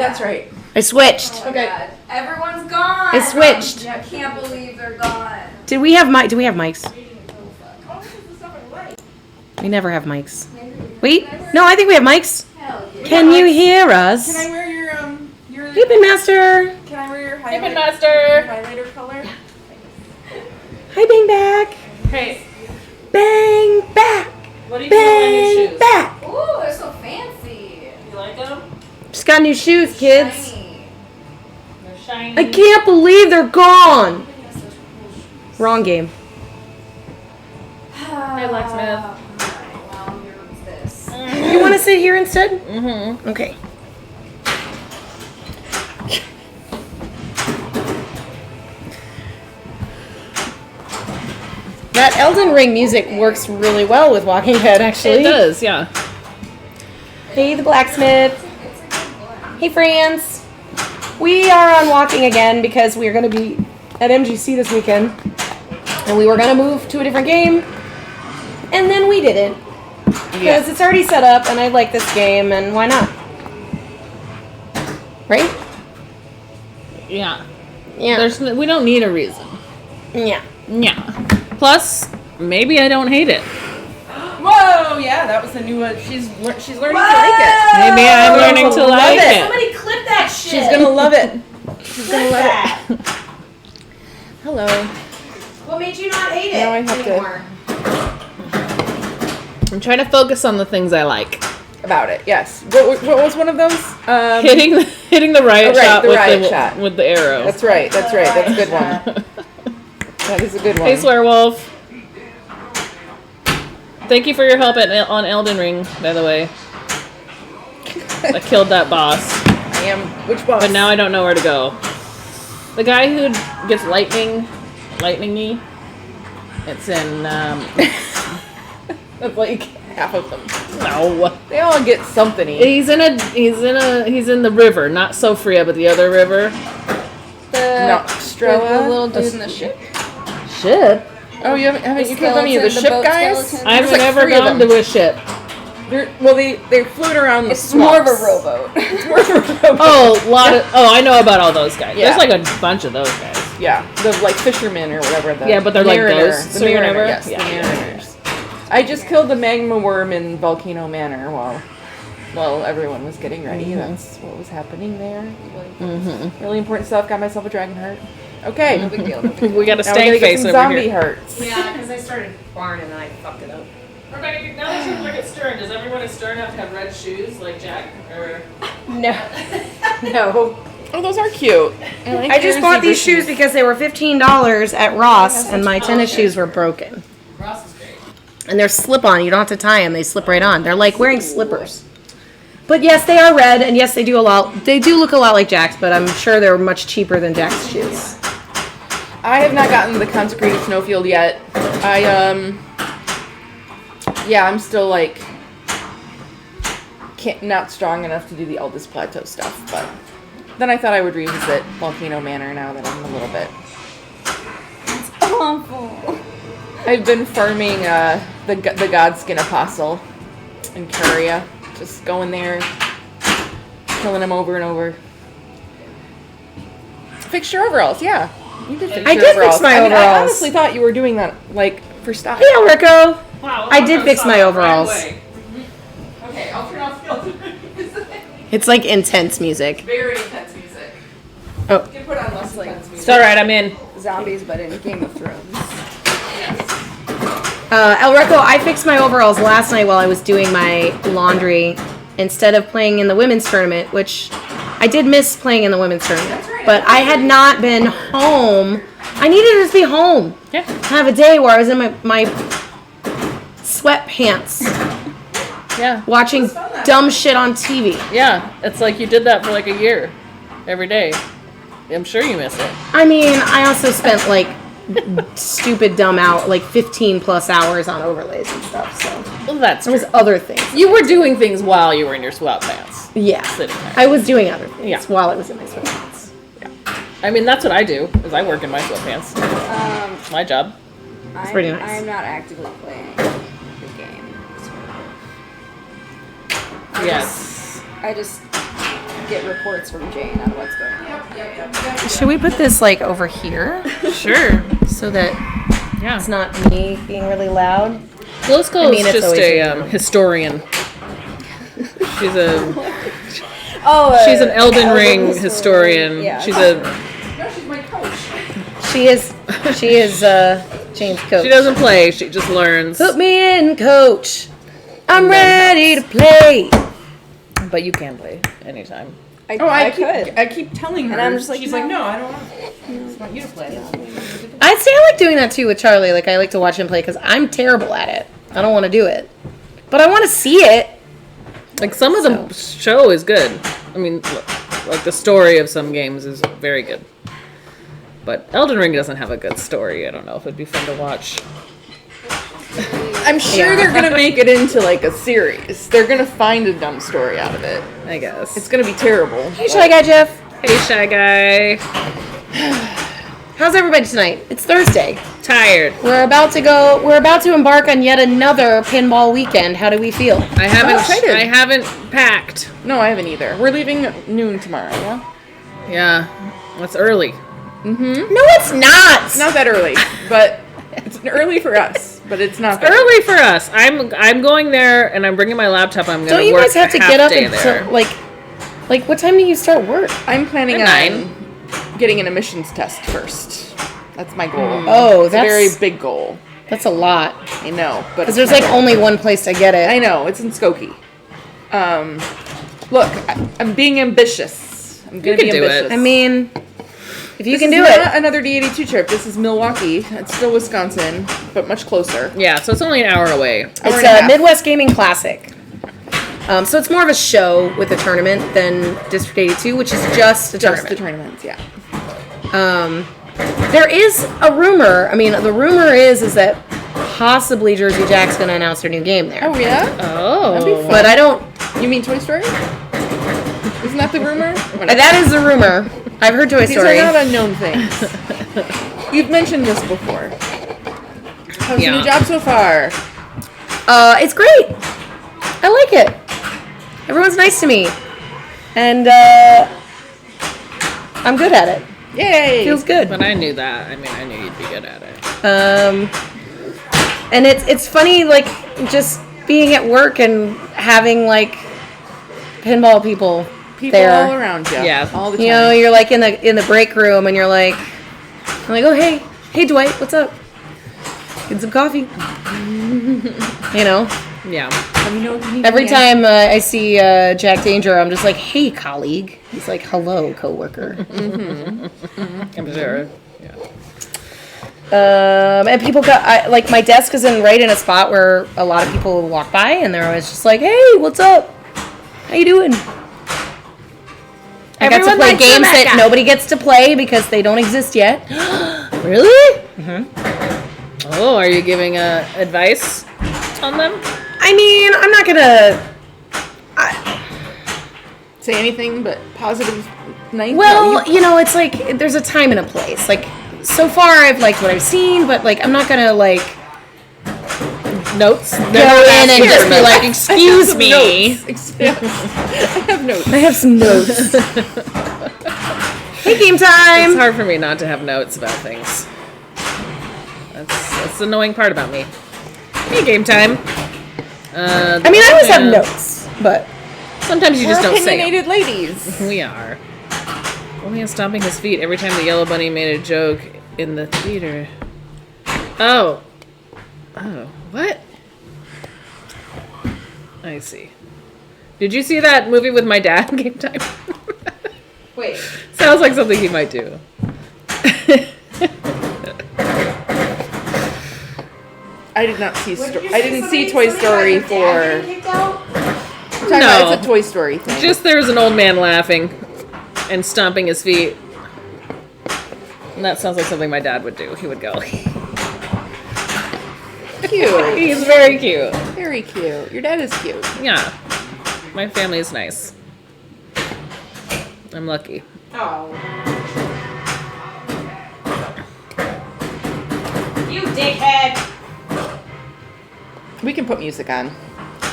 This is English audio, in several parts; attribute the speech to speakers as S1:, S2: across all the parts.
S1: that's right.
S2: I switched.
S1: Okay.
S3: God. Everyone's gone.
S2: I switched.
S3: I can't believe they're gone.
S2: Do we have mics? We never have mics. Wait. No, I think we have mics.
S3: Hell yeah.
S2: Can you hear us?
S1: Can I wear your
S2: Hey, Bin Master.
S1: Can I wear your
S4: Hey, Bin
S1: highlighter?
S4: Master.
S1: Highlighter color?
S2: Hi, Bang Back.
S4: Hey,
S2: Bang Back.
S4: what do you think about my new
S2: Bang
S4: shoes?
S2: Back.
S3: Ooh, they're so fancy.
S4: You like them?
S2: Just got new shoes, kids.
S3: Shiny.
S4: They're shiny.
S2: I can't believe they're gone. Wrong game.
S4: Hey, Blacksmith.
S3: Alright, well, here's this.
S2: You want to sit here instead?
S4: Mm-hmm.
S2: Okay. That Elden Ring music works really well with Walking Dead, actually.
S4: It does, yeah.
S2: Hey, the blacksmith. Hey, friends. We are on walking again because we are going to be at MGC this weekend. And we were going to move to a different game. And then we didn't. Because it's already set up and I like this game and why not? Right?
S4: Yeah.
S2: Yeah.
S4: We don't need a reason.
S2: Yeah.
S4: Yeah. Plus, maybe I don't hate it.
S1: Whoa, yeah, that was the new one. She's learning to like it.
S4: Maybe I'm learning to like
S1: it.
S4: it.
S3: Somebody clip that shit.
S1: She's gonna love it. She's gonna love it. Hello.
S3: What made you not hate it
S1: Now I have to-
S3: anymore?
S4: I'm trying to focus on the things I like.
S1: About it, yes. What was one of those?
S4: Hitting the riot
S1: right,
S4: shot,
S1: the
S4: with,
S1: riot
S4: the,
S1: shot.
S4: with the arrow.
S1: That's right, that's right. That's a good one. That is a good one.
S4: Hey, Swearwolf. Thank you for your help on Elden Ring, by the way. I killed that boss.
S1: I am. Which boss?
S4: But now I don't know where to go. The guy who gets lightning-y. It's in,
S1: That's like half of them.
S4: no.
S1: They all get something.
S4: He's in the river, not Sofria, but the other river.
S1: No, Strella.
S3: The little dude in the ship.
S4: Ship?
S1: Oh, you haven't you killed any of the
S3: skeleton,
S1: ship
S3: the boat
S1: guys?
S3: skeleton.
S4: I've
S1: There's like
S4: never
S1: 3 of
S4: gone
S1: them.
S4: to a ship.
S1: They float around the
S3: It's more of a
S1: swamps.
S3: rowboat.
S1: It's more of a rowboat.
S4: Oh, I know about all those guys.
S1: Yeah.
S4: There's like a bunch of those guys.
S1: Yeah, the like fishermen or whatever.
S4: Yeah, but they're like
S1: mariner,
S4: ghosts
S1: the
S4: or
S1: mariner,
S4: whatever?
S1: Yes,
S4: Yeah.
S1: the mariners. I just killed the magma worm in Volcano Manor while everyone was getting ready.
S4: Mm-hmm.
S1: That's what was happening there. Really important stuff. Got myself a dragon heart. Okay.
S3: No big deal. No big deal.
S4: We got a
S1: Now we're gonna
S4: stank
S1: get
S4: face
S1: some
S4: over
S1: zombie
S4: here.
S1: hearts.
S3: Yeah, because I started barn and I fucked it up.
S4: Rebecca, now that you look at Stern, does everyone at Stern have to have red shoes like Jack? Or
S3: No. No.
S1: Oh, those are cute.
S2: I just bought these shoes because they were $15 at Ross and my tennis shoes were broken.
S4: Ross is great.
S2: And they're slip-on. You don't have to tie them. They slip right on. They're like wearing slippers. But yes, they are red, and yes, they do look a lot like Jack's, but I'm sure they're much cheaper than Jack's shoes.
S1: I have not gotten to the consecrated snowfield yet. I'm still like not strong enough to do the Eldest Plateau stuff, but then I thought I would revisit Volcano Manor now that I'm a little bit.
S3: Awful.
S1: I've been farming the Godskin Apostle in Curia. Just going there, killing him over and over. Fix your overalls, yeah. You did fix
S2: I
S1: your
S2: did
S1: overalls.
S2: fix my
S1: I
S2: overalls.
S1: honestly thought you were doing that, like, for style.
S2: Hey, Rico.
S4: Wow,
S2: I did fix my overalls.
S1: Okay, I'll turn off the
S2: It's like intense music.
S1: Very intense music.
S2: Oh.
S1: You can put on less intense
S4: It's
S1: music.
S4: alright, I'm in.
S3: Zombies, but in Game of Thrones.
S2: El Rico, I fixed my overalls last night while I was doing my laundry instead of playing in the women's tournament, which I did miss playing in the women's tournament. But I had not been home. I needed to just be home.
S4: Yeah.
S2: Have a day where I was in my sweatpants
S4: Yeah.
S2: watching dumb shit on TV.
S4: Yeah. It's like you did that for like a year. Every day. I'm sure you miss it.
S2: I mean, I also spent like stupid dumb out like 15 plus hours on overlays and stuff, so
S4: Well, that's
S2: there
S4: true.
S2: was other things.
S4: You were doing things while you were in your sweatpants.
S2: Yeah,
S4: Sitting there.
S2: I was doing other things
S4: Yeah.
S2: while I was in my sweatpants.
S4: I mean, that's what I do, is I work in my sweatpants. It's my job.
S2: It's pretty nice.
S3: I'm not actively playing the game.
S4: Yes.
S3: I just get reports from Jane on what's going on.
S2: Should we put this like over here
S4: Sure.
S2: so that
S4: Yeah.
S2: it's not me being really loud?
S4: Lisko
S2: I mean,
S4: is
S2: it's
S4: just
S2: always
S4: a historian. She's a
S3: Oh,
S4: she's an Elden Ring historian.
S3: Yeah.
S4: She's a
S3: No, she's my coach.
S2: She is James Coach.
S4: she doesn't play. She just learns.
S2: Put me in, Coach. I'm ready to play.
S4: But you can play anytime.
S3: I could.
S1: I keep telling her.
S3: And I'm just like,
S1: she's
S3: no.
S1: like, no, I don't want to. I just want you to play.
S2: I'd say I like doing that too with Charlie. Like I like to watch him play because I'm terrible at it. I don't want to do it, but I want to see it.
S4: Like some of the show is good. I mean, like the story of some games is very good. But Elden Ring doesn't have a good story. I don't know if it'd be fun to watch.
S1: I'm sure they're gonna make it into like a series. They're gonna find a dumb story out of it.
S4: I guess.
S1: It's gonna be terrible.
S2: Hey, Shy Guy Jeff.
S4: Hey, Shy Guy.
S2: How's everybody tonight? It's Thursday.
S4: Tired.
S2: We're about to embark on yet another pinball weekend. How do we feel?
S4: I
S1: excited.
S4: haven't packed.
S1: No, I haven't either. We're leaving at noon tomorrow. Yeah.
S4: Yeah. That's early.
S2: No, it's not.
S1: It's not that early, but it's early for us. But it's not that
S4: Early for us. I'm going there and I'm bringing my laptop. I'm
S2: Don't
S4: gonna
S2: you
S4: work
S2: guys have to
S4: a half
S2: get up
S4: day
S2: and
S4: there.
S2: like what time do you start work?
S1: I'm planning
S4: At
S1: on getting an emissions test first. That's my goal.
S2: Oh,
S1: it's a very big goal.
S2: That's a lot.
S1: I know, but
S2: Because there's like only one place to get it.
S1: I know it's in Skokie. Look, I'm being ambitious. I'm gonna
S4: can
S1: be
S4: do it.
S1: ambitious.
S2: I mean, if you
S1: This
S2: can
S1: is
S2: do
S1: not
S2: it.
S1: another D82 trip. This is Milwaukee. It's still Wisconsin, but much closer.
S4: Yeah, so it's only an hour away.
S1: Hour
S2: It's
S1: and a
S2: a
S1: half.
S2: Midwest Gaming Classic. So it's more of a show with a tournament than District 82, which is just a
S1: Just
S2: tournament.
S1: the tournaments, yeah.
S2: There is a rumor. I mean, the rumor is that possibly Jersey Jack's going to announce their new game there.
S1: Oh yeah.
S4: Oh.
S1: That'd be fun.
S2: But I don't.
S1: You mean Toy Story? Isn't that the rumor?
S2: That is the rumor. I've heard Toy
S1: These
S2: Story.
S1: are not unknown things. You've mentioned this before. How's the
S4: Yeah.
S1: new job so far?
S2: It's great. I like it. Everyone's nice to me, and I'm good at it.
S1: Yay!
S2: Feels good.
S4: But I knew that. I mean, I knew you'd be good at it.
S2: And it's funny, like just being at work and having like pinball people
S1: People
S2: there.
S1: all around you.
S4: Yeah.
S1: All the time.
S2: You know, you're like in the break room, and you're like, oh hey Dwight, what's up? Get some coffee. You know,
S4: Yeah.
S1: Let me know if you need
S2: every
S1: any
S2: time I see Jack Danger, I'm just like, hey colleague. He's like, hello coworker.
S4: I'm sure. Yeah.
S2: And people got like my desk is right in a spot where a lot of people walk by, and they're always just like, hey, what's up? How you doing? I got to
S4: Everyone
S2: play
S4: likes
S2: games that
S4: Rebecca.
S2: nobody gets to play because they don't exist yet.
S4: Really? Mm-hmm. Oh, are you giving advice on them?
S2: I mean, I'm not gonna.
S1: say anything but positive, nice.
S2: Well, you know, it's like there's a time and a place. Like so far, I've liked what I've seen, but like I'm not gonna like
S4: Notes?
S2: go in and just be like, excuse me.
S1: I have notes.
S2: I have some notes. Hey, game time.
S4: It's hard for me not to have notes about things. That's the annoying part about me. Hey, game time.
S2: I mean, I always have notes, but
S4: Sometimes you just
S1: We're
S4: don't say 'em.
S1: opinionated ladies.
S4: We are. Only on stomping his feet every time the yellow bunny made a joke in the theater. Oh. Oh. What? I see. Did you see that movie with my dad, Game Time?
S3: Wait.
S4: Sounds like something he might do.
S1: I did not see. I didn't see Toy Story for.
S4: No.
S1: It's a Toy Story thing.
S4: Just there's an old man laughing and stomping his feet. And that sounds like something my dad would do. He would go.
S1: Cute.
S4: He's very cute.
S1: Very cute. Your dad is cute.
S4: Yeah. My family is nice. I'm lucky.
S3: Oh. You dickhead.
S1: We can put music on.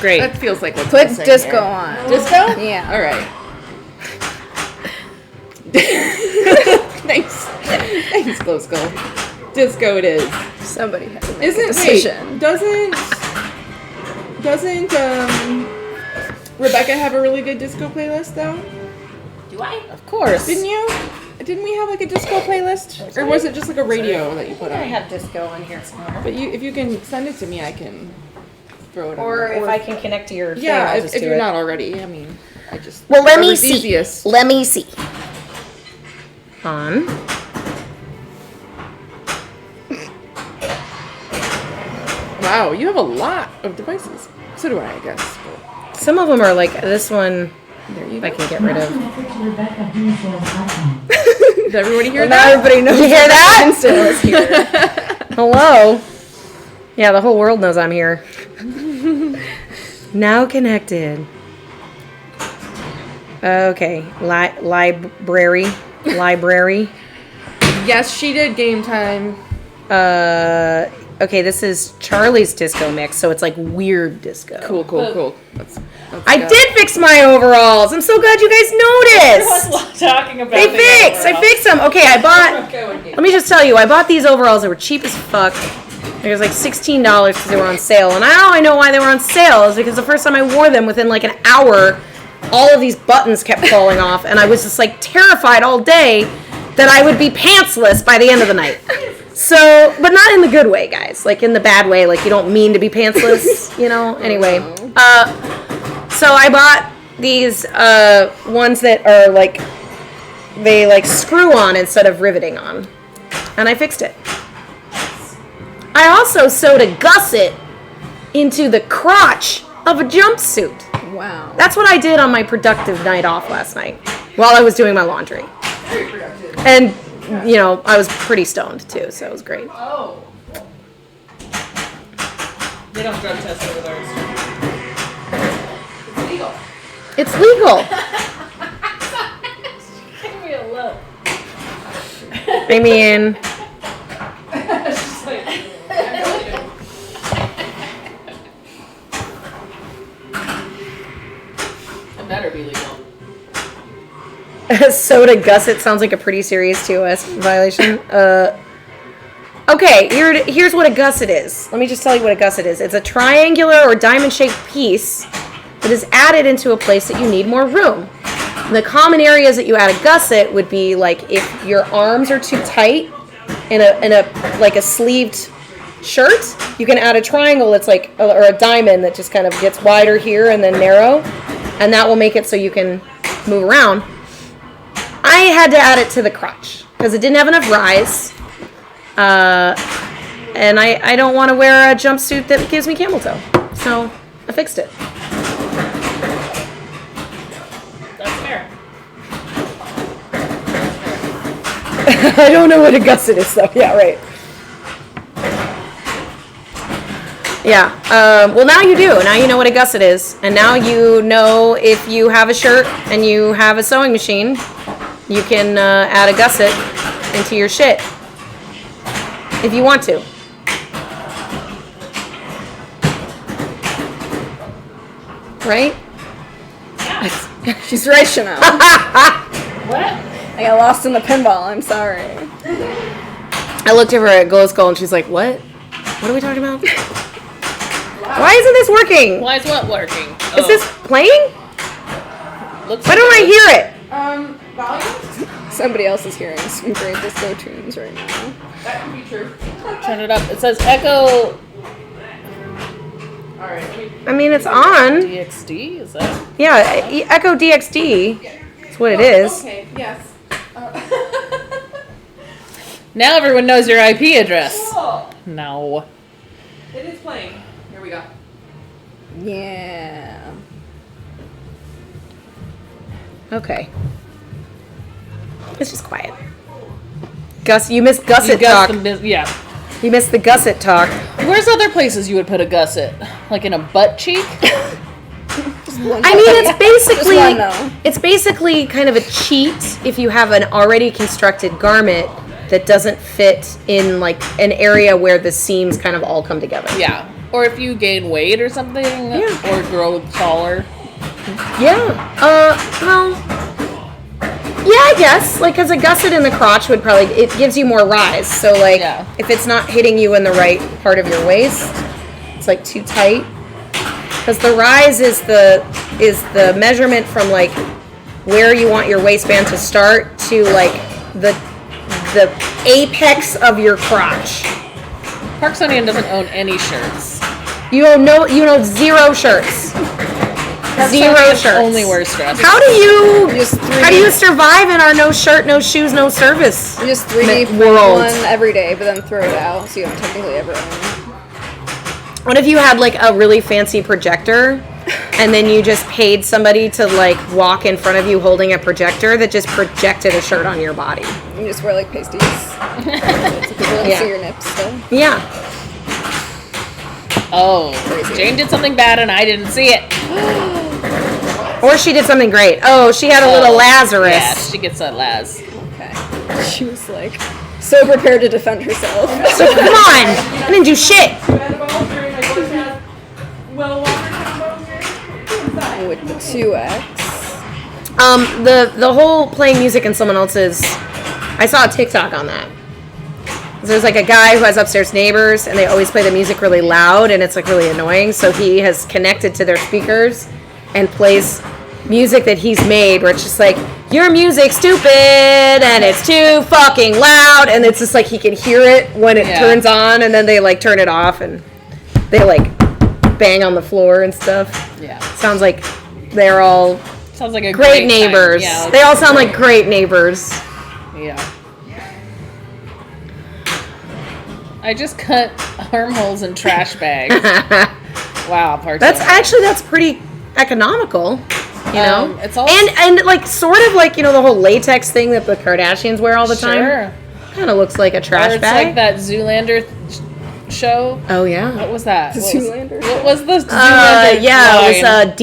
S4: Great.
S1: That feels like what's
S3: Put
S1: missing
S3: disco
S1: here.
S3: on.
S1: Disco?
S3: Yeah.
S1: All right. Thanks, Glow Skull. Disco it is.
S3: Somebody has to make a
S1: Isn't
S3: decision.
S1: wait? Doesn't Rebecca have a really good disco playlist though?
S3: Do I?
S4: Of course.
S1: Didn't you? Didn't we have like a disco playlist, or was it just like a radio that you put
S2: I
S1: on?
S2: have disco on here somewhere.
S1: But if you can send it to me, I can throw it.
S2: Or
S1: on.
S2: if I can connect to your thing,
S1: yeah,
S2: I'll just
S1: if
S2: do
S1: you're
S2: it.
S1: not already, I mean, I just.
S2: Well, let me
S1: whatever's
S2: see.
S1: Easiest.
S2: Let me see. On.
S1: Wow, you have a lot of devices. So do I guess. But
S2: Some of them are like this one.
S1: there you
S2: I
S1: go.
S2: can get rid of.
S1: Did everybody hear
S3: Now
S1: that?
S3: everybody knows.
S2: Did you hear that?
S3: Winston was here.
S2: Hello. Yeah, the whole world knows I'm here. Now connected. Okay, library.
S1: Yes, she did game time.
S2: Okay, this is Charlie's disco mix, so it's like weird disco.
S1: Cool. That's
S2: I
S1: good.
S2: did fix my overalls. I'm so glad you guys noticed.
S4: talking about
S2: They fixed. I fixed them. Okay, I bought. Let me just tell you, I bought these overalls. They were cheap as fuck. It was like $16 because they were on sale. And now I know why they were on sale. Is because the first time I wore them, within like an hour, all of these buttons kept falling off, and I was just like terrified all day that I would be pantsless by the end of the night. So, but not in the good way, guys. Like in the bad way. Like you don't mean to be pantsless, you know. Anyway, so I bought these ones that are like they like screw on instead of riveting on, and I fixed it. I also sewed a gusset into the crotch of a jumpsuit.
S3: Wow.
S2: That's what I did on my productive night off last night while I was doing my laundry. And, you know, I was pretty stoned too, so it was great.
S4: Oh. They don't drug test over there.
S2: It's legal.
S4: Give me a look.
S2: I mean,
S4: She's like, it better be legal.
S2: soda gusset sounds like a pretty serious TOS violation. Okay, here's what a gusset is. Let me just tell you what a gusset is. It's a triangular or diamond-shaped piece that is added into a place that you need more room. The common areas that you add a gusset would be like if your arms are too tight in a like a sleeved shirt, you can add a triangle that's like or a diamond that just kind of gets wider here and then narrow, and that will make it so you can move around. I had to add it to the crotch because it didn't have enough rise. And I don't want to wear a jumpsuit that gives me camel toe. So I fixed it.
S4: That's fair.
S2: I don't know what a gusset is though. Yeah, right. Yeah. Well, now you do. Now you know what a gusset is. And now you know if you have a shirt and you have a sewing machine, you can add a gusset into your shit. If you want to. Right?
S3: She's right, Chanel.
S4: What?
S3: I got lost in the pinball. I'm sorry.
S2: I looked over at Glow Skull and she's like, what? What are we talking about? Why isn't this working?
S4: Why is what working?
S2: Is this playing?
S4: Looks
S2: Why don't I hear it?
S1: Volume?
S3: Somebody else is hearing some great disco tunes right now.
S1: That can be true.
S4: Turn it up. It says Echo
S1: Alright,
S2: I mean, it's on.
S4: DXD. Is that?
S2: Yeah, Echo DXD. That's what it is.
S1: Okay, yes.
S4: Now everyone knows your IP address.
S1: Cool.
S4: No.
S1: It is playing. Here we go.
S3: Yeah.
S2: Okay. It's just quiet. Gus, you missed
S4: You
S2: gusset talk.
S4: yeah.
S2: You missed the gusset talk.
S4: Where's other places you would put a gusset? Like in a butt cheek?
S2: I mean, it's basically
S3: Just one, though.
S2: it's basically kind of a cheat if you have an already constructed garment that doesn't fit in like an area where the seams kind of all come together.
S4: Yeah. Or if you gain weight or something.
S2: Yeah.
S4: Or grow taller.
S2: Yeah. Well. Yeah, I yes, like, because a gusset in the crotch would probably, it gives you more rise. So, like,
S4: Yeah.
S2: if it's not hitting you in the right part of your waist, it's, like, too tight. Because the rise is the measurement from, like, where you want your waistband to start to, like, the apex of your crotch.
S4: Park Onion doesn't own any shirts.
S2: You know 0 shirts. Zero shirts.
S4: Only wears dresses.
S2: How do you
S3: Just
S2: how do you survive in our no shirt, no shoes, no service?
S3: You just 3D print
S2: world?
S3: one every day, but then throw it out, so you don't technically ever own it.
S2: What if you had like a really fancy projector and then you just paid somebody to like walk in front of you holding a projector that just projected a shirt on your body?
S3: You just wear like pasties. So people don't
S2: Yeah.
S3: see your nips still.
S2: Yeah.
S4: Oh, Jane did something bad and I didn't see it.
S2: Or she did something great. Oh, she had a little Lazarus.
S4: Yeah, she gets that Laz.
S3: Okay. She was like so prepared to defend herself.
S2: So come on. I didn't do shit.
S3: With the 2X.
S2: The whole playing music in someone else's, I saw a TikTok on that. There's like a guy who has upstairs neighbors and they always play the music really loud and it's like really annoying. So he has connected to their speakers and plays music that he's made where it's just like, your music's stupid and it's too fucking loud, and it's just like he can hear it when it turns on, and then they like turn it off and they like bang on the floor and stuff.
S4: Yeah.
S2: Sounds like they're all
S4: Sounds like a
S2: great
S4: time.
S2: neighbors.
S4: Yeah, like-
S2: They all sound like great neighbors.
S4: Yeah. I just cut armholes in trash bags. Wow, Park
S2: That's pretty economical, you know.
S4: It's all
S2: and like sort of like, you know, the whole latex thing that the Kardashians wear all the time.
S4: Sure.
S2: Kind of looks like a
S4: Or
S2: trash
S4: it's
S2: bag.
S4: like that Zoolander show.
S2: Oh yeah.
S4: What was that? What was-
S3: Zoolander
S4: What was the Zoolander
S2: Yeah, it
S4: line?
S2: was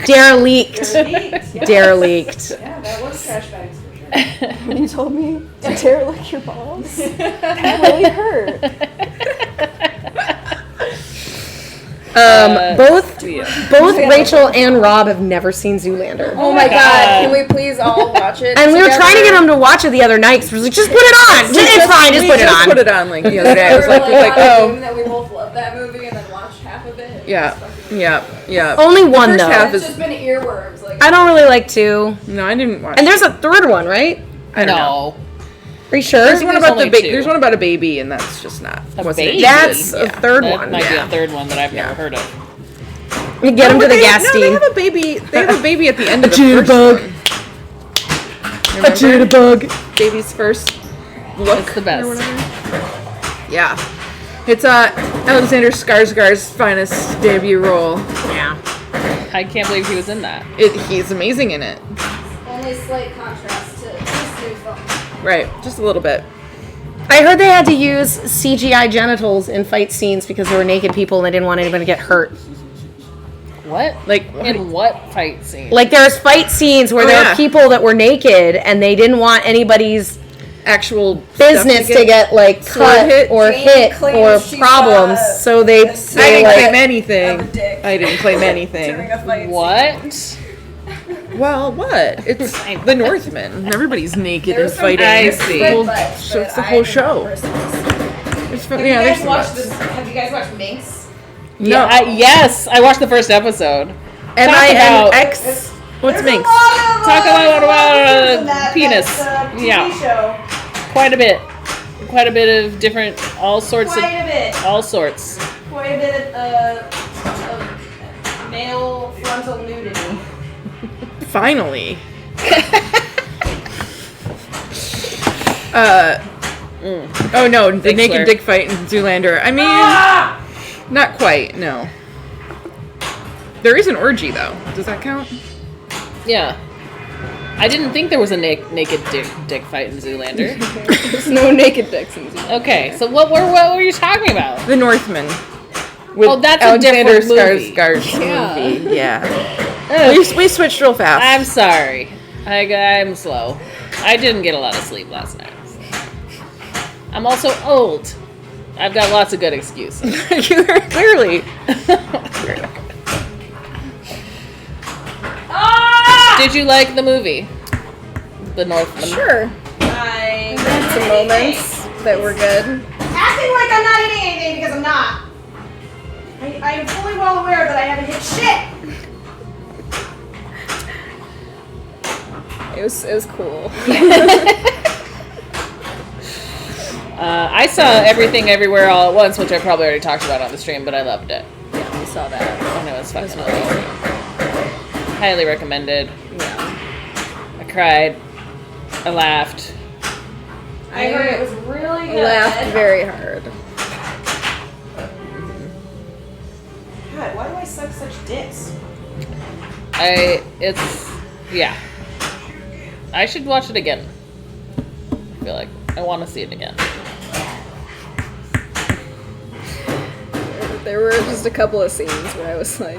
S4: Derelict.
S2: derelict.
S1: Yeah, that was trash bags for sure.
S3: when you told me to tear like your balls. That really hurt.
S2: Both
S4: Yeah.
S2: Rachel and Rob have never seen Zoolander.
S3: Oh my god, can we please all watch it?
S2: And we were
S3: together?
S2: trying to get them to watch it the other night because we were like, just put it on. It's fine, just put it on.
S1: Put it on like the other day. I was like,
S3: that we both love that movie and then watched half of it.
S1: yeah.
S2: Only one
S1: First
S2: though.
S1: half
S3: It's
S1: is
S3: just been earworms. Like
S2: I don't really like two.
S1: no, I didn't watch.
S2: And there's a third one, right?
S1: I don't know.
S4: No.
S2: Are you sure?
S1: There's one
S4: there's
S1: about
S4: only
S1: the
S4: two.
S1: There's one about a baby, and that's just not. wasn't
S4: baby?
S2: That's a
S1: Yeah.
S2: third
S4: That
S2: one.
S4: might be
S1: Yeah.
S4: a third one that I've never
S1: Yeah.
S4: heard of.
S2: You get them to the gas
S1: No, they
S2: steam.
S1: have a baby. They have a baby at the end of the
S2: jitterbug.
S1: first one.
S2: A jitterbug.
S1: Baby's first look.
S4: It's the best.
S1: Or whatever. Yeah. It's Alexander Skarsgård's finest debut role.
S2: Yeah.
S4: I can't believe he was in that.
S1: He's amazing in it.
S3: only slight contrast to this new film.
S1: Right, just a little bit.
S2: I heard they had to use CGI genitals in fight scenes because there were naked people and they didn't want anyone to get hurt.
S4: What?
S1: Like,
S4: In what fight scene?
S2: Like there's fight scenes where
S1: Oh,
S2: there
S1: yeah.
S2: are people that were naked and they didn't want anybody's
S1: actual
S2: business
S1: stuff
S2: to get like cut
S1: hit.
S2: or
S3: Jane
S2: hit
S3: claims
S2: or
S3: she
S2: problems.
S3: saw
S2: So they
S1: I
S2: like
S1: didn't claim
S3: Have a
S1: anything.
S3: dick.
S1: I didn't claim
S3: during
S1: anything.
S3: a fight.
S4: What?
S1: Well, what? It's the Northmen. Everybody's naked and fighting.
S4: I see.
S1: Well, so it's the whole show. There's some butts.
S2: Have you guys watched Minx?
S1: No.
S4: Yes, I watched the first episode.
S1: MINX. What's Minx?
S4: Talk about penis. Yeah. Quite a bit. Quite a bit of different, all sorts of, all sorts.
S2: Quite a bit of male frontal nudity.
S1: Finally. Oh no, the
S4: Big
S1: naked
S4: slur.
S1: dick fight in Zoolander. I mean, not quite. No. There is an orgy though. Does that count?
S4: Yeah. I didn't think there was a naked dick fight in Zoolander.
S3: There's no naked dicks in this.
S4: Okay, so what were you talking about?
S1: The Northman. With
S4: Oh, that's a
S1: Alexander
S4: different movie.
S1: Skarsgård's
S3: Yeah.
S1: movie. Yeah. We switched real fast.
S4: I'm sorry. I'm slow. I didn't get a lot of sleep last night. I'm also old. I've got lots of good excuses.
S1: You are clearly.
S4: Did you like the movie? The Northman.
S3: Sure.
S2: I
S3: Had some moments that were good.
S2: acting like I'm not hitting anything because I'm not. I am fully well aware that I haven't hit shit.
S3: It was cool.
S4: I saw Everything Everywhere All at Once, which I probably already talked about on the stream, but I loved it.
S3: Yeah, we saw that.
S4: And it was fucking amazing. Highly recommended.
S3: Yeah.
S4: I cried. I laughed.
S2: I heard it was really good.
S3: Laughed very hard.
S2: God, why do I suck such dicks?
S4: Yeah. I should watch it again. I feel like I want to see it again.
S3: There were just a couple of scenes where I was like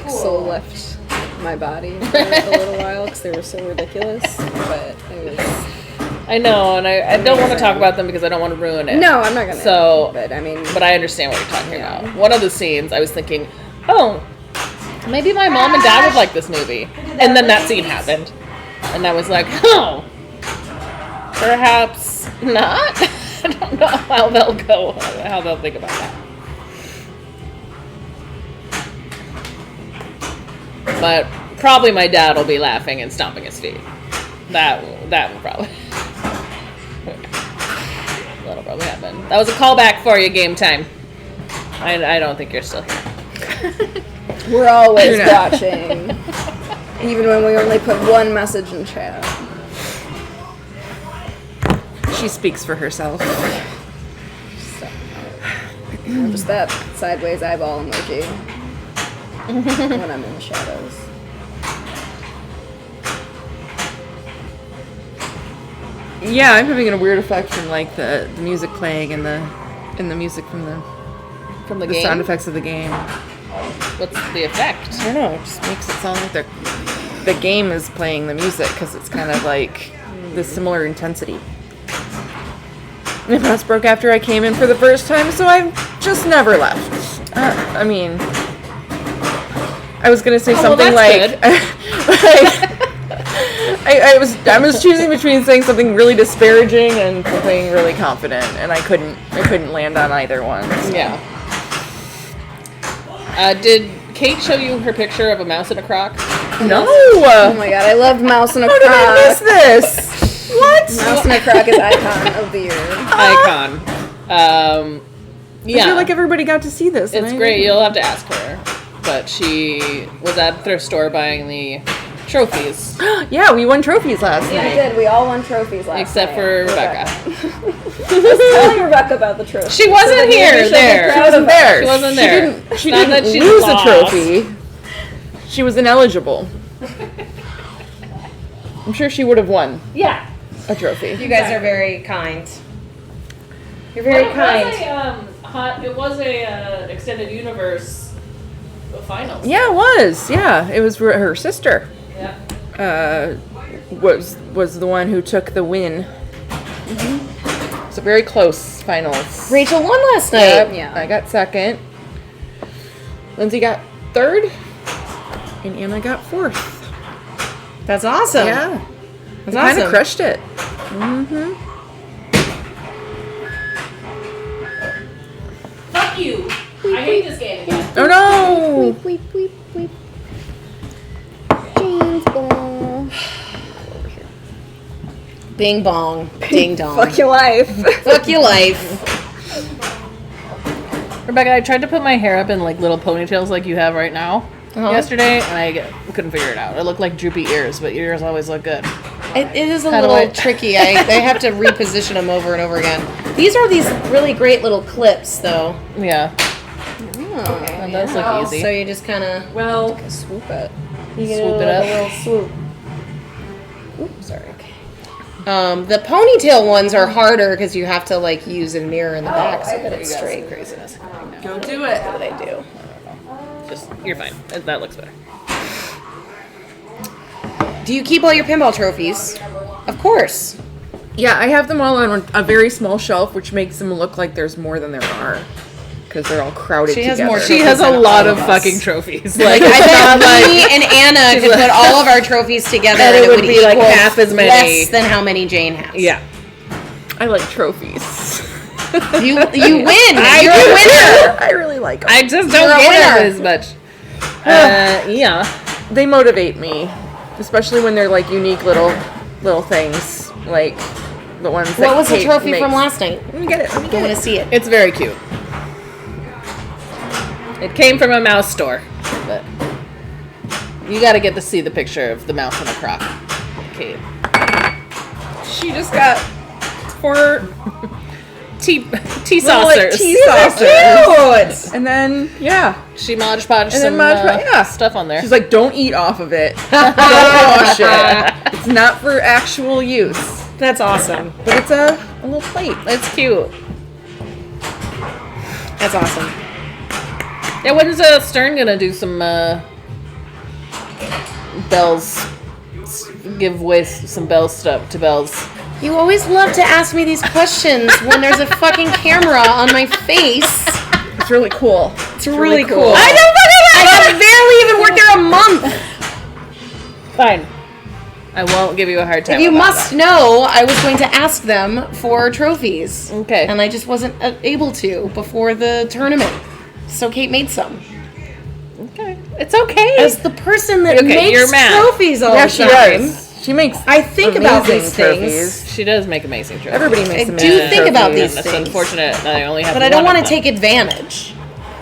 S3: soul left my body for a little while because they were so ridiculous. But it was.
S4: I know, and I don't want to talk about them because I don't want to ruin it.
S3: No, I'm not gonna.
S4: So,
S3: but I mean,
S4: but I understand what you're talking
S3: Yeah.
S4: about. One of the scenes, I was thinking, oh, maybe my mom and dad would like this movie, and then that scene happened, and I was like, oh, perhaps not. I don't know how they'll go, how they'll think about that. But probably my dad will be laughing and stomping his feet. That will probably. That'll probably happen. That was a callback for you, game time. I don't think you're still here.
S3: we're always watching, even when we only put one message in chat.
S1: She speaks for herself.
S3: Just that sideways eyeball emoji when I'm in the shadows.
S1: Yeah, I'm having a weird effect from like the music playing and the music from the
S4: Game?
S1: sound effects of the game.
S4: What's the effect?
S1: I don't know. It just makes it sound like the game is playing the music because it's kind of like the similar intensity. My mouse broke after I came in for the first time, so I've just never left. I mean, I was gonna say something like, I was choosing between saying something really disparaging and something really confident, and I couldn't land on either one. So.
S4: Yeah. Did Kate show you her picture of a mouse in a crock?
S1: No.
S3: Oh my god, I love Mouse in a
S1: How
S3: Crock.
S1: did I miss this? What?
S3: Mouse in a Crock is icon of the year.
S4: Icon.
S1: I
S4: Yeah.
S1: feel like everybody got to see this. and
S4: It's
S1: I
S4: great.
S1: didn't.
S4: You'll have to ask her. But she was at the thrift store buying the trophies,
S1: Yeah, we won trophies last
S3: We
S1: night.
S3: did. We all won trophies last
S4: except
S3: night.
S4: for Rebecca.
S3: Telling Rebecca about the trophy.
S4: She wasn't here.
S3: she'll be
S4: There.
S3: proud
S1: She wasn't
S3: of us.
S1: there.
S4: She wasn't there.
S1: She
S4: Not
S1: didn't
S4: that she
S1: lose
S4: lost.
S1: a trophy. She was ineligible. I'm sure she would have won
S4: Yeah.
S1: a trophy.
S2: You guys are very kind. You're very kind.
S4: It was a extended universe finals.
S1: Yeah, it was. Yeah, it was her sister.
S4: Yeah.
S1: Was the one who took the win. It's a very close finals.
S2: Rachel won last night.
S1: Yep,
S3: Yeah.
S1: I got second. Lindsay got third, and Anna got fourth.
S2: That's awesome.
S1: Yeah,
S2: That's
S1: kind
S2: awesome.
S1: of crushed it.
S4: Fuck you. I hate this game again.
S1: Oh no!
S3: Weep, weep, weep. James Bond.
S2: Bing bong. Ding dong.
S3: Fuck your life.
S2: Fuck your life.
S4: Rebecca, I tried to put my hair up in like little ponytails like you have right now yesterday, and I couldn't figure it out. It looked like droopy ears, but your ears always look good.
S2: It is a
S4: How do
S2: little
S4: I-
S2: tricky. I have to reposition them over and over again. These are these really great little clips, though.
S4: Yeah,
S3: Oh,
S4: that does look easy.
S2: So you just kind of
S1: Well,
S3: swoop it.
S4: Swoop it up.
S2: a little swoop. Oops, sorry. Okay. The ponytail ones are harder because you have to like use a mirror in the back so that it's straight.
S4: Craziness.
S1: go do it.
S2: What I do.
S4: Just you're fine. That looks better.
S2: Do you keep all your pinball trophies? Of course.
S1: Yeah, I have them all on a very small shelf, which makes them look like there's more than there are. because they're all crowded
S2: She has
S1: together.
S2: more
S4: She has a
S2: than
S4: lot
S2: all
S4: of
S2: of us.
S4: fucking trophies.
S2: Like, I bet me and Anna could put all of our trophies together,
S4: And it would be, like,
S2: equal
S4: half as many.
S2: less than how many Jane has.
S4: Yeah.
S1: I like trophies.
S2: You win. You're a winner.
S1: I really like them.
S4: I just
S2: You're
S4: don't
S2: a
S4: get
S2: winner.
S4: it as much. Yeah.
S1: They motivate me, especially when they're like unique little things, like the ones.
S2: What
S1: that
S2: was the
S1: Kate
S2: trophy
S1: makes.
S2: from last night?
S1: Let me get it. Let me
S2: I
S1: get
S2: want
S1: it.
S2: to see it.
S4: It's very cute. It came from a mouse store, but you got to get to see the picture of the mouse in the crock. Kate.
S1: She just got 4
S4: Tea
S1: little, like,
S4: saucers.
S1: tea saucers.
S2: Cute.
S1: And then yeah,
S4: She Mod Podged
S1: then
S4: some
S1: Mod Podge- yeah.
S4: stuff on there.
S1: she's like, don't eat off of it. Don't wash it. It's not for actual use,
S2: That's awesome.
S1: but it's a little plate.
S4: It's cute.
S2: That's awesome.
S4: Yeah, when's Stern gonna do some bells? Give away some bells stuff to bells.
S2: You always love to ask me these questions when there's a fucking camera on my face.
S1: It's really cool.
S2: It's really cool.
S4: I don't
S2: I have barely even worked there a month.
S4: Fine. I won't give you a hard time.
S2: You
S4: about
S2: must know I was going to ask them for trophies.
S4: Okay.
S2: And I just wasn't able to before the tournament. So Kate made some.
S4: that. Okay. It's okay.
S2: As the person that
S4: Okay,
S2: makes
S4: you're mad.
S2: trophies all
S1: Yeah,
S2: the
S1: she
S2: time,
S1: does. She makes.
S2: I think about
S1: amazing
S2: these
S1: trophies.
S2: things.
S4: She does make amazing trophies.
S1: Everybody makes
S2: I
S1: amazing
S2: do think about
S1: trophies.
S2: these
S4: It's
S2: things.
S4: unfortunate that I only have
S2: But I don't
S4: one
S2: want
S4: of
S2: to
S4: them.
S2: take advantage.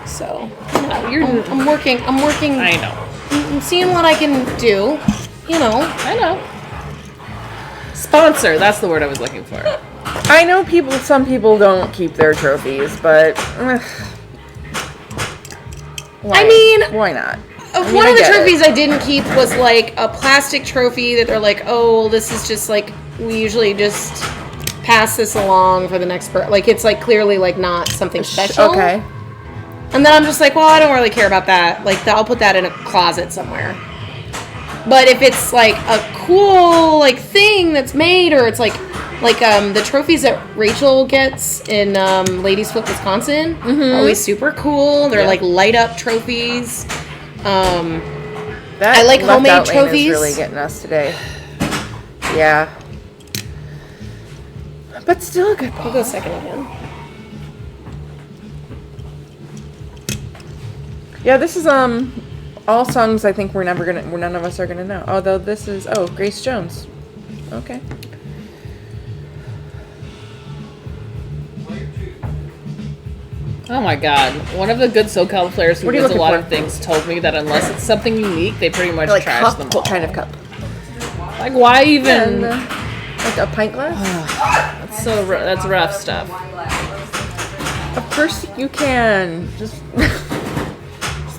S2: So
S4: You're.
S2: I'm working.
S4: I know.
S2: I'm seeing what I can do. You know.
S4: I know. Sponsor. That's the word I was looking for.
S1: I know some people don't keep their trophies, but why?
S2: I mean,
S1: why not?
S2: One
S1: I
S2: of the
S1: get it.
S2: trophies I didn't keep was like a plastic trophy that they're like, oh, well, this is just like, we usually just pass this along for the next like it's like clearly like not something special.
S1: Okay.
S2: And then I'm just like, well, I don't really care about that. Like, I'll put that in a closet somewhere. But if it's like a cool like thing that's made, or it's like the trophies that Rachel gets in Ladies Foot, Wisconsin, are always super cool. They're like light up trophies.
S1: That
S2: I like
S1: left
S2: homemade
S1: out lane
S2: trophies.
S1: is really getting us today. Yeah. But still a good
S2: I'll
S1: ball.
S2: go second again.
S1: Yeah, this is all songs I think we're none of us are gonna know. Although this is Grace Jones. Okay.
S4: Oh my god. One of the good SoCal players who
S1: What are you
S4: does a
S1: looking
S4: lot
S1: for?
S4: of things told me that unless it's something unique, they pretty much
S1: Like
S4: trash
S1: cup?
S4: them all.
S1: What kind of cup?
S4: Like, why even?
S1: And, like a pint glass?
S4: That's rough stuff.
S1: Of course you can. Just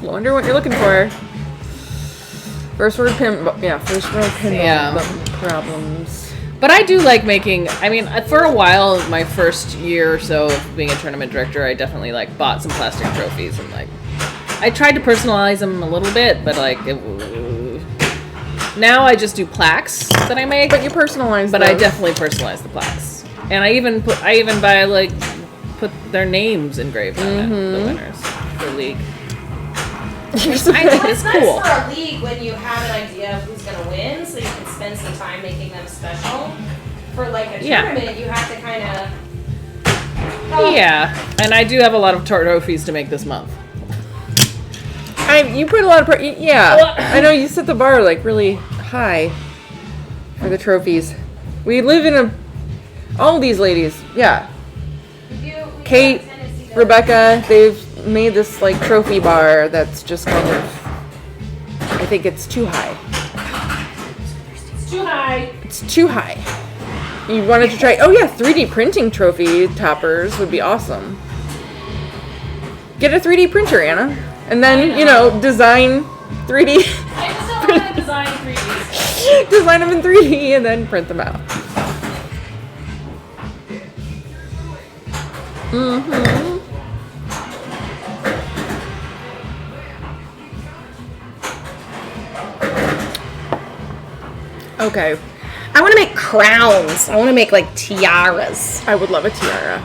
S1: wonder what you're looking for. First world pin
S4: Yeah.
S1: problems.
S4: But I do like making. I mean, for a while, my first year or so of being a tournament director, I definitely like bought some plastic trophies and like I tried to personalize them a little bit, but like now I just do plaques that I make.
S1: But you personalize
S4: But
S1: those.
S4: I definitely personalize the plaques, and I even buy like put their names engraved on it, the winners for league. I think it's cool.
S2: for a league when you have an idea of who's going to win, so you can spend some time making them special. For like a
S4: Yeah.
S2: tournament, you have to kind of.
S4: Yeah, and I do have a lot of trophies to make this month.
S1: You put a lot of yeah. I know you set the bar like really high for the trophies. We live in all these ladies, yeah. Kate, Rebecca, they've made this like trophy bar that's just kind of, I think it's too high.
S2: It's too high.
S1: It's too high. You wanted to try, 3D printing trophy toppers would be awesome. Get a 3D printer, Anna. And then, design 3D.
S2: I just don't want to design 3D.
S1: Design them in 3D and then print them out. Okay.
S2: I want to make crowns. I want to make like tiaras.
S1: I would love a tiara.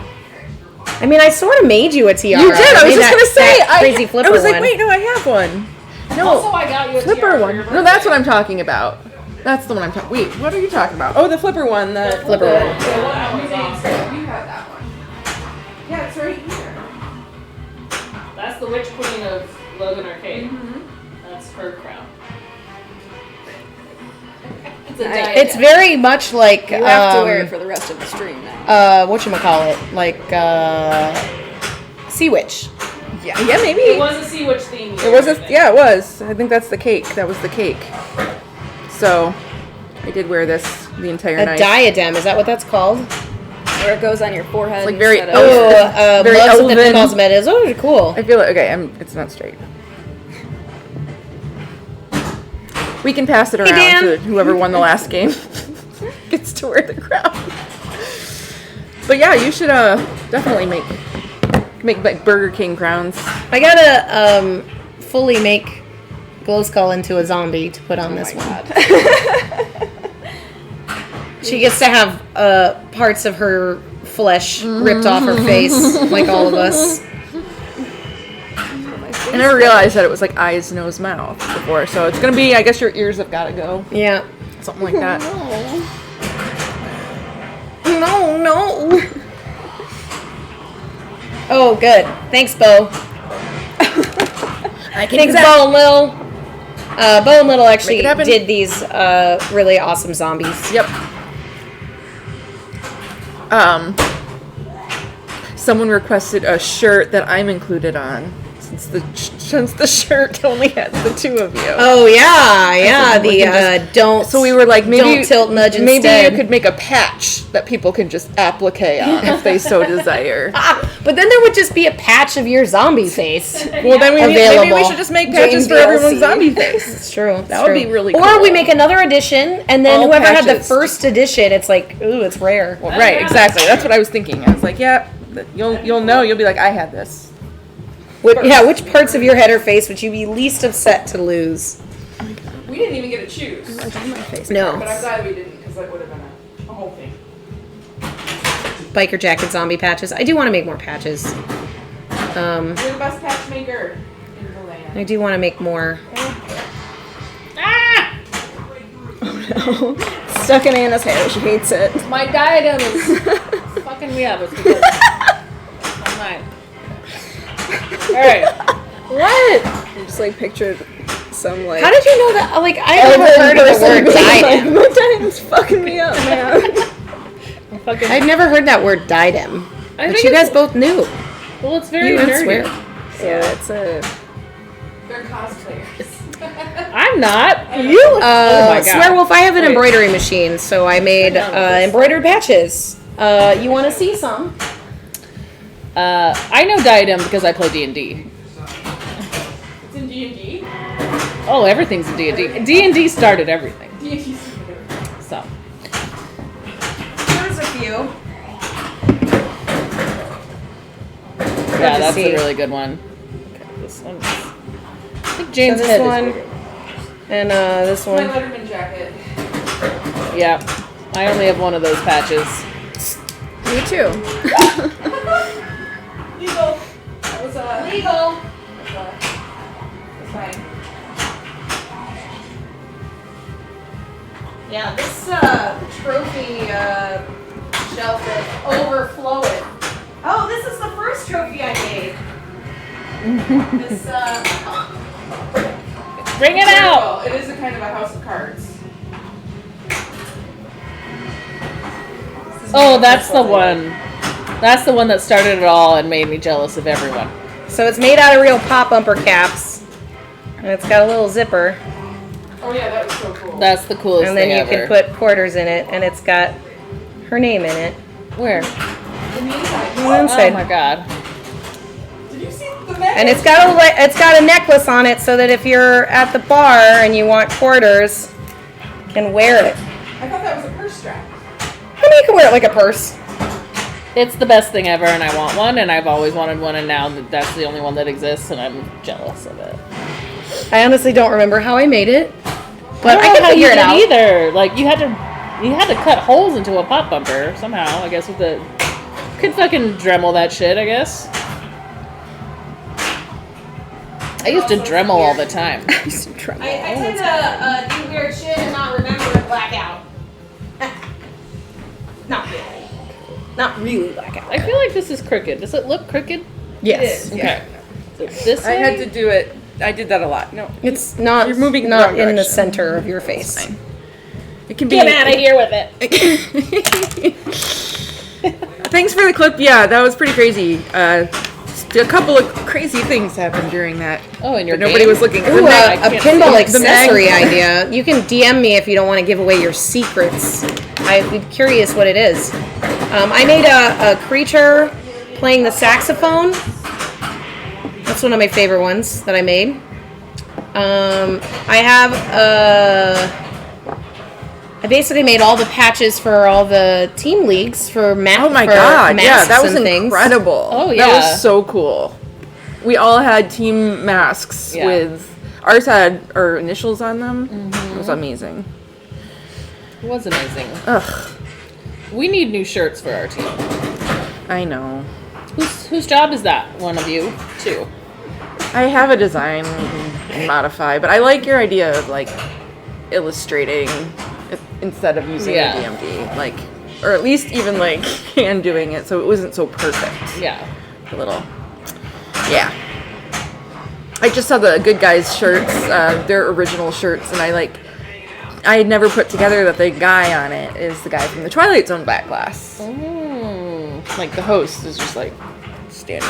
S2: I mean, I sort of made you a tiara.
S1: You did. I was
S2: made
S1: just gonna say.
S2: that crazy flipper
S1: I was like,
S2: one.
S1: wait, no, I have one. No,
S4: Also, I got you a
S1: flipper
S4: tiara for
S1: one.
S4: your
S1: No, that's what I'm talking about. That's the one I'm talking. Wait, what are you talking about? Oh, the flipper one. The
S2: Flipper one.
S1: You had that one. Yeah, it's right here.
S4: That's the Witch Queen of Logan Arcade. That's her crown. It's a diadem.
S2: It's very much like
S3: You have to wear it for the rest of the stream now.
S2: whatchamacallit, like Sea Witch.
S1: Yeah, maybe.
S4: It was a Sea Witch theme.
S1: It was yeah, it was. I think that's the cake. That was the cake. So, I did wear this the entire
S2: A
S1: night.
S2: diadem, is that what that's called?
S3: Where it goes on your forehead.
S1: Like very
S3: instead of-
S1: Very
S2: Mugs with the
S1: elven.
S2: cosmetics. Oh, cool.
S1: I feel like okay. It's not straight. We can pass it around
S2: Dan.
S1: to whoever won the last game gets to wear the crown. But yeah, you should definitely make like Burger King crowns.
S2: I gotta fully make Glow Skull into a zombie to put on this one. She gets to have parts of her flesh ripped off her face, like all of us.
S1: I never realized that it was like eyes, nose, mouth before. So it's gonna be. I guess your ears have got to go.
S2: Yeah.
S1: Something like that.
S2: No. Oh, good. Thanks, Bo. Thanks, Bo and Lil. Bo and Little actually
S1: Make it happen.
S2: did these really awesome zombies.
S1: Yep. Someone requested a shirt that I'm included on since the shirt only has the two of you.
S2: Oh yeah,
S1: we can
S2: the don't.
S1: So we were like, maybe
S2: don't tilt nudge
S1: maybe
S2: instead.
S1: you could make a patch that people can just applique on if they so desire.
S2: But then there would just be a patch of your zombie face.
S1: Well, then maybe we
S2: Available.
S1: should just make patches
S3: Jane
S1: for everyone's
S3: DLC.
S1: zombie face.
S2: It's true.
S1: That would be really
S2: Or
S1: cool.
S2: we make another edition, and then
S1: All
S2: whoever had the
S1: patches.
S2: first edition, it's like, ooh, it's rare.
S1: Well, right, exactly. That's what I was thinking. I was like, yeah, you'll know. You'll be like, I had this.
S2: Which parts of your head or face would you be least upset to lose?
S1: We didn't even get to choose.
S2: No.
S1: But I'm glad we didn't, because that would have been a whole thing.
S2: Biker jacket zombie patches. I do want to make more patches.
S1: You're the best patch maker in the land.
S2: I do want to make more.
S3: Stuck in Anna's hair. She hates it.
S4: My diadem is fucking me up. It's because it's mine. Alright.
S3: What? I just like pictured some like.
S2: How did you know that? Like, I've never heard of the word diadem.
S3: My diadem's fucking me up, man.
S4: Fucking,
S2: I've never heard that word diadem.
S4: I
S2: But
S4: think
S2: you
S4: it's-
S2: guys both knew.
S4: well, it's very
S2: You would
S4: nerdy.
S2: swear.
S3: Yeah, it's a.
S1: They're cosplayers.
S4: I'm not.
S2: You,
S4: Oh my God.
S2: Swearwolf, I have an
S4: Wait.
S2: embroidery machine, so I made embroidered patches. You want to see some?
S4: I know diadem because I play D&D.
S1: It's in D&D?
S4: Oh, everything's in D&D. D&D started everything.
S1: D&D.
S4: So.
S2: There's a few.
S4: Yeah,
S2: to
S4: that's
S2: see.
S4: a really good one. Okay, this one. I think Jane's
S2: this
S4: head
S2: one.
S4: is bigger.
S2: And this
S1: My
S2: one.
S1: Letterman jacket.
S4: Yeah, I only have one of those patches.
S3: Me too.
S1: Legal. That was
S2: Legal.
S1: That's fine.
S2: Yeah, this trophy shelf is overflowing. Oh, this is the first trophy I made. This
S4: Bring it out!
S1: It is a kind of a house of cards.
S4: Oh, that's the one. That's the one that started it all and made me jealous of everyone.
S2: So it's made out of real pop bumper caps, and it's got a little zipper,
S1: Oh yeah, that was so cool.
S4: That's the coolest
S2: and then
S4: thing
S2: you
S4: ever.
S2: can put quarters in it, and it's got her name in it.
S4: Where?
S1: In the inside.
S2: On the inside.
S4: Oh my god.
S1: Did you see the map?
S2: And it's got a necklace on it, so that if you're at the bar and you want quarters, you can wear it.
S1: I thought that was a purse strap.
S2: I mean, you can wear it like a purse.
S4: It's the best thing ever, and I want one, and I've always wanted one, and now that's the only one that exists, and I'm jealous of it.
S2: I honestly don't remember how I made it, but I
S4: don't know
S2: can
S4: how
S2: figure
S4: you
S2: it
S4: did
S2: out.
S4: either. Like you had to cut holes into a pop bumper somehow. I guess with the could fucking Dremel that shit, I guess. I used to Dremel all the time.
S2: I tend to do weird shit and not remember and black out. Not really. Not really black out.
S4: I feel like this is crooked. Does it look crooked?
S1: Yes.
S2: It is,
S4: Okay. So this
S1: I
S4: way?
S1: had to do it. I did that a lot. No,
S2: It's not.
S1: You're moving
S2: not
S1: the wrong
S2: in the
S1: direction.
S2: center of your face.
S1: fine. It can be.
S4: Get out of here with it.
S1: Thanks for the clip. Yeah, that was pretty crazy. A couple of crazy things happened during that.
S4: Oh, and your
S1: But nobody
S4: game?
S1: was looking.
S2: Ooh,
S4: I
S2: a
S4: can't
S2: pinball
S1: see. The
S2: accessory idea. You can DM me if you don't want to give away your secrets. I'd be curious what it is. I made a creature playing the saxophone. That's one of my favorite ones that I made. I have I basically made all the patches for all the team leagues for
S1: Oh my god! Yeah, that was
S2: and things.
S1: incredible.
S4: Oh,
S1: that
S4: yeah.
S1: was so cool. We all had team masks
S4: Yeah.
S1: with ours had our initials on them. It was amazing.
S4: It was amazing.
S1: Ugh,
S4: We need new shirts for our team.
S1: I know.
S4: Whose job is that? One of you? Two.
S1: I have a design and modify, but I like your idea of like illustrating instead of using
S4: Yeah.
S1: a DMD, like, or at least even like hand doing it, so it wasn't so perfect.
S4: Yeah.
S1: A little, yeah. I just saw the Good Guys shirts, their original shirts, and I had never put together that the guy on it is the guy from the Twilight Zone Backlash.
S4: Mm,
S1: Like the host is just like standing.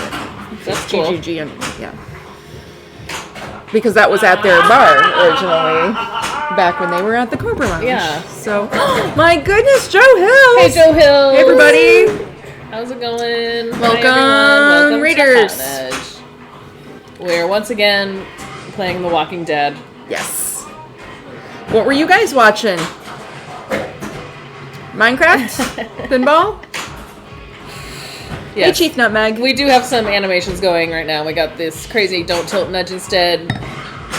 S4: that's cool.
S1: GGG and yeah. Because that was at their bar originally, back when they were at the Cobra Lounge.
S4: Yeah.
S1: So, my goodness, Joe Hill.
S4: Hey, Joe Hill.
S1: Hey, everybody.
S4: How's it going? Hi,
S1: Welcome,
S4: everyone. Welcome
S1: Raiders.
S4: to Carnage. We're once again playing The Walking Dead.
S1: Yes. What were you guys watching? Minecraft? Pinball?
S4: Yes.
S1: Hey, Chief Nutmeg.
S4: We do have some animations going right now. We got this crazy don't tilt nudge instead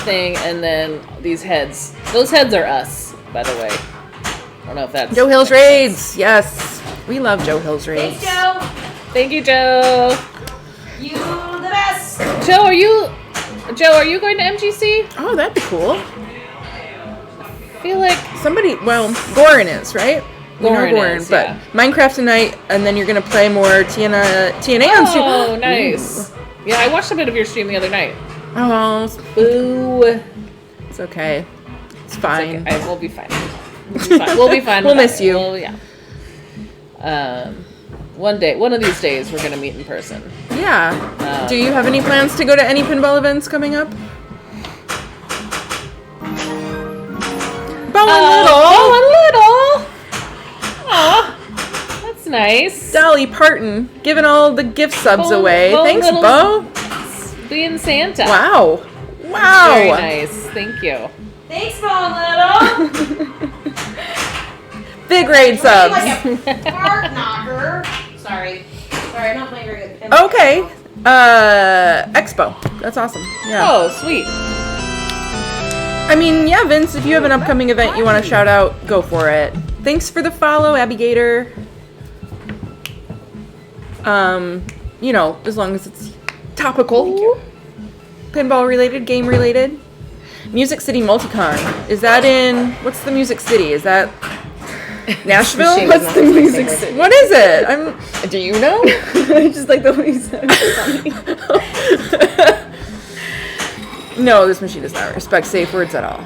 S4: thing, and then these heads. Those heads are us, by the way. I don't know if that's...
S1: Joe Hill's Raids. Yes. We love Joe Hill's Raids.
S2: Thanks, Joe.
S4: Thank you, Joe.
S2: You the best.
S4: Joe, are you going to MGC?
S1: Oh, that'd be cool.
S4: I feel like...
S1: Somebody, well, Goran is, right? We know
S4: Goran is,
S1: but
S4: yeah.
S1: Minecraft tonight, and then you're gonna play more TNA on stream.
S4: Oh, nice. Yeah, I watched a bit of your stream the other night.
S1: Oh,
S4: Boo.
S1: it's okay. It's fine.
S4: Okay, we'll be fine. We'll be fine.
S1: We'll
S4: with
S1: miss
S4: that.
S1: you.
S4: Well, yeah. One of these days, we're gonna meet in person.
S1: Yeah. Do you have any plans to go to any pinball events coming up? Bowen Little.
S4: Little. Aw, that's nice.
S1: Dolly Parton giving all the gift subs
S4: Bowen-
S1: away.
S4: Bowen
S1: Thanks,
S4: Little's
S1: Bo.
S4: Being Santa.
S1: Wow. Wow.
S4: Very nice. Thank you.
S2: Thanks, Bone Little.
S1: Big raid subs.
S2: Like a fart knocker. Sorry, I'm not playing very good.
S1: Okay. Expo. That's awesome. Yeah.
S4: Oh, sweet.
S1: I mean, yeah, Vince, if you have an upcoming event you want to shout out, go for it. Thanks for the follow, Abby Gator. You know, as long as it's topical. Pinball related, game related. Music City Multicon. Is that in, what's the Music City? Is that Nashville?
S2: Machine
S1: What's
S2: is
S1: the
S2: not my
S1: Music
S2: favorite.
S1: City? What is it? Do you know?
S3: I just like the way you said it.
S1: No, this machine does not respect safe words at all.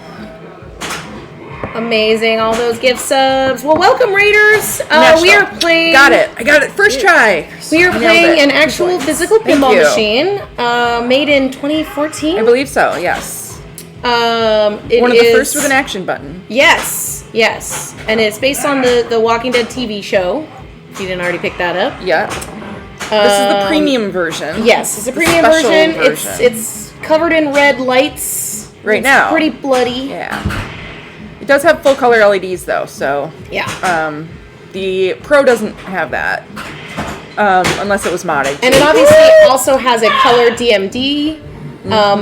S2: Amazing, all those gift subs. Well, welcome, Raiders. We
S1: Nashville.
S2: are playing.
S1: Got it. I got it. First try.
S2: We are
S1: Nailed
S2: playing
S1: it.
S2: an actual physical
S1: Thank
S2: pinball
S1: you.
S2: machine, made in 2014.
S1: I believe so, yes.
S2: It
S1: One of the
S2: is-
S1: first with an action button.
S2: Yes, and it's based on the Walking Dead TV show. If you didn't already pick that up.
S1: Yeah. This is the premium version.
S2: Yes, it's a premium
S1: special
S2: version. It's covered in red lights.
S1: Right
S2: It's
S1: now.
S2: pretty bloody.
S1: Yeah. It does have full color LEDs though, so
S2: Yeah.
S1: the Pro doesn't have that. Unless it was modded.
S2: And it obviously also has a color DMD.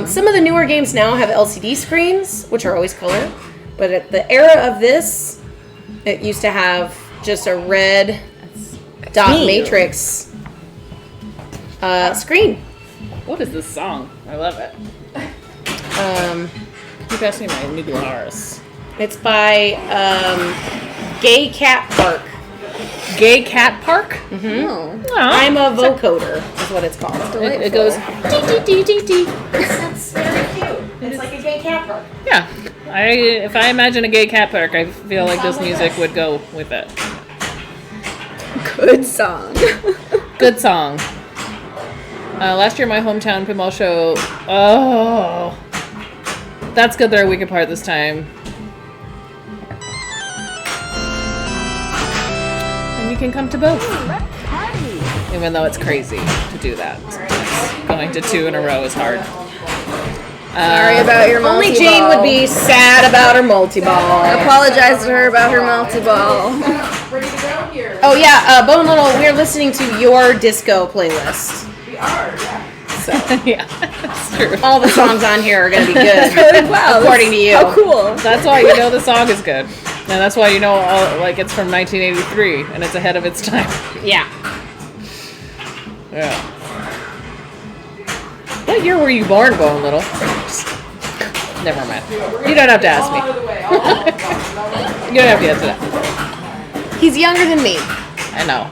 S2: Some of the newer games now have LCD screens, which are always color. But at the era of this, it used to have just a red dot
S1: neat.
S2: matrix Screen.
S4: What is this song? I love it. Keep asking my Miguelaris.
S2: It's by Gay Cat Park.
S4: Gay Cat Park?
S3: Oh.
S4: Oh,
S2: I'm a vocoder, is what it's called.
S4: it goes dee dee dee dee dee.
S2: That's very cute. It's like a gay cat park.
S4: Yeah. If I imagine a gay cat park, I feel like this music would go with it.
S3: Good song.
S4: Good song. Last year, my hometown pinball show. Oh, that's good. They're a week apart this time. And you can come to both. Even though it's crazy to do that. Going to 2 in a row is hard.
S3: Sorry about your multi-ball.
S2: Only Jane would be sad about her multi-ball.
S3: Apologize to her about her multi-ball.
S1: Ready to go here?
S2: Oh yeah, Bone Little, we're listening to your disco playlist.
S1: We are, yeah.
S2: So
S4: Yeah, that's true.
S2: all the songs on here are gonna be good.
S3: Wow.
S2: According to you.
S3: How cool.
S4: That's why you know the song is good. And that's why you know like it's from 1983 and it's ahead of its time.
S2: Yeah.
S4: Yeah. What year were you born, Bone Little? Never mind. You don't have to ask me. You don't have to answer that.
S2: He's younger than me.
S4: I know.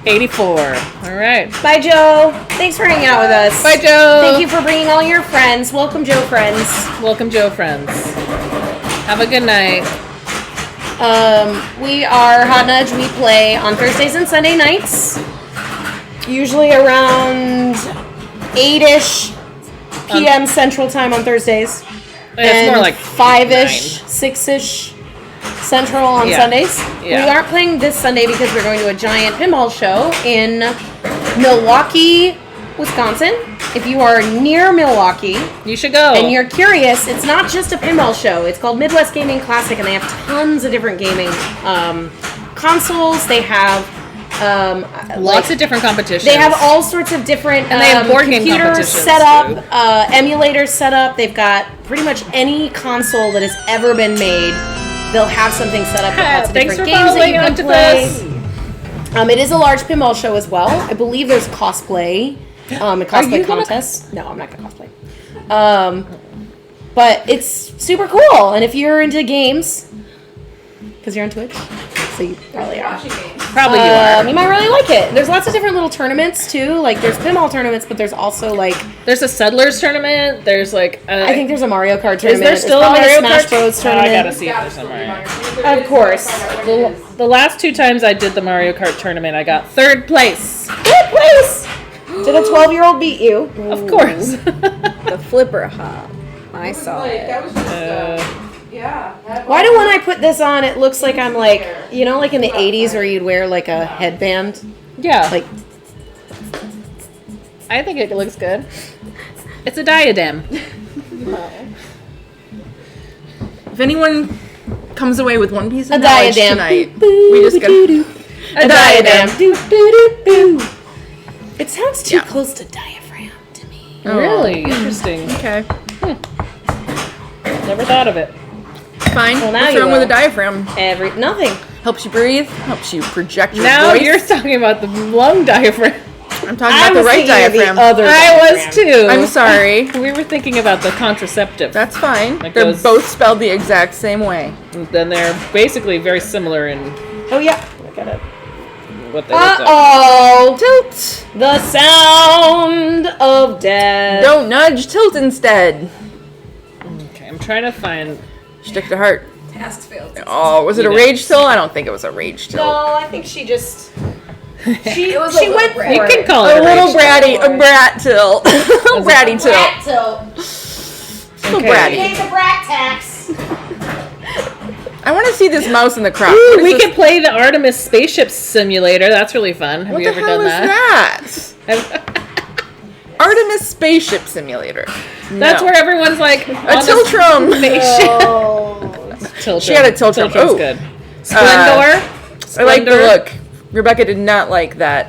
S4: 84. All right.
S2: Bye, Joe. Thanks for hanging out with us.
S4: Bye, Joe.
S2: Thank you for bringing all your friends. Welcome, Joe friends.
S4: Welcome, Joe friends. Have a good night.
S2: We are Hot Nudge. We play on Thursdays and Sunday nights. Usually around 8-ish p.m. Central Time on Thursdays.
S4: It's more like
S2: 5-ish, 6-ish Central on
S4: Yeah.
S2: Sundays.
S4: Yeah.
S2: We aren't playing this Sunday because we're going to a giant pinball show in Milwaukee, Wisconsin. If you are near Milwaukee
S4: You should go.
S2: and you're curious, it's not just a pinball show. It's called Midwest Gaming Classic, and they have tons of different gaming consoles. They have
S4: Lots of different competitions.
S2: they have all sorts of different
S4: And they have board game
S2: computers
S4: competitions,
S2: set up,
S4: too.
S2: emulators set up. They've got pretty much any console that has ever been made. They'll have something set up with lots of
S4: Thanks
S2: different
S4: for
S2: games that you
S4: following
S2: can
S4: Octopus.
S2: play. It is a large pinball show as well. I believe there's cosplay, a cosplay
S4: you gonna-
S2: contest. No, I'm not gonna cosplay. But it's super cool, and if you're into games, because you're on Twitch, so you probably are.
S4: Probably you are.
S2: You might really like it. There's lots of different little tournaments too. Like there's pinball tournaments, but there's also like
S4: There's a Settlers tournament. There's like
S2: I think there's a Mario Kart tournament.
S4: Is there still a
S2: There's
S4: Mario
S2: probably
S4: Kart?
S2: Smash Bros
S4: Oh, I
S2: tournament?
S4: gotta see if there's a Mario.
S2: Of course.
S4: The last 2 times I did the Mario Kart tournament, I got 3rd place.
S2: Good place. Did a 12-year-old beat you?
S4: Of course.
S3: The flipper hop. I saw it.
S1: That was just, yeah.
S2: Why do when I put this on, it looks like I'm like, you know, like in the 80s where you'd wear like a headband?
S4: Yeah.
S2: Like,
S4: I think it looks good. It's a diadem.
S1: If anyone comes away with one piece of
S2: a
S1: knowledge
S2: diadem.
S1: tonight, we just got
S2: A diadem. It sounds too
S1: Yeah.
S2: close to diaphragm to me.
S4: Really interesting.
S1: Okay,
S4: Never thought of it.
S1: fine.
S2: Well, now
S1: What's
S2: you
S1: wrong with
S2: will.
S1: a diaphragm?
S2: Nothing.
S1: Helps you breathe. Helps you project your
S4: Now
S1: voice.
S4: you're talking about the lung diaphragm.
S1: I'm talking
S2: I
S1: about the
S2: was
S1: right
S2: thinking of the
S1: diaphragm.
S2: other
S4: I was
S2: diaphragm.
S4: too.
S1: I'm sorry.
S4: We were thinking about the contraceptive.
S1: That's fine.
S4: That
S1: They're
S4: goes-
S1: both spelled the exact same way.
S4: And then they're basically very similar in
S2: Oh, yeah. Look at it.
S4: what they look like.
S2: Uh-oh.
S1: Tilt.
S2: The sound of death.
S1: Don't nudge. Tilt instead.
S4: Okay, I'm trying to find.
S1: Stick to heart.
S3: Test failed.
S1: Oh, was it a
S4: You
S1: rage tilt? I don't think it was a rage tilt.
S2: No, I think she just... She
S3: was a
S2: she
S3: little
S2: went for
S3: brat.
S4: You
S2: it.
S4: can call it
S1: A little
S4: rage.
S1: bratty, a brat tilt. Bratty tilt.
S2: Brat tilt.
S1: Still
S4: Okay.
S1: bratty.
S2: Pay the brat tax.
S1: I want to see this mouse in the crop.
S4: Ooh,
S1: What is
S4: we
S1: this-
S4: could play the Artemis Spaceship Simulator. That's really fun. Have
S1: What
S4: you
S1: the
S4: ever
S1: hell
S4: done
S1: is that? Artemis Spaceship Simulator.
S4: That's
S1: No.
S4: where everyone's like
S1: A
S4: on the
S1: tiltrum.
S4: spaceship.
S2: Oh.
S4: Tiltrum.
S1: She had a tiltrum.
S4: Tiltrum's
S1: Ooh.
S4: good. Splendor.
S1: I like the
S4: Splendor.
S1: look. Rebecca did not like that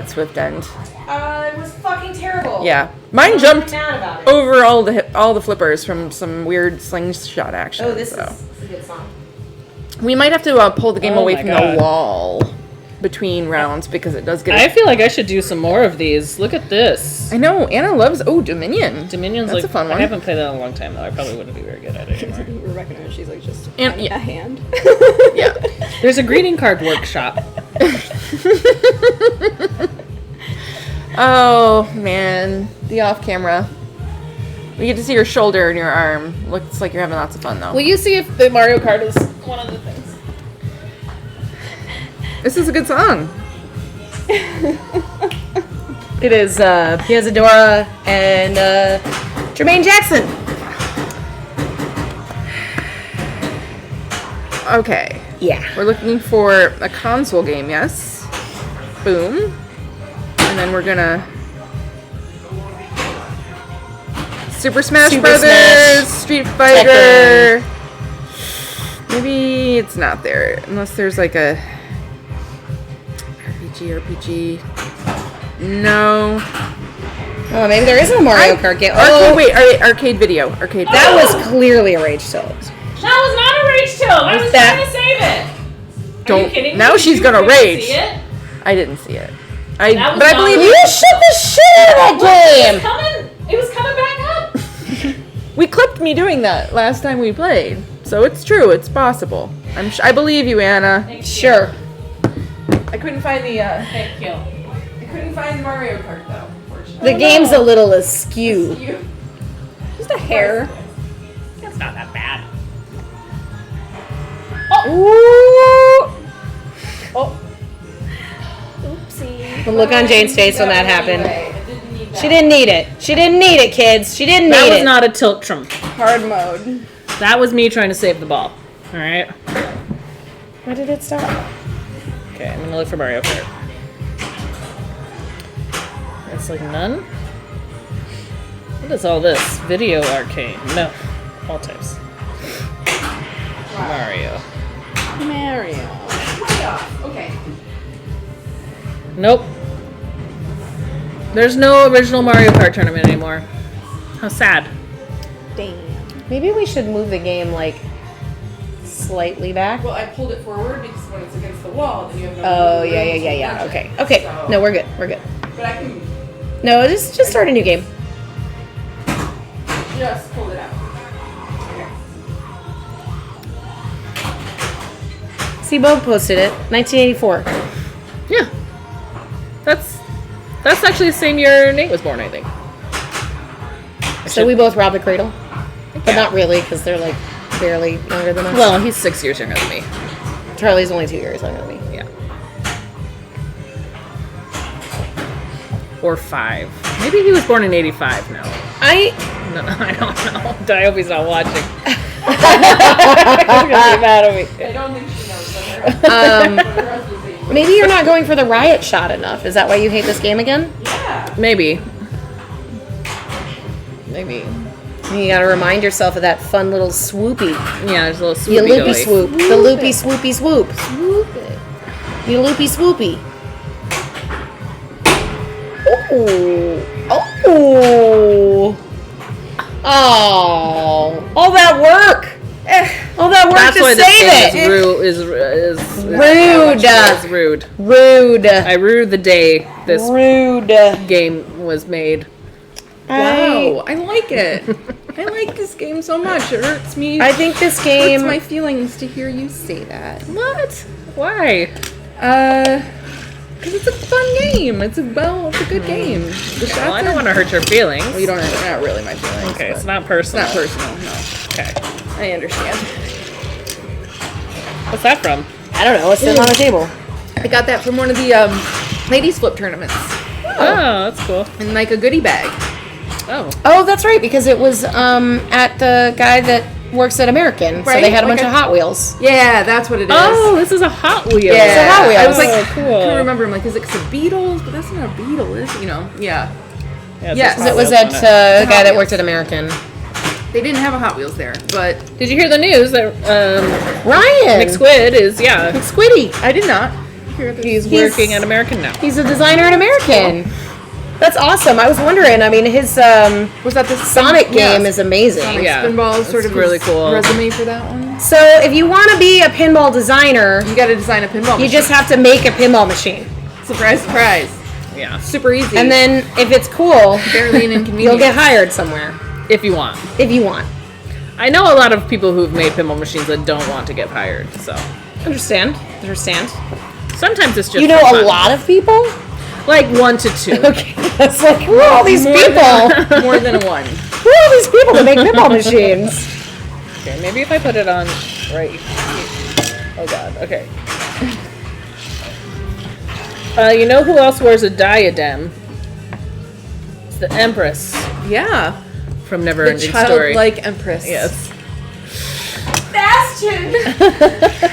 S1: swift end.
S2: It was fucking terrible.
S1: Yeah, mine jumped
S2: Mad about it.
S1: over all the flippers from some weird slingshot action.
S2: Oh, this
S1: so.
S2: is a good song.
S1: We might have to pull the game
S4: Oh
S1: away
S4: my
S1: from
S4: God.
S1: the wall. between rounds because it does get.
S4: I feel like I should do some more of these. Look at this.
S1: I know Anna loves. Oh, Dominion.
S4: Dominion's
S1: That's
S4: like
S1: a fun one.
S4: I haven't played that in a long time though. I probably wouldn't be very good at it anymore.
S3: Rebecca knows she's like just
S1: And-
S3: a
S1: yeah.
S3: hand.
S1: Yeah.
S4: There's a greeting card workshop.
S1: Oh man, the off camera. We get to see your shoulder and your arm. Looks like you're having lots of fun though.
S4: Will you see if the Mario Kart is one of the things?
S1: This is a good song.
S2: It is Piazzadora and Jermaine Jackson.
S1: Okay.
S2: Yeah.
S1: We're looking for a console game, yes? Boom. And then we're gonna... Super Smash
S2: Super
S1: Brothers,
S2: Smash.
S1: Street Fighter. Maybe it's not there, unless there's like a RPG. No.
S2: Oh, maybe there is a Mario Kart game.
S1: Oh,
S2: Oh,
S1: wait, arcade video. Arcade
S2: that
S1: video.
S2: was clearly a rage tilt.
S4: That was not a rage tilt. I was
S2: that-
S4: trying to save it. Are
S1: Don't-
S4: you kidding me?
S1: now
S4: Did
S1: she's
S4: you
S1: gonna
S4: really
S1: rage.
S4: See it?
S1: I didn't see it.
S4: That was
S1: But I
S4: not
S1: believe
S4: a-
S2: You shut the shit out of that game!
S4: It was coming back up.
S1: we clipped me doing that last time we played. So it's true, it's possible. I believe you, Anna.
S4: Thank you.
S2: Sure.
S1: I couldn't find the
S4: Thank you.
S1: I couldn't find Mario Kart though, unfortunately.
S2: The game's a little askew.
S3: Just a hair.
S4: That's not that bad.
S2: Ooh.
S3: Oopsie.
S2: The look on Jane's face when that happened. She didn't need it. She didn't need it, kids. She didn't
S4: That
S2: need
S4: was
S2: it.
S4: not a tilt trump.
S3: Hard mode.
S4: That was me trying to save the ball. All right.
S2: Why did it stop?
S4: Okay, I'm gonna look for Mario Kart. It's like none. What is all this? Video arcade? No, all types. Mario.
S3: Mario.
S1: Okay.
S4: Nope. There's no original Mario Kart tournament anymore. How sad.
S3: Damn.
S2: Maybe we should move the game like slightly back.
S1: Well, I pulled it forward because when it's against the wall, then you have no
S2: Oh
S1: room
S2: yeah.
S1: to punch
S2: Okay.
S1: it.
S2: Okay.
S1: So-
S2: No, we're good. We're good.
S1: But I can
S2: No, just start a new game.
S1: just pull it out.
S2: See, Bo posted it. 1984.
S4: Yeah. That's actually the same year Nate was born, I think.
S2: So we both robbed the cradle, but not really because they're like barely younger than us.
S4: Well, he's 6 years younger than me.
S2: Charlie's only 2 years younger than me.
S4: Yeah. Or 5. Maybe he was born in 85 now.
S2: I
S4: No, I don't know. I hope he's not watching. He's gonna be mad at me.
S1: I don't think she knows that.
S2: maybe you're not going for the riot shot enough. Is that why you hate this game again?
S4: Maybe. Maybe.
S2: You gotta remind yourself of that fun little swoopy.
S4: Yeah, there's a little swoopy
S2: You loopy
S4: doily.
S2: swoop. The loopy swoopy swoop. Swoop it. You loopy swoopy. Oh. Oh. Oh. All that work. All that work
S4: That's
S2: to
S4: why this
S2: save
S4: game
S2: it.
S4: is
S2: Rude.
S4: rude.
S2: Rude.
S4: I rued the day this
S2: Rude.
S4: game was made.
S1: Wow, I like it. I like this game so much. It hurts me.
S2: I think this
S1: hurts
S2: game.
S1: my feelings to hear you say that.
S4: What? Why?
S1: Because it's a fun game. It's a good game. The shots
S4: Well, I
S1: are-
S4: don't want to hurt your feelings.
S1: Well, you don't. Not really my feelings.
S4: Okay,
S1: but
S4: it's not
S1: it's
S4: personal.
S1: not personal. No,
S4: Okay.
S1: I understand.
S4: What's that from?
S2: I don't know. It's sitting on the table.
S1: I got that from one of the ladies flip tournaments
S4: Oh, that's cool.
S1: in like a goodie bag.
S4: Oh.
S2: Oh, that's right, because it was at the guy that works at American, so they
S1: Right,
S2: had a bunch
S1: like
S2: of
S1: a-
S2: Hot Wheels.
S1: Yeah, that's what it is.
S4: Oh, this is a Hot Wheel.
S1: yeah.
S2: It's a Hot Wheels.
S1: I was like,
S4: Oh,
S1: I
S4: cool.
S1: couldn't remember. I'm like, is it the Beatles? But that's not a Beetle, is it? You know? Yeah.
S4: Yeah,
S1: Yes.
S4: Hot
S2: It was
S4: Wheels
S2: at
S4: on it.
S2: the guy
S1: Hot
S2: that
S1: Wheels.
S2: worked at American.
S1: They didn't have a Hot Wheels there, but
S4: Did you hear the news that
S2: Ryan
S4: McSquid is
S2: McSquiddy.
S1: I did not hear this.
S4: he's
S2: He's-
S4: working at American now?
S2: He's a designer at American. That's awesome. I was wondering. I mean, his
S1: Was that the
S2: Sonic game is amazing.
S4: Yeah,
S1: Spinball is sort
S4: it's
S1: of
S4: really
S1: his
S4: cool.
S1: resume for that one.
S2: So if you want to be a pinball designer,
S1: You got to design a pinball.
S2: you
S1: machine.
S2: just have to make a pinball machine.
S1: surprise, surprise.
S4: Yeah.
S1: Super easy.
S2: And then if it's cool,
S1: barely an inconvenience.
S2: you'll get hired somewhere
S4: If you want.
S2: if you want.
S4: I know a lot of people who've made pinball machines that don't want to get hired, so.
S2: Understand?
S4: Sometimes it's just
S2: You know
S4: for
S2: a
S4: fun.
S2: lot of people?
S4: Like 1 to 2.
S2: Okay, that's like, who are all these people?
S1: More than one.
S2: Who are all these people that make pinball machines?
S4: Okay, maybe if I put it on right here. Oh god, okay. You know who else wears a diadem? It's the Empress
S1: Yeah.
S4: from
S1: The
S4: Neverending Story.
S1: childlike empress.
S4: Yes.
S2: Bastion!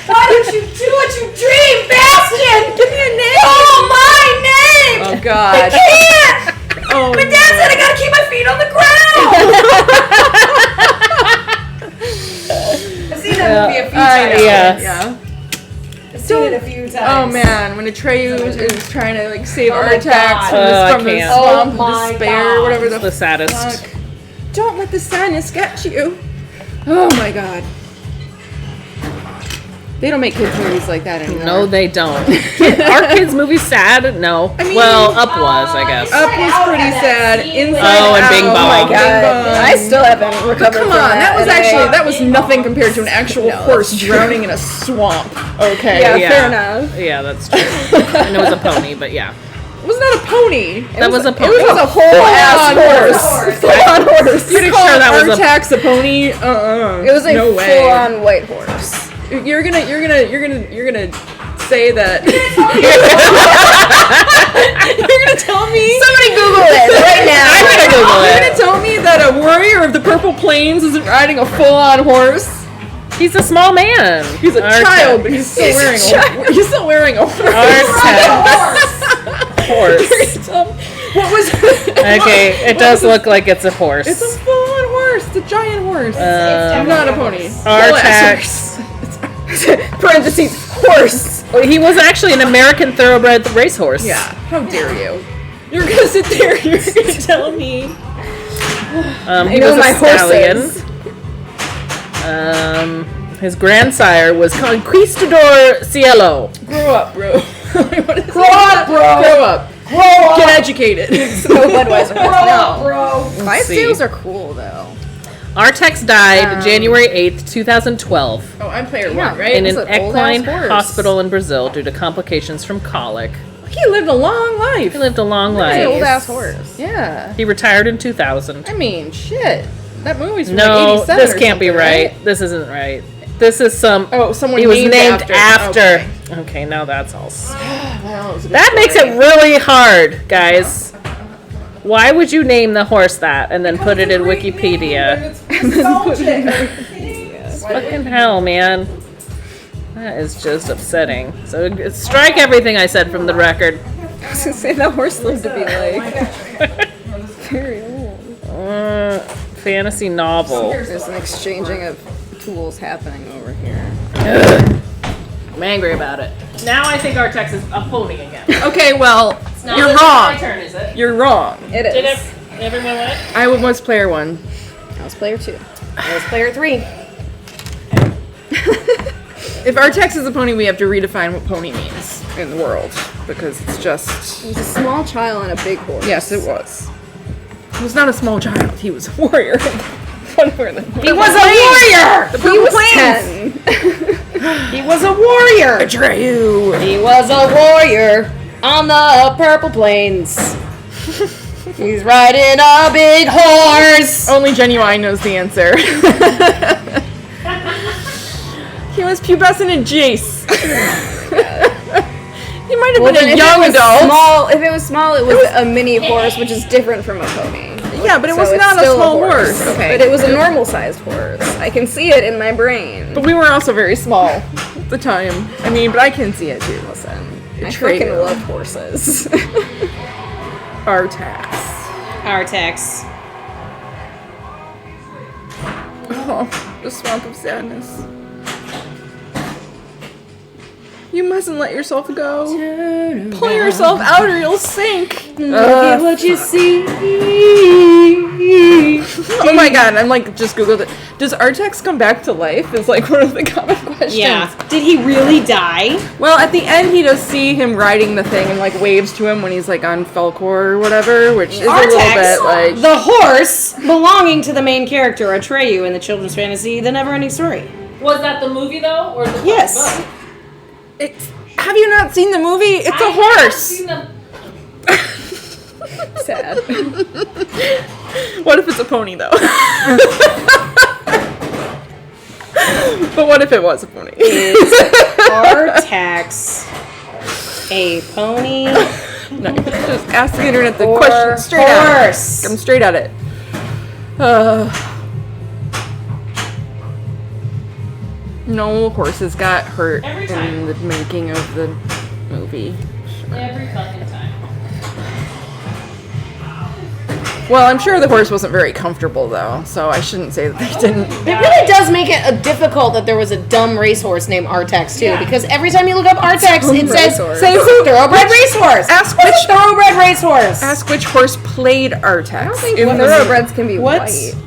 S2: Why don't you do what you dream, Bastion? Give me a name! Oh, my name!
S1: Oh God.
S2: I can't!
S1: Oh,
S2: My dad said I gotta keep my feet on the ground! I've seen that movie a few times.
S4: Yes.
S1: Yeah.
S2: I've seen it a few times.
S1: Oh man, when Atreyu is trying to like save
S2: Oh my
S1: Artax
S2: God.
S1: from
S4: I
S1: the
S4: can't.
S1: swamp
S2: Oh
S1: of
S2: my
S1: despair,
S2: God.
S1: whatever
S4: It's
S1: the
S4: the saddest.
S1: fuck. Don't let the sadness get you. Oh my God. They don't make kids movies like that anymore.
S4: No, they don't. Are kids' movies sad? No.
S1: I mean-
S4: well, Up was, I guess.
S1: Up was pretty sad. Inside
S4: Oh, and
S1: Out.
S4: Bing
S1: Oh my
S4: Bong.
S1: God.
S3: I still haven't recovered
S1: But come
S3: from
S1: on, that was
S3: and
S1: actually that was nothing compared to an actual horse drowning in a swamp. Okay.
S3: Yeah,
S4: Yeah.
S3: fair enough.
S4: Yeah, that's true. And it was a pony, but yeah.
S1: It was not a pony.
S4: That was a pony.
S1: It was a full-on horse. Full-on horse.
S4: Pretty
S1: You call
S4: sure that was a-
S1: Artax a pony?
S3: It was a
S1: no way.
S3: full-on white horse.
S1: You're gonna say that. You're gonna tell me.
S2: Somebody Google it right now.
S4: I'm gonna Google
S1: You're
S4: it.
S1: gonna tell me that a warrior of the Purple Plains isn't riding a full-on horse?
S4: He's a small man.
S1: He's a
S4: Artax.
S1: child, but he's still wearing a. He's still wearing a horse.
S4: Horse.
S1: What was?
S4: Okay, it does look like it's a horse.
S1: It's a full-on horse. It's a giant horse.
S4: Um,
S1: Not a pony.
S4: Artax.
S3: Parentheses, horse.
S4: He was actually an American thoroughbred racehorse.
S1: Yeah. How dare you? You're gonna sit there. You're gonna tell me.
S4: He
S3: know
S4: was
S3: my
S4: a stallion.
S3: horses.
S4: His grandsire was Conquistador Cielo.
S1: Grow up, bro. What is
S2: Grow up, bro.
S1: Grow up.
S2: Grow up.
S1: Get educated.
S3: No Budweiser.
S2: Grow up, bro.
S3: My
S4: see.
S3: steels are cool though.
S4: Artax died January 8th, 2012,
S1: Oh, I'm player
S3: Yeah.
S1: one, right?
S4: in
S3: It's
S4: an
S3: an old-ass
S4: equine
S3: horse.
S4: hospital in Brazil due to complications from colic.
S1: He lived a long life.
S4: He lived a long
S3: It's an
S4: life.
S3: old ass horse.
S1: Yeah.
S4: He retired in 2000.
S1: I mean, shit. That movie's from
S4: No,
S1: like 87
S4: this
S1: or
S4: can't be
S1: something,
S4: right. This isn't right. This is some.
S1: Oh, someone
S4: He was
S1: named
S4: named
S1: after.
S4: Okay, now that's all.
S1: Well, it was a good
S4: That makes
S1: story.
S4: it really hard, guys. Why would you name the horse that and then put it in Wikipedia? Fucking hell, man. That is just upsetting. So strike everything I said from the record.
S3: I was gonna say that horse lived to be like very old.
S4: Fantasy novel.
S3: There's an exchanging of tools happening over here.
S4: I'm angry about it. Now I think Artax is a pony again.
S1: Okay, well, you're
S4: My
S1: wrong.
S4: turn, is it?
S1: You're wrong.
S3: It
S4: Did
S3: is.
S4: everyone win?
S1: I was player one.
S3: I was player 2.
S2: There's player 3.
S1: If Artax is a pony, we have to redefine what pony means in the world because it's just.
S3: He was a small child on a big horse.
S1: Yes, it was. He was not a small child. He was a warrior.
S2: He was a warrior.
S1: The
S3: He
S1: Purple
S3: was
S1: Plains.
S3: 10.
S2: He was a warrior.
S1: Atreyu.
S2: He was a warrior on the Purple Plains. He's riding a big horse.
S1: Only Genuine knows the answer. He was pubescent and Jace. He might have been a young adult.
S3: If it was small, it was a mini horse, which is different from a pony.
S1: Yeah, but it was
S3: So it's
S1: not a
S3: still
S1: small horse. Okay.
S3: But it was a normal sized horse. I can see it in my brain.
S1: But we were also very small at the time. I mean, but I can see it too.
S3: Listen, I
S1: Atreyu.
S3: fucking love horses.
S1: Artax.
S2: Artax.
S1: Oh, the swamp of sadness. You mustn't let yourself go. Pull yourself out or you'll sink.
S2: Look at what you see.
S1: Oh my god, I'm like, just Googled it. Does Artax come back to life? Is like one of the common questions.
S2: Yeah. Did he really die?
S1: Well, at the end, he does see him riding the thing and like waves to him when he's like on Felcor or whatever, which is a little bit like.
S2: The horse belonging to the main character, Atreyu, in the children's fantasy, The Neverending Story.
S4: Was that the movie though, or the
S2: Yes.
S4: book?
S1: Have you not seen the movie? It's a horse.
S3: Sad.
S1: What if it's a pony though? But what if it was a pony?
S2: Is Artax a pony?
S1: No, you just ask the internet the
S2: Or
S1: question straight at it.
S2: horse?
S1: Come straight at it. No horses got hurt
S4: Every time.
S1: in the making of the movie.
S4: Every fucking time.
S1: Well, I'm sure the horse wasn't very comfortable though, so I shouldn't say that they didn't.
S2: It really does make it difficult that there was a dumb racehorse named Artax too, because every time you look up Artax, it says
S3: racehorse.
S1: Say who?
S2: thoroughbred racehorse.
S1: Ask
S2: What's
S1: which-
S2: a thoroughbred racehorse?
S1: Ask which horse played Artax.
S3: I don't think
S1: in the movie.
S3: thoroughbreds can be
S2: What's-
S3: white.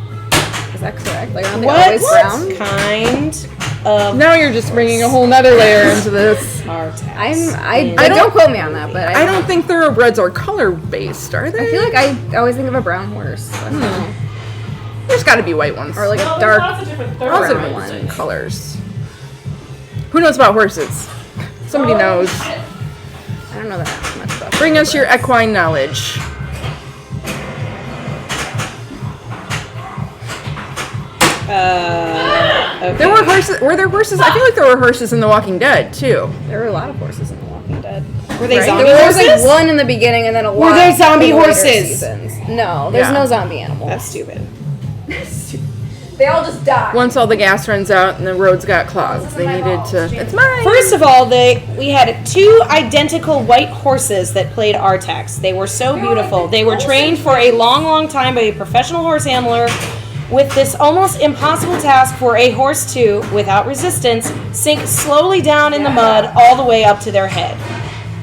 S3: Is that correct? Like, aren't they always
S2: What
S3: brown?
S2: kind of
S1: Now you're just bringing a whole nother layer into this.
S2: Artax?
S3: I
S1: don't-
S3: don't quote me on that, but
S1: I don't think thoroughbreds are color based, are they?
S3: I feel like I always think of a brown horse. I don't know.
S1: There's got to be white ones.
S3: Or like
S4: Well,
S3: a
S4: there's
S3: dark.
S4: lots of different
S1: lots of
S3: brown
S4: thoroughbreds.
S3: one.
S1: different colors. Who knows about horses? Somebody knows.
S3: I don't know that much about.
S1: Bring us your equine knowledge.
S2: Okay.
S1: There were horses. Were there horses? I feel like there were horses in The Walking Dead too.
S3: There were a lot of horses in The Walking Dead.
S2: Were they
S1: Right?
S2: zombie
S3: There was
S2: horses?
S3: like one in the beginning, and then a lot.
S2: Were there zombie
S3: in later
S2: horses?
S3: seasons. No, there's
S1: Yeah.
S3: no zombie animals.
S2: That's stupid.
S3: They all just die.
S1: Once all the gas runs out and the roads got clogged, they needed to. It's mine.
S2: First of all, we had two identical white horses that played Artax. They were so beautiful. They were trained for a long, long time by a professional horse handler with this almost impossible task for a horse to, without resistance, sink slowly down in the mud all the way up to their head.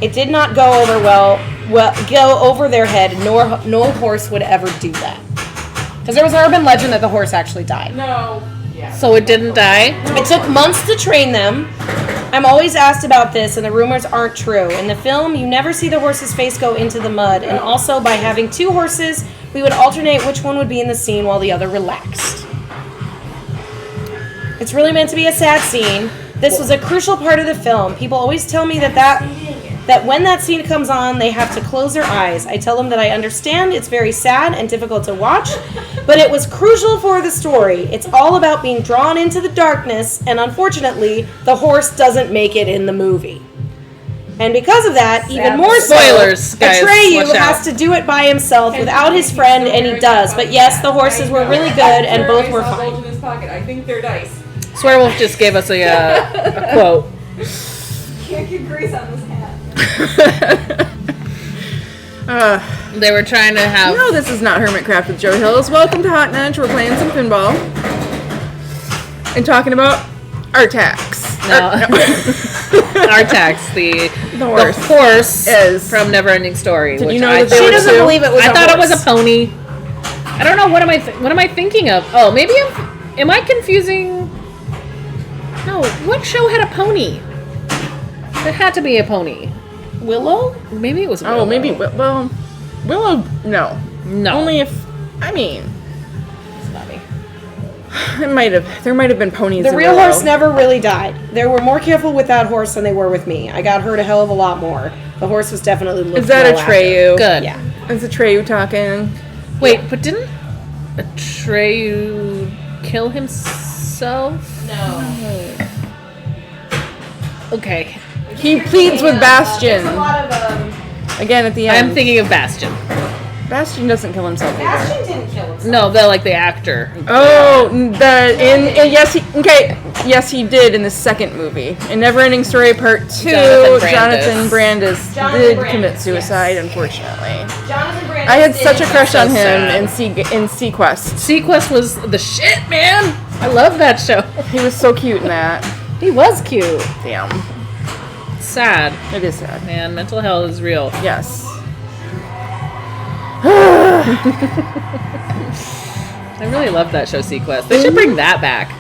S2: It did not go over go over their head, nor no horse would ever do that. Because there was an urban legend that the horse actually died.
S1: No.
S4: So it didn't die?
S2: It took months to train them. I'm always asked about this, and the rumors aren't true. In the film, you never see the horse's face go into the mud, and also by having two horses, we would alternate which one would be in the scene while the other relaxed. It's really meant to be a sad scene. This was a crucial part of the film. People always tell me that when that scene comes on, they have to close their eyes. I tell them that I understand it's very sad and difficult to watch, but it was crucial for the story. It's all about being drawn into the darkness, and unfortunately, the horse doesn't make it in the movie. And because of that, even more so,
S4: Spoilers, guys,
S2: Atreyu
S4: watch out.
S2: has to do it by himself without his friend, and he does. But yes, the horses were really good, and both were fine.
S1: In his pocket. I think they're dice.
S4: Swearwolf just gave us a quote.
S3: Can't get grease on this hat.
S4: They were trying to have.
S1: No, this is not Hermitcraft with Joe Hills. Welcome to Hot Nudge. We're playing some pinball and talking about Artax.
S4: No. Artax, the
S1: horse.
S4: horse
S1: Is-
S4: from Neverending Story.
S1: Did
S4: which
S1: you know
S4: I
S1: that they
S4: thought-
S1: were
S2: She doesn't
S1: two?
S2: believe it was
S4: I
S2: a
S4: thought it
S2: horse.
S4: was a pony. I don't know. What am I thinking of? Oh, maybe am I confusing? No, what show had a pony? There had to be a pony.
S2: Willow?
S4: Maybe it was. Willow.
S1: Oh, maybe. Well, Willow. No.
S4: No.
S1: Only if. I mean,
S4: It's not me.
S1: it might have. There might have been ponies.
S2: The
S1: in
S2: real
S1: Willow.
S2: horse never really died. They were more careful with that horse than they were with me. I got hurt a hell of a lot more. The horse was definitely looked
S1: Is that
S2: well
S1: a
S2: after.
S1: Atreyu?
S4: Good.
S2: Yeah.
S1: Is Atreyu talking?
S4: Wait, but didn't Atreyu kill himself?
S2: No.
S4: Okay.
S1: He pleads with Bastion
S2: There's a lot of
S1: again at the end.
S4: I'm thinking of Bastion.
S1: Bastion doesn't kill himself either.
S2: Bastion didn't kill himself.
S4: No, the actor.
S1: Oh, yes he did in the second movie. In Neverending Story Part 2,
S4: Jonathan
S1: Brandis
S2: Jonathan
S1: did
S2: Brandis,
S1: commit suicide,
S2: yes.
S1: unfortunately.
S2: Jonathan Brandis
S1: I had
S2: did
S1: such a crush
S4: so
S1: on him
S4: sad.
S1: in Sequest.
S4: Sequest was the shit, man. I love that show.
S1: He was so cute in that.
S4: He was cute.
S1: Damn.
S4: Sad,
S1: It is sad.
S4: man. Mental health is real.
S1: Yes.
S4: I really love that show, Sequest. They should bring that back.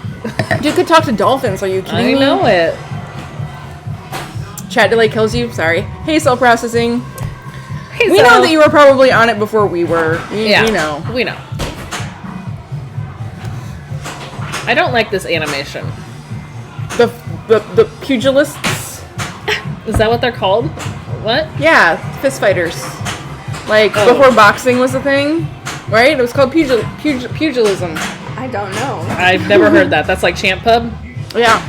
S1: You could talk to dolphins. Are you kidding me?
S4: I know it.
S1: Chat delay kills you. Sorry. Hey, cell processing.
S4: Hey,
S1: We know that you were probably on it before we were.
S4: Yeah,
S1: We know.
S4: We know. I don't like this animation.
S1: The pugilists.
S4: Is that what they're called? What?
S1: Yeah, fist fighters. Like
S4: Oh.
S1: before boxing was a thing, right? It was called pugilism.
S3: I don't know.
S4: I've never heard that. That's like Champ Pub?
S1: Yeah.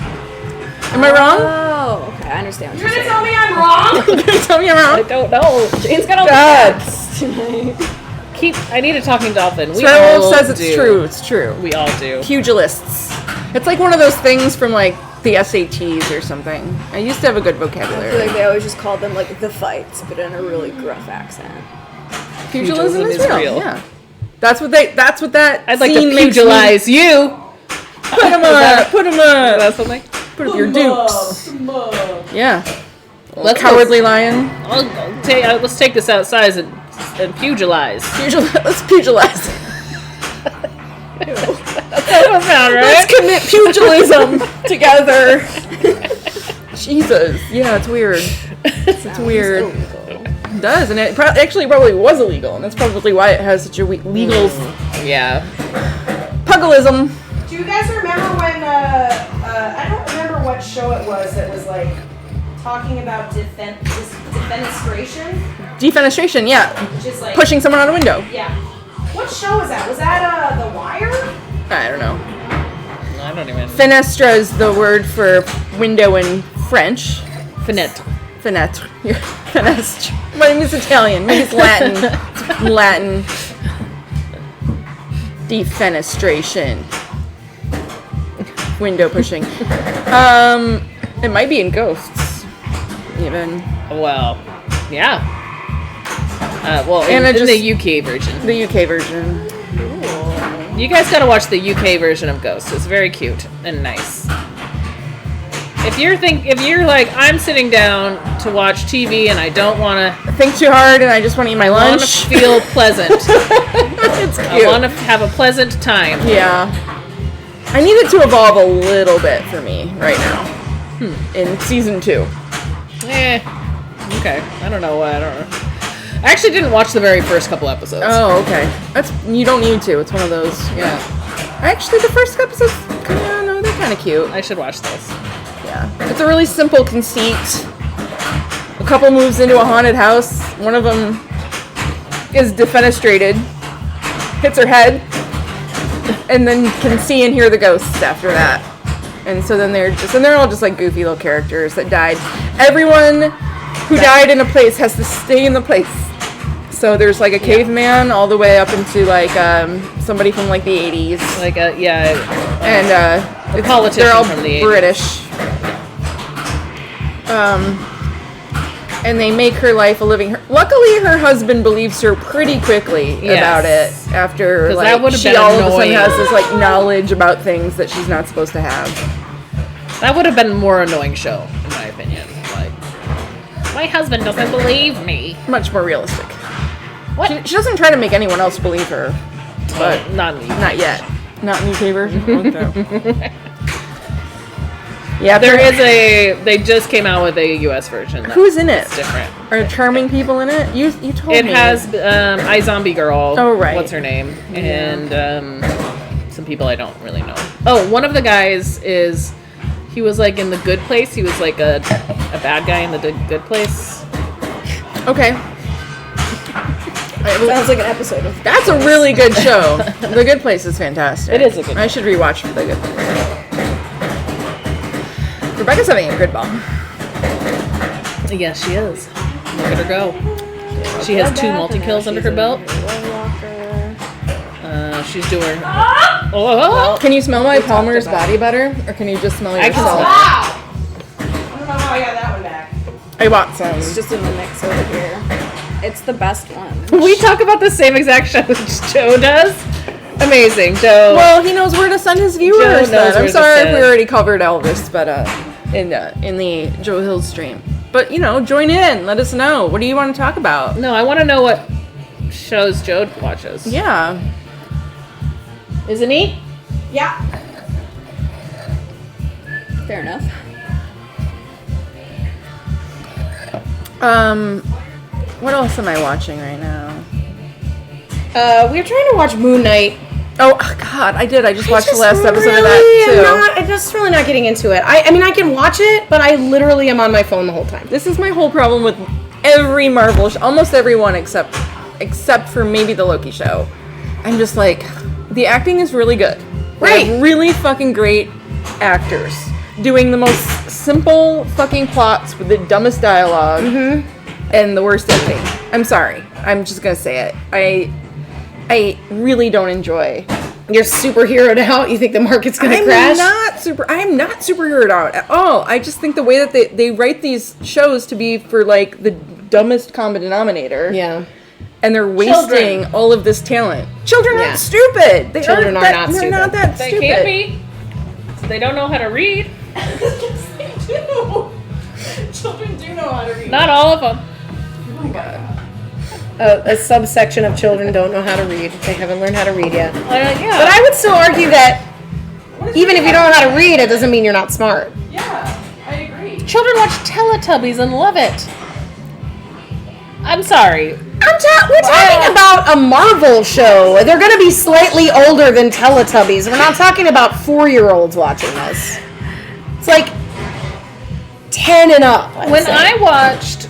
S1: Am I wrong?
S3: Oh, okay. I understand what
S2: You're
S3: you're
S2: gonna
S3: saying.
S2: tell me I'm wrong?
S1: Tell me I'm
S4: I
S1: wrong.
S4: don't know.
S3: Jane's got all the
S1: God.
S3: facts tonight.
S4: I need a talking dolphin. We
S1: Sparrow
S4: all
S1: says it's
S4: do.
S1: true. It's true.
S4: We all do.
S1: Pugilists. It's like one of those things from like the SATs or something. I used to have a good
S3: I feel
S1: vocabulary.
S3: like they always just called them like the fights, but in a really gruff accent.
S1: Pugilism is
S4: is
S1: real.
S4: real.
S1: Yeah. That's what that
S4: I'd like to
S1: scene makes me-
S4: pugilize you.
S1: Put them up. Put them up.
S4: That's something.
S1: Put up your dukes. Yeah.
S4: Let's
S1: Cowardly lion.
S4: Let's take this outside and pugilize.
S1: Let's pugilize.
S4: That don't sound
S1: Let's
S4: right.
S1: commit pugilism together. Jesus. Yeah, it's weird. It's weird. It does, and it actually probably was illegal, and that's probably why it has such a weak legal
S4: Yeah.
S1: pugilism.
S2: Do you guys remember when, I don't remember what show it was that was like talking about defenestration?
S1: Defenestration, yeah.
S2: Which is like,
S1: Pushing someone out a window.
S2: yeah. What show was that? Was that, The Wire?
S1: I don't know.
S4: I don't even.
S1: Fenestra is the word for window in French.
S4: Finette.
S1: Fenetre. Fenestra. My name is Italian. Maybe it's Latin. It's Latin. Defenestration. Window pushing. It might be in Ghosts, even.
S4: Well, yeah. Well,
S1: And
S4: in
S1: it
S4: the UK version.
S1: The UK version.
S4: You guys gotta watch the UK version of Ghost. It's very cute and nice. If you're like, I'm sitting down to watch TV and I don't want to
S1: Think too hard, and I just want to eat my lunch.
S4: feel pleasant.
S1: It's
S4: I
S1: cute.
S4: want to have a pleasant time.
S1: Yeah. I need it to evolve a little bit for me right now. In season 2.
S4: Okay. I don't know. I don't know. I actually didn't watch the very first couple episodes.
S1: Oh, okay. You don't need to. It's one of those. Yeah. Actually, the first episodes, no, they're kind of cute.
S4: I should watch this.
S1: Yeah. It's a really simple conceit. A couple moves into a haunted house. One of them is defenestrated, hits her head, and then can see and hear the ghosts after that. And so then they're all just like goofy little characters that died. Everyone who died in a place has to stay in the place. So there's like a caveman all the way up into like somebody from like the 80s.
S4: Like a
S1: And
S4: a politician
S1: they're all
S4: from the 80s.
S1: British. And they make her life a living. Luckily, her husband believes her pretty quickly about it. After
S4: 'Cause
S1: like
S4: that would've
S1: she
S4: been
S1: all of a
S4: annoying.
S1: sudden has this like knowledge about things that she's not supposed to have.
S4: That would have been a more annoying show, in my opinion. Like, my husband doesn't believe me.
S1: Much more realistic.
S4: What?
S1: She doesn't try to make anyone else believe her, but
S4: Not me.
S1: not yet. Not in UK version. Okay. Yeah,
S4: There is they just came out with a US version.
S1: Who's in it?
S4: It's different.
S1: Are charming people in it? You told
S4: It
S1: me.
S4: has iZombie Girl.
S1: Oh, right.
S4: What's her name? And some people I don't really know. Oh, one of the guys he was like in The Good Place. He was like a bad guy in The Good Place.
S1: Okay.
S3: Sounds like an episode of.
S1: That's a really good show. The Good Place is fantastic.
S4: It is a good
S1: I should rewatch The Good Place. Rebecca's having a good bomb.
S4: Yes, she is. Look at her go. She has 2 multi-kills under her belt. She's doing... Oh!
S1: Can you smell my Palmer's body butter? Or can you just smell
S4: I can
S1: yourself?
S4: smell
S2: Wow! I don't know how I got that one back.
S1: I bought some.
S3: It's just in the mix over here. It's the best one.
S4: We talk about the same exact show that Joe does. Amazing, Joe.
S1: Well, he knows where to send his
S4: Joe
S1: viewers.
S4: knows
S1: Then.
S4: where
S1: I'm
S4: to
S1: sorry if
S4: send.
S1: we already covered Elvis, but in the Joe Hill stream. But join in. Let us know. What do you want to talk about?
S4: No, I want to know what shows Joe watches.
S1: Yeah.
S4: Isn't he?
S2: Yeah.
S3: Fair enough.
S1: What else am I watching right now?
S2: We're trying to watch Moon Knight.
S1: Oh God, I did. I just watched the
S2: Just
S1: last episode
S2: really
S1: of that too.
S2: I'm just really not getting into it. I mean, I can watch it, but I literally am on my phone the whole time.
S1: This is my whole problem with every Marvel, almost every one except for maybe the Loki show. I'm just like, the acting is really good. They have
S2: Right.
S1: really fucking great actors doing the most simple fucking plots with the dumbest dialogue and the worst editing. I'm sorry. I'm just gonna say it. I really don't enjoy.
S2: You're superheroed out. You think the market's gonna
S1: I'm
S2: crash?
S1: I am not superheroed out at all. I just think the way that they write these shows to be for like the dumbest common denominator.
S2: Yeah.
S1: And they're wasting all of this talent. Children
S2: Yeah.
S1: aren't stupid.
S2: Children are not
S1: They're
S2: stupid.
S1: not that
S4: They
S1: stupid.
S4: can't be. They don't know how to read.
S1: Yes, they do. Children do know how to read.
S4: Not all of them.
S1: Oh my God.
S2: A subsection of children don't know how to read. They haven't learned how to read yet.
S4: Yeah.
S2: But I would still argue that even if you don't know how to read, it doesn't mean you're not smart.
S1: Yeah, I agree.
S4: Children watch Teletubbies and love it. I'm sorry.
S2: We're talking about a Marvel show. They're going to be slightly older than Teletubbies. We're not talking about 4-year-olds watching this. It's like 10 and up.
S4: When I watched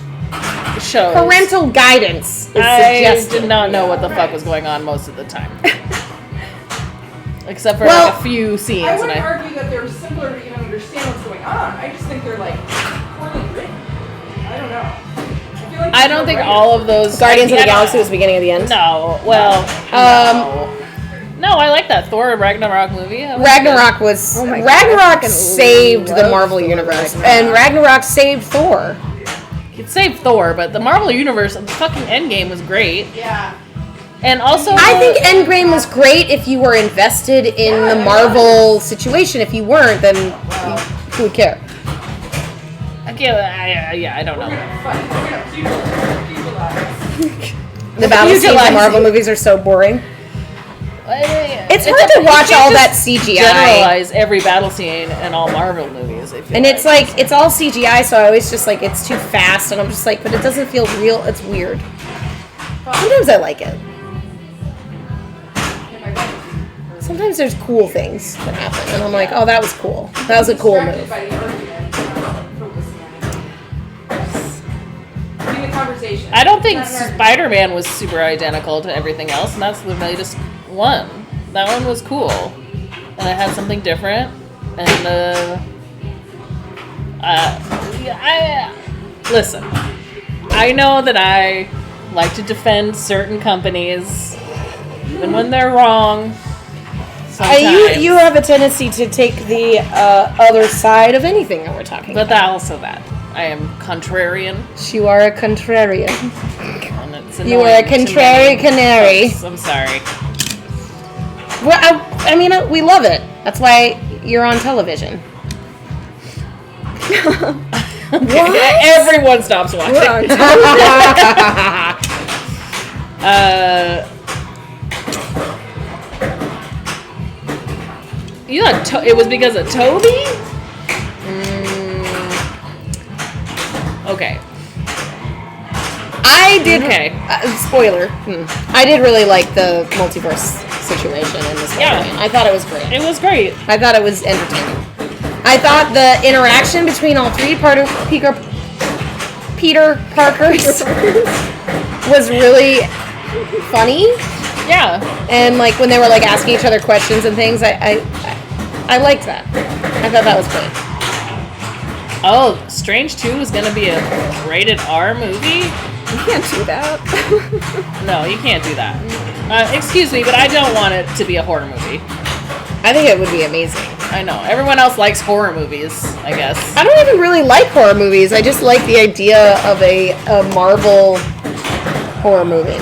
S4: shows,
S2: Parental guidance is
S4: I
S2: suggested.
S4: did not know what the fuck was going on most of the time. Except for
S2: Well,
S4: like a few scenes.
S1: I
S4: And
S1: wouldn't
S4: I,
S1: argue that they're simpler to even understand what's going on. I just think they're like poorly written. I don't know. Feel like
S4: I don't think all of those...
S2: Guardians of
S4: I
S2: the
S4: don't-
S2: Galaxy was the beginning of the end.
S4: No, well, no, I like that Thor Ragnarok movie. That was
S2: Ragnarok was
S3: Oh my God,
S2: Ragnarok
S3: I fucking
S2: saved the
S3: love
S2: Marvel
S3: Thor
S2: universe,
S3: Ragnarok.
S2: and Ragnarok saved Thor.
S4: good. It saved Thor, but the Marvel Universe, the fucking Endgame was great.
S1: Yeah.
S4: And also...
S2: I think Endgame was great if you were invested in the Marvel situation. If you weren't, then who would care?
S4: I don't know.
S2: The battle scenes in
S4: Utilize-
S2: Marvel movies are so boring. It's hard to watch all that CGI.
S4: Generalize every battle scene in all Marvel movies. I feel
S2: And it's like, it's all CGI, so I always just like, it's too fast, and I'm just like, but it doesn't feel real. It's weird. Sometimes I like it. Sometimes there's cool things that happen, and I'm like, oh, that was cool. That was a cool move.
S4: I don't think Spider-Man was super identical to everything else, and that's the latest one. That one was cool, and it had something different. And listen. I know that I like to defend certain companies, even when they're wrong. Sometimes.
S2: You have a tendency to take the other side of anything that we're talking
S4: But
S2: about.
S4: also that I am contrarian.
S2: You are a contrarian.
S4: And it's
S2: You are a
S4: annoying to
S2: contrary
S4: many
S2: canary.
S4: folks. I'm sorry.
S2: Well, I mean, we love it. That's why you're on television.
S4: Everyone stops watching. You thought it was because of Toby? Okay.
S2: I did.
S4: Okay.
S2: Spoiler. I did really like the multiverse situation in this movie.
S4: Yeah.
S2: I thought it was great.
S4: It was great.
S2: I thought it was entertaining. I thought the interaction between all three Peter Parkers was really funny.
S4: Yeah.
S2: And like when they were like asking each other questions and things, I liked that. I thought that was great.
S4: Oh, Strange 2 is going to be a rated R movie?
S3: You can't do that.
S4: No, you can't do that. Excuse me, but I don't want it to be a horror movie.
S2: I think it would be amazing.
S4: I know. Everyone else likes horror movies, I guess.
S2: I don't even really like horror movies. I just like the idea of a Marvel horror movie.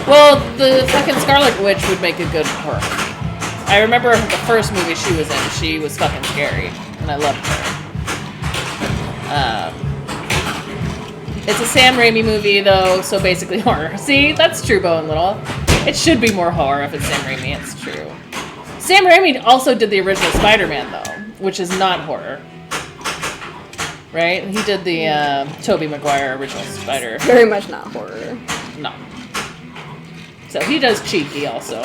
S4: Well, the fucking Scarlet Witch would make a good horror movie. I remember the first movie she was in. She was fucking scary, and I loved her. It's a Sam Raimi movie, though, so basically horror. See, that's true, Bo and Little. It should be more horror if it's Sam Raimi. It's true. Sam Raimi also did the original Spider-Man, though, which is not horror. Right? He did the Tobey Maguire original Spider.
S3: Very much not horror.
S4: No. So he does cheeky also.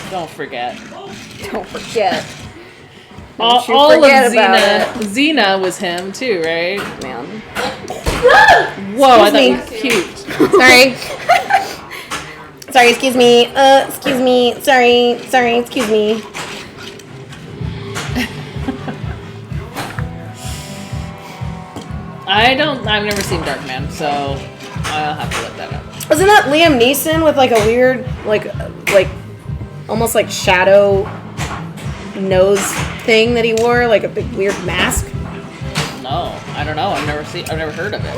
S4: Don't forget.
S3: Don't forget.
S4: All
S3: Don't you forget
S4: of
S3: about
S4: Xena was him too, right?
S3: Man.
S4: Whoa, I
S2: Excuse me.
S4: thought you were cute.
S2: Sorry. Sorry, excuse me. Excuse me. Sorry, excuse me.
S4: I've never seen Darkman, so I'll have to look that up.
S2: Wasn't that Liam Neeson with like a weird, like almost like shadow nose thing that he wore, like a big weird mask?
S4: No, I don't know. I've never heard of it.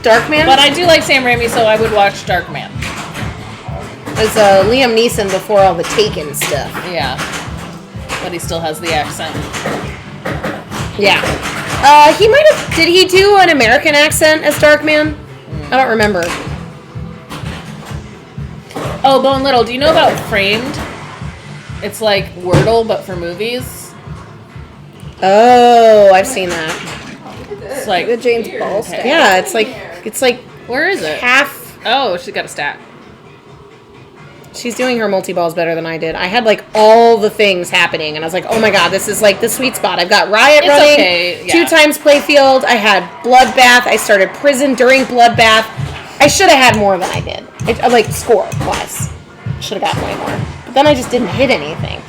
S2: Darkman?
S4: But I do like Sam Raimi, so I would watch Darkman.
S2: It was Liam Neeson before all the Taken stuff.
S4: Yeah. But he still has the accent.
S2: Yeah. He might have. Did he do an American accent as Darkman? I don't remember.
S4: Oh, Bone Little, do you know about Framed? It's like Wordle, but for movies.
S2: Oh, I've seen that.
S4: It's like
S3: The James Ball stuff.
S2: Yeah, it's like
S4: where is it?
S2: half.
S4: Oh, she's got a stack.
S2: She's doing her multi-balls better than I did. I had like all the things happening, and I was like, oh my god, this is like the sweet spot. I've got Riot
S4: It's
S2: running,
S4: okay, yeah.
S2: 2 times Playfield. I had Bloodbath. I started Prison during Bloodbath. I should have had more than I did. Like score-wise. Should have got way more. But then I just didn't hit anything.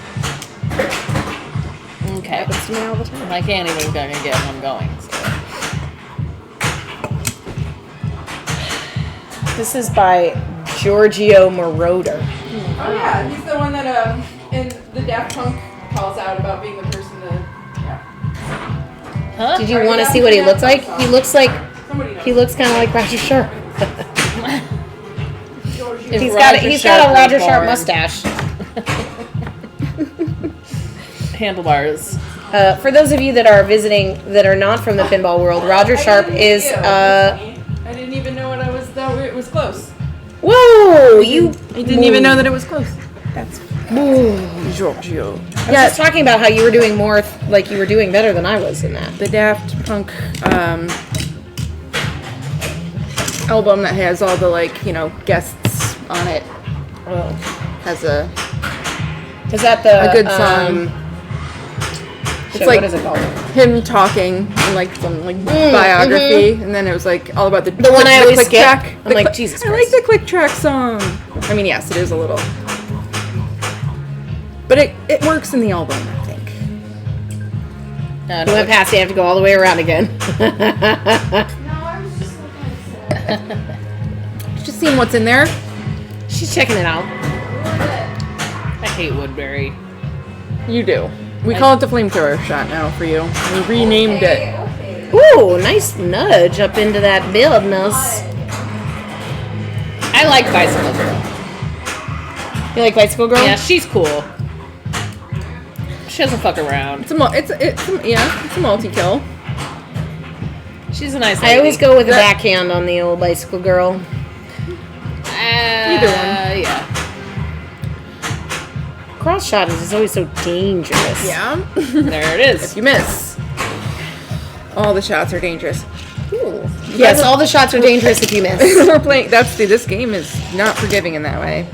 S4: Okay.
S3: Happens to me all the time.
S4: I can't even gonna get one going. So.
S2: This is by Giorgio Moroder.
S1: Oh yeah, he's the one that in the Daft Punk calls out about being the person that. Yeah.
S4: Huh?
S2: Did you want to see what he looks like? He looks like
S1: Somebody knows.
S2: he looks kind of like Roger Sharp.
S4: If
S2: He's
S4: Roger
S2: got a
S4: Sharp
S2: Roger
S4: was
S2: Sharp
S4: born,
S2: mustache.
S4: Handlebars.
S2: For those of you that are visiting that are not from the pinball world, Roger Sharp is
S1: I didn't even know what I was. That it was close.
S2: whoa, you
S1: I didn't even know that it was close. That's Giorgio.
S2: I was just talking about how you were doing more like you were doing better than I was in that.
S1: The Daft Punk album that has all the guests on it has a
S2: Is that the
S1: good song.
S2: Shit,
S1: It's like
S2: what is it called?
S1: him talking and some biography, and then it was like all about the
S2: one I always
S1: click
S2: skip.
S1: track.
S2: I'm like, Jesus
S1: I like
S2: Christ.
S1: the click track song. I mean, yes, it is a little, but it works in the album, I think.
S2: We went past it. I have to go all the way around again.
S1: Just seeing what's in there.
S2: She's checking it out.
S4: I hate Woodbury.
S1: You do. We call it the flamethrower shot now for you. We renamed it.
S2: Ooh, nice nudge up into that buildness.
S4: I like Bicycle Girl.
S2: You like Bicycle Girl?
S4: Yeah, she's cool. She doesn't fuck around.
S1: It's a multi-kill.
S4: She's a nice lady.
S2: I always go with a backhand on the old Bicycle Girl.
S4: Either one. Yeah.
S2: Cross shot is always so dangerous.
S1: Yeah.
S4: There it is.
S1: You miss. All the shots are dangerous.
S2: Yes, all the shots are dangerous if you miss.
S1: We're playing. This game is not forgiving in that way.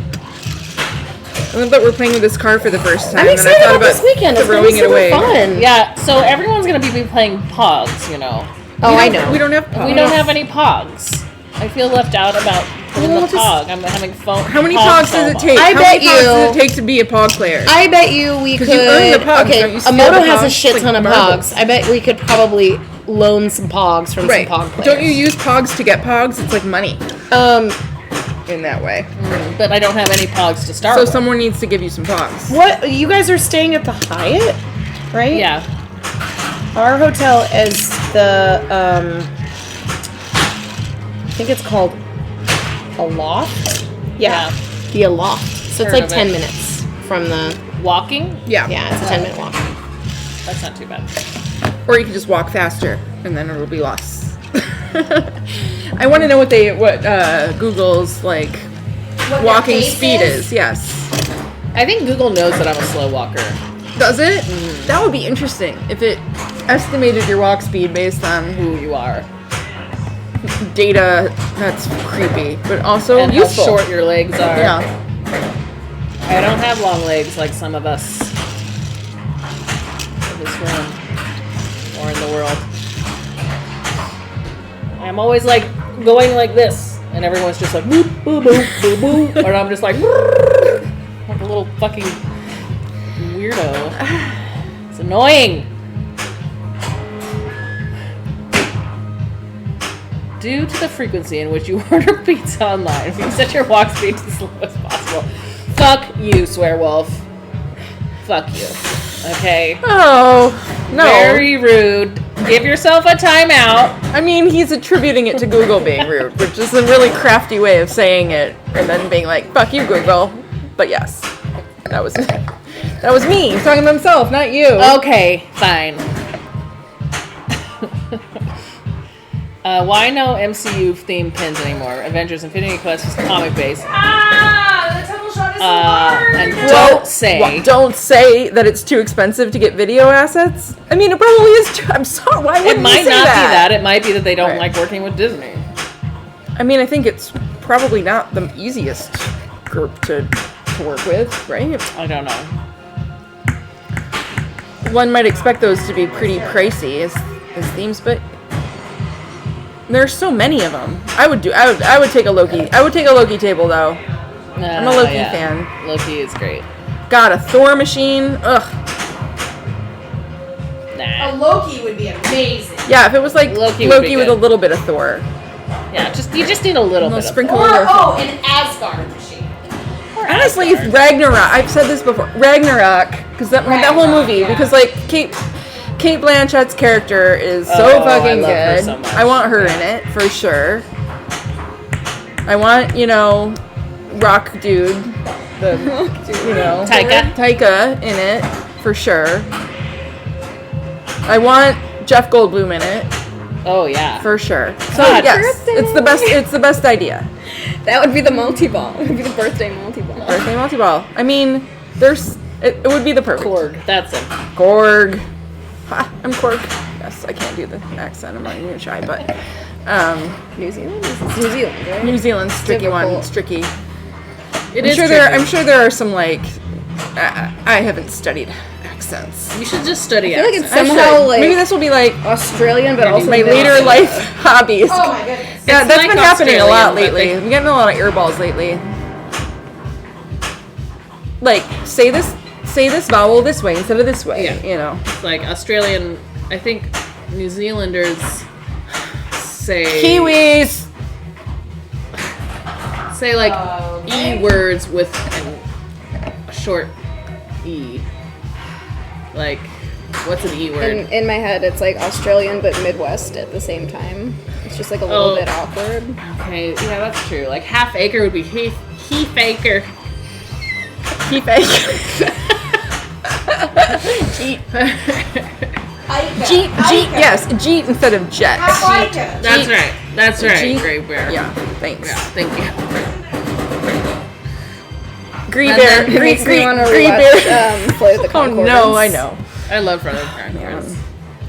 S1: But we're playing with this car for the first time.
S2: I'm excited
S1: and I thought
S2: about this weekend. It's going to be super fun.
S4: Yeah, so everyone's going to be playing Pogs, you know.
S2: Oh, I know.
S1: We don't have.
S4: We don't have any Pogs. I feel left out about playing the Pog. I'm having phone.
S1: How many Pogs does it take?
S2: I
S1: How
S2: bet
S1: many Pogs
S2: you-
S1: does it take to be a Pog player?
S2: I bet you we could.
S1: you earn the Pogs,
S2: okay,
S1: don't you steal
S2: Amoto
S1: the
S2: has a
S1: Pogs?
S2: shit
S1: Like
S2: ton of
S1: marbles.
S2: Pogs. I bet we could probably loan some Pogs from
S1: Right.
S2: some Pog players.
S1: Don't you use Pogs to get Pogs? It's like money in that way.
S4: But I don't have any Pogs to start
S1: So
S4: with.
S1: someone needs to give you some Pogs.
S2: What? You guys are staying at the Hyatt, right?
S4: Yeah.
S2: Our hotel is the I think it's called Aloft. Yeah, the Aloft. So it's
S4: Heard
S2: like
S4: of
S2: 10
S4: it.
S2: minutes from the.
S4: Walking?
S1: Yeah.
S2: Yeah, it's a 10-minute walk.
S4: That's not too bad.
S1: Or you can just walk faster, and then it'll be less. I want to know what Google's like
S2: What their
S1: walking
S2: pace
S1: speed is. Yes.
S4: I think Google knows that I'm a slow walker.
S1: Does it? That would be interesting if it estimated your walk speed based on
S4: Who you are.
S1: data. That's creepy, but also
S4: And
S1: useful.
S4: how short your legs are.
S1: Yeah.
S4: I don't have long legs like some of us in this room or in the world. I'm always like going like this, and everyone's just like boop, boop, boop, boop, boop, and I'm just like like a little fucking weirdo. It's annoying. Due to the frequency in which you order pizza online, if you set your walk speed to the slowest possible. Fuck you, Swearwolf. Fuck you. Okay?
S1: Oh no.
S4: Very rude. Give yourself a timeout.
S1: I mean, he's attributing it to Google being rude, which is a really crafty way of saying it, and then being like, "Fuck you, Google." But yes, that was me. He's talking to himself, not you.
S4: Okay, fine. Why no MCU themed pins anymore? Avengers Infinity Quest is comic based.
S2: The temple shot is so hard.
S4: And
S1: Well, don't say that it's too expensive to get video assets. I mean, it probably is too. I'm sorry. Why
S4: It
S1: would
S4: might
S1: you say
S4: not
S1: that?
S4: be that. It might be that they don't
S1: Right.
S4: like working with Disney.
S1: I mean, I think it's probably not the easiest group to work with, right?
S4: I don't know.
S1: One might expect those to be pretty pricey as themes, but there's so many of them. I would take a Loki. I would take a Loki table though. I'm a Loki fan.
S4: Loki is great.
S1: God, a Thor machine. Ugh.
S4: Nah.
S2: Loki would be amazing.
S1: Yeah, if it was like
S4: Loki
S1: Loki,
S4: would be
S1: with
S4: good.
S1: a little bit of Thor.
S4: Yeah, you just need a little
S1: No
S4: bit
S1: sprinkle.
S4: of
S2: An Asgard machine.
S1: Honestly, Ragnarok. I've said this before. Ragnarok, because that whole movie,
S2: yeah.
S1: because like Kate Blanchett's character is so
S4: Oh, I
S1: fucking
S4: love her
S1: good.
S4: so much.
S1: I want her in it for sure. I want Rock dude, Taika in it for sure. I want Jeff Goldblum in it
S4: Oh yeah.
S1: for sure. So
S4: God.
S1: yes, it's the best. It's the best idea.
S3: That would be the multi-ball. It would be the birthday multi-ball.
S1: Birthday multi-ball. I mean, it would be the perfect.
S4: Korg. That's it.
S1: Korg. Ha, I'm Korg. Yes, I can't do the accent. I'm not even gonna try, but
S3: New Zealand? It's New Zealand, right?
S1: New Zealand's tricky one.
S3: Difficult.
S1: It's tricky.
S4: It
S1: I'm
S4: is
S1: sure
S4: tricky.
S1: there are some like I haven't studied accents.
S4: You should just study
S3: I feel like it's
S1: I should.
S3: somehow like
S1: Maybe this will be like
S3: Australian, but also
S1: my
S3: a bit
S1: later
S3: off.
S1: life hobbies.
S2: Oh my goodness.
S1: Yeah,
S4: It's
S1: that's
S4: like
S1: been happening a lot
S4: Australian, but
S1: lately. I'm getting a lot of earballs lately. Like say this vowel this way instead of this way.
S4: Yeah. It's like Australian. I think New Zealanders say
S1: Kiwis.
S4: say like
S2: Okay.
S4: e words with a short e. Like, what's an e word?
S3: In my head, it's like Australian but Midwest at the same time. It's just like a little
S4: Oh.
S3: bit awkward.
S4: Okay, yeah, that's true. Like half acre would be heath acre.
S1: Keep it. Jeet. Jeet. Yes, jeet instead of jet.
S4: That's right. That's right.
S1: Jeet.
S4: Great bear.
S1: Yeah. Thanks.
S4: Yeah. Thank you.
S1: Gree
S4: And
S1: bear.
S4: then
S3: It makes me want to
S1: Gree
S3: rewatch
S1: bear.
S3: Flight of the
S1: Oh
S3: Concordance.
S1: no, I know.
S4: I love Friday the 13th.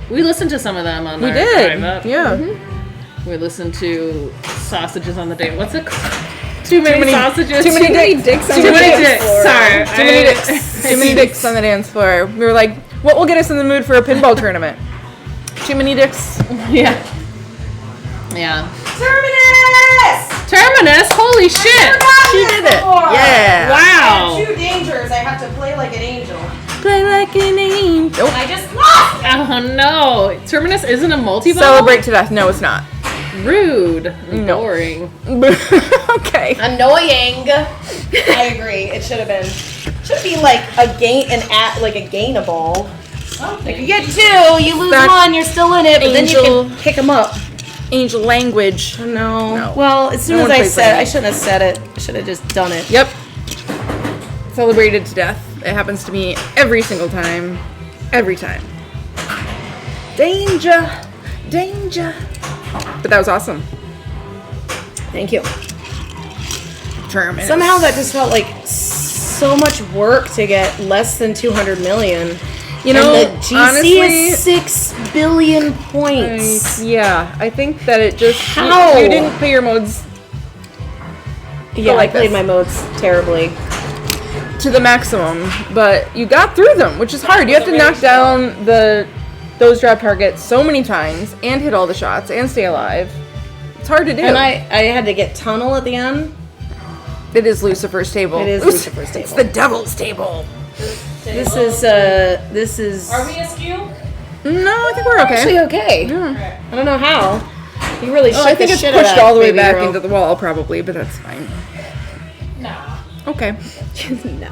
S4: We listened to some of them on
S1: We
S4: our
S1: did.
S4: drive up.
S1: Yeah.
S4: We listened to Sausages on the Day. What's it called? Too many
S1: many-
S4: sausages.
S1: too many
S3: dicks on
S4: Too
S3: the
S4: many
S3: dance
S4: dicks.
S3: floor.
S4: Sorry.
S1: Too many dicks. Too many dicks on the dance floor. We were like, what will get us in the mood for a pinball tournament? Too many dicks.
S4: Yeah. Yeah.
S2: Terminus!
S4: Terminus. Holy shit.
S1: She did it. Yeah.
S4: Wow.
S2: Two dangers. I have to play like an angel.
S1: Play like an angel. Nope.
S2: I just lost it.
S4: Oh no. Terminus isn't a multi-ball?
S1: Celebrate to death. No, it's not.
S4: Rude. And
S1: No.
S4: boring.
S1: Okay.
S2: Annoying. I agree. It should have been. Should be like a gainable. Like you get two, you lose
S1: That
S2: one, you're still in it, but then you
S1: angel-
S2: can pick them up.
S1: Angel language.
S2: No.
S1: No.
S2: Well, as soon
S1: No
S2: as
S1: one
S2: I
S1: plays
S2: said,
S1: like
S2: I
S1: that.
S2: shouldn't have said it. I should have just done it.
S1: Yep. Celebrated to death. It happens to me every single time. Every time. Danger. Danger. But that was awesome.
S2: Thank you.
S1: term.
S2: Somehow that just felt like so much work to get less than 200 million.
S1: You know,
S2: and the GC
S1: honestly,
S2: is 6 billion points.
S1: I think that it just
S2: How?
S1: You didn't play your modes
S2: Yeah,
S1: like
S2: I played
S1: this.
S2: my modes terribly.
S1: to the maximum, but you got through them, which is hard. You have to knock down those drop targets so many times and hit all the shots and stay alive. It's hard to do.
S2: And I had to get tunnel at the end.
S1: It is Lucifer's table.
S2: It is Lucifer's table.
S1: It's the devil's table.
S2: This is.
S4: Are we askew?
S1: No, I think we're okay.
S2: Actually okay.
S1: Yeah.
S2: I don't know how. You really shook
S1: I think
S2: the
S1: it's
S2: shit
S1: pushed
S2: out of
S1: all the way
S2: Baby
S1: back
S2: Girl.
S1: into the wall, probably, but that's fine.
S4: No.
S1: Okay.
S2: No.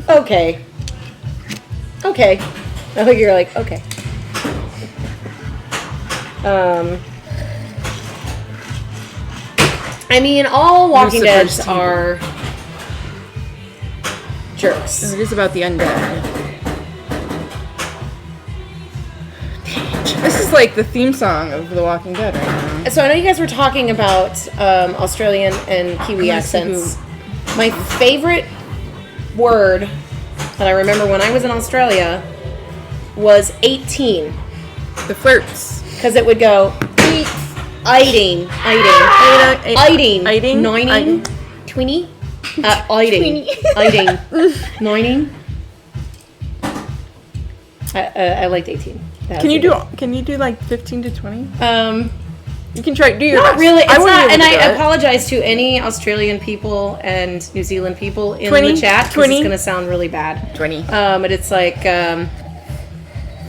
S2: Okay. Okay. I think you're like, okay. I mean, all Walking
S1: Lucifer's
S2: Deads
S1: table.
S2: are jerks.
S1: It is about the undead. This is like the theme song of The Walking Dead right now.
S2: So I know you guys were talking about Australian and Kiwi accents. My favorite word that I remember when I was in Australia was 18.
S1: The flirts.
S2: Because it would go eating,
S1: Eating.
S2: 9ing, 20, eating, 9ing. I liked 18. That
S1: Can
S2: was
S1: you
S2: good.
S1: do like 15 to 20?
S2: You
S1: can try do your
S2: Not
S1: best.
S2: really. It's
S1: I wouldn't
S2: not,
S1: be
S2: and
S1: able to
S2: I
S1: do it.
S2: apologize to any Australian people and New Zealand people in
S1: 20,
S2: the chat because
S1: 20.
S2: it's going to sound really bad.
S1: 20.
S2: But it's like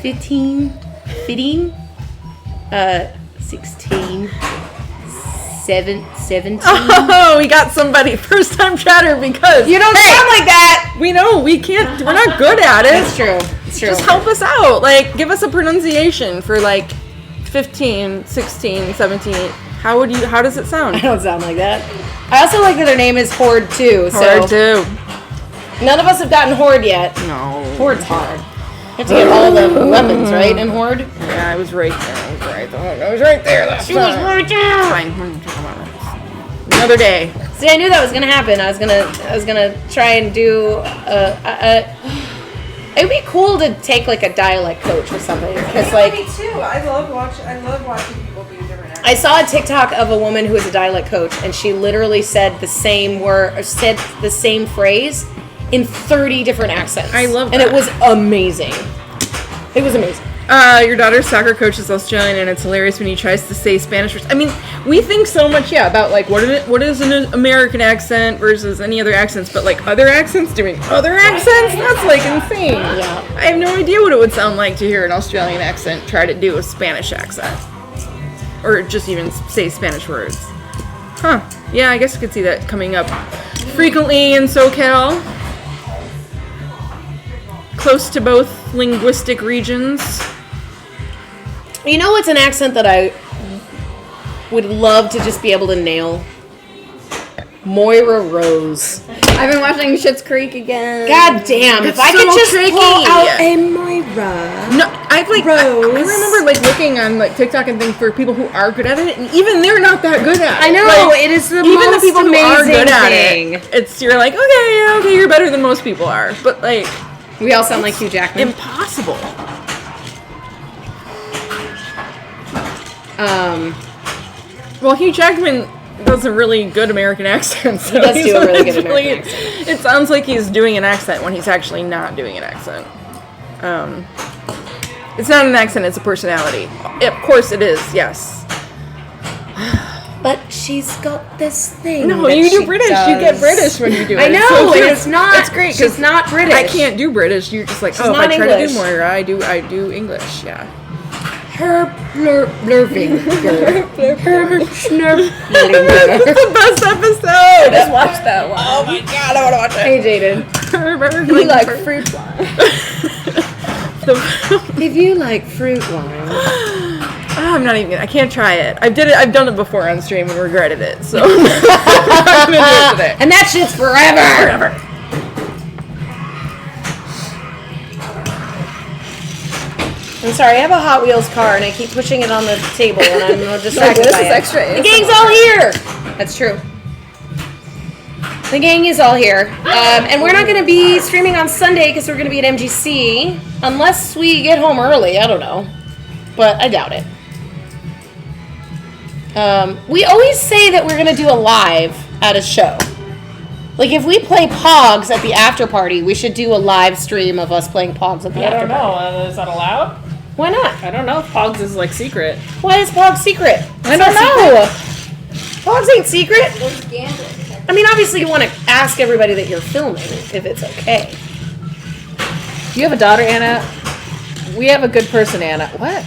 S2: 15, 16, 17.
S1: Oh, we got somebody first time chatter because
S2: You don't sound like that.
S1: we know we can't. We're not good at
S2: It's
S1: it.
S2: true. It's true.
S1: Just help us out. Like, give us a pronunciation for like 15, 16, 17. How does it sound?
S2: I don't sound like that. I also like that their name is Horde too.
S1: Hard
S2: So
S1: too.
S2: none of us have gotten Horde yet.
S1: No.
S2: Horde's hard. You have to get all the weapons, right? In Horde.
S1: Yeah, I was right there. I was right there. That's
S2: She was right there.
S1: fine. We're gonna talk about it. Another day.
S2: See, I knew that was gonna happen. I was gonna try and do. It'd be cool to take like a dialect coach or something, because like
S1: me too. I love watching people do different accents.
S2: I saw a TikTok of a woman who was a dialect coach, and she literally said the same word, or said the same phrase in 30 different accents.
S1: I love
S2: and
S1: that.
S2: it was amazing. It was amazing.
S1: Your daughter's soccer coach is Australian, and it's hilarious when he tries to say Spanish words. I mean, we think so much, about like what is an American accent versus any other accents, but like other accents doing other accents, that's like insane.
S2: Yeah.
S1: I have no idea what it would sound like to hear an Australian accent try to do a Spanish accent, or just even say Spanish words. Huh? Yeah, I guess you could see that coming up frequently in SoCal, close to both linguistic regions.
S2: You know what's an accent that I would love to just be able to nail? Moira Rose.
S3: I've been watching Schitt's Creek again.
S2: God damn, if
S1: It's
S2: I could
S1: so
S2: just
S1: tricky.
S2: pull out a Moira.
S1: No, I
S2: Rose.
S1: remember like looking on like TikTok and things for people who are good at it, and even they're not that good at it.
S2: I know,
S1: Like,
S2: it is the
S1: even
S2: most
S1: the people who are
S2: amazing
S1: good at
S2: thing.
S1: it, it's you're like, okay, you're better than most people are, but like
S2: We all sound like Hugh Jackman.
S1: impossible. Well, Hugh Jackman does a really good American accent. So
S2: He does do a really
S1: it's
S2: good American accent.
S1: It sounds like he's doing an accent when he's actually not doing an accent. It's not an accent, it's a personality. Of course it is, yes.
S2: But she's got this thing.
S1: No,
S2: that
S1: you do
S2: she
S1: British.
S2: does.
S1: You get British when you do it.
S2: I know,
S1: so
S2: and it's not.
S1: It's great.
S2: She's
S1: 'cause
S2: not British.
S1: I can't do British. You're just like,
S2: She's
S1: oh, if
S2: not
S1: I try to
S2: English.
S1: do Moira, I do English. Yeah.
S2: Her blurving. Her snurpling.
S1: It's the best episode.
S3: Just watch that one.
S1: Oh my god, I want to watch it.
S2: Hey, Jaden.
S3: You like fruit wine.
S2: If you like fruit wine.
S1: I'm not even. I can't try it. I've done it before on stream and regretted it. So I'm not gonna do it today.
S2: And that shit's forever. I'm sorry, I have a Hot Wheels car and I keep pushing it on the table and I'm distracted
S3: This
S2: by
S3: is
S2: it.
S3: extra.
S2: The gang's all here. That's true. The gang is all here. And we're not going to be streaming on Sunday because we're going to be at MGC. Unless we get home early. I don't know. But I doubt it. We always say that we're going to do a live at a show. Like, if we play Pogs at the after party, we should do a live stream of us playing Pogs at the
S4: I
S2: after
S4: don't
S2: party.
S4: know. Is that allowed?
S2: Why not?
S4: I don't know if Pogs is like secret.
S2: Why is Pogs secret?
S4: I don't know.
S2: Pogs ain't secret. I mean, obviously you want to ask everybody that you're filming if it's okay.
S4: Do you have a daughter, Anna? We have a good person, Anna. What?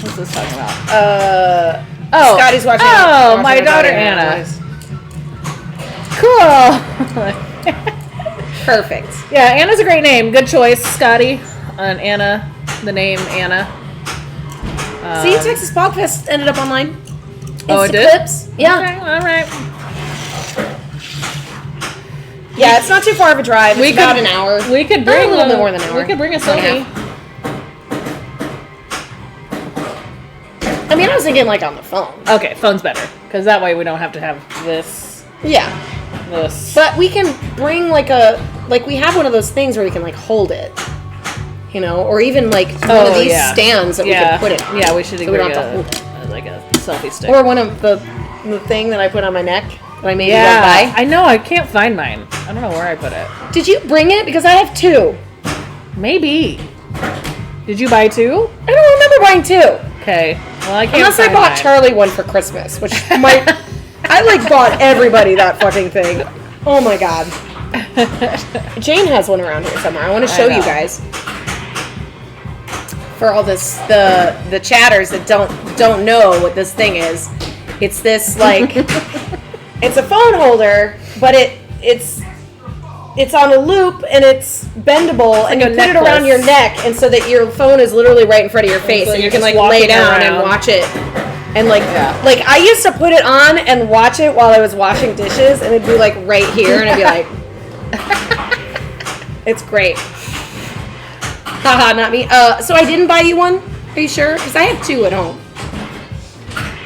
S4: What's this talking about?
S2: Scotty's watching.
S4: Oh, my daughter Anna. Cool.
S2: Perfect.
S4: Yeah, Anna's a great name. Good choice, Scotty. And Anna, the name Anna.
S2: See, Texas Pogfest ended up online.
S4: Oh, it did?
S2: Clips. Yeah.
S4: Okay, all right.
S2: Yeah, it's not too far of a drive. It's about an hour.
S4: We could bring
S2: a little bit more than an hour.
S4: We could bring a
S2: Hour and
S4: Sony.
S2: I mean, I was thinking like on the phone.
S4: Okay, phone's better because that way we don't have to have this.
S2: Yeah.
S4: This.
S2: But we can bring we have one of those things where we can like hold it. You know, or even like one of these stands that we can put it on.
S4: Yeah, we should
S2: so we don't have to hold it.
S4: like a selfie stick.
S2: Or one of the thing that I put on my neck that I made you
S4: yeah,
S2: buy.
S4: I know. I can't find mine. I don't know where I put it.
S2: Did you bring it? Because I have two.
S4: Maybe. Did you buy two?
S2: I don't remember buying two.
S4: Okay. Well, I can't.
S2: Unless I
S4: find
S2: bought
S4: mine.
S2: Charlie one for Christmas, which might. I like bought everybody that fucking thing. Oh my god. Jane has one around here somewhere. I want to show you guys. For all this, the chatters that don't know what this thing is, it's this like, it's a phone holder, but it's on a loop and it's bendable, and you put it around your neck, and so that your phone is literally right in front of your face,
S4: so
S2: and you
S4: you're
S2: can
S4: just
S2: like lay
S4: walking
S2: down
S4: around.
S2: and watch it. And like I used to put it on and watch it while I was washing dishes, and it'd be like right here, and I'd be like, it's great. Haha, not me. So I didn't buy you one. Are you sure? Because I have two at home.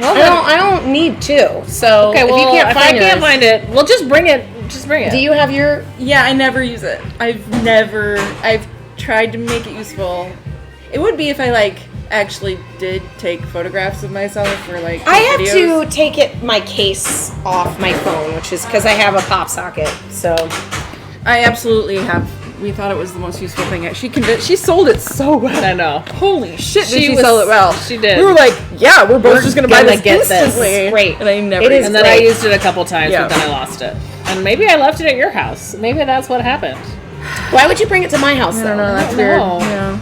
S2: Well, I don't need two. So
S4: Okay, well,
S2: if you can't
S4: if
S2: find
S4: I can't find it, well, just bring it. Just bring it.
S2: do you have your?
S1: Yeah, I never use it. I've tried to make it useful. It would be if I actually did take photographs of myself for
S2: I have
S1: videos.
S2: to take my case off my phone, which is because I have a pop socket. So
S1: I absolutely have. We thought it was the most useful thing. She sold it so well.
S4: I know.
S1: Holy shit, did
S4: She
S1: she
S4: was-
S1: sell it well?
S4: she did.
S1: We were like, yeah, we're both just gonna buy
S2: gonna
S1: this
S2: get this.
S1: instantly.
S2: Great.
S1: And I never.
S2: It is
S4: And then I
S2: great.
S4: used it a couple times,
S1: Yeah.
S4: but then I lost it. And maybe I left it at your house. Maybe that's what happened.
S2: why would you bring it to my house
S1: I
S2: though?
S1: don't know. That's
S4: don't
S1: weird.
S4: know.
S1: Yeah.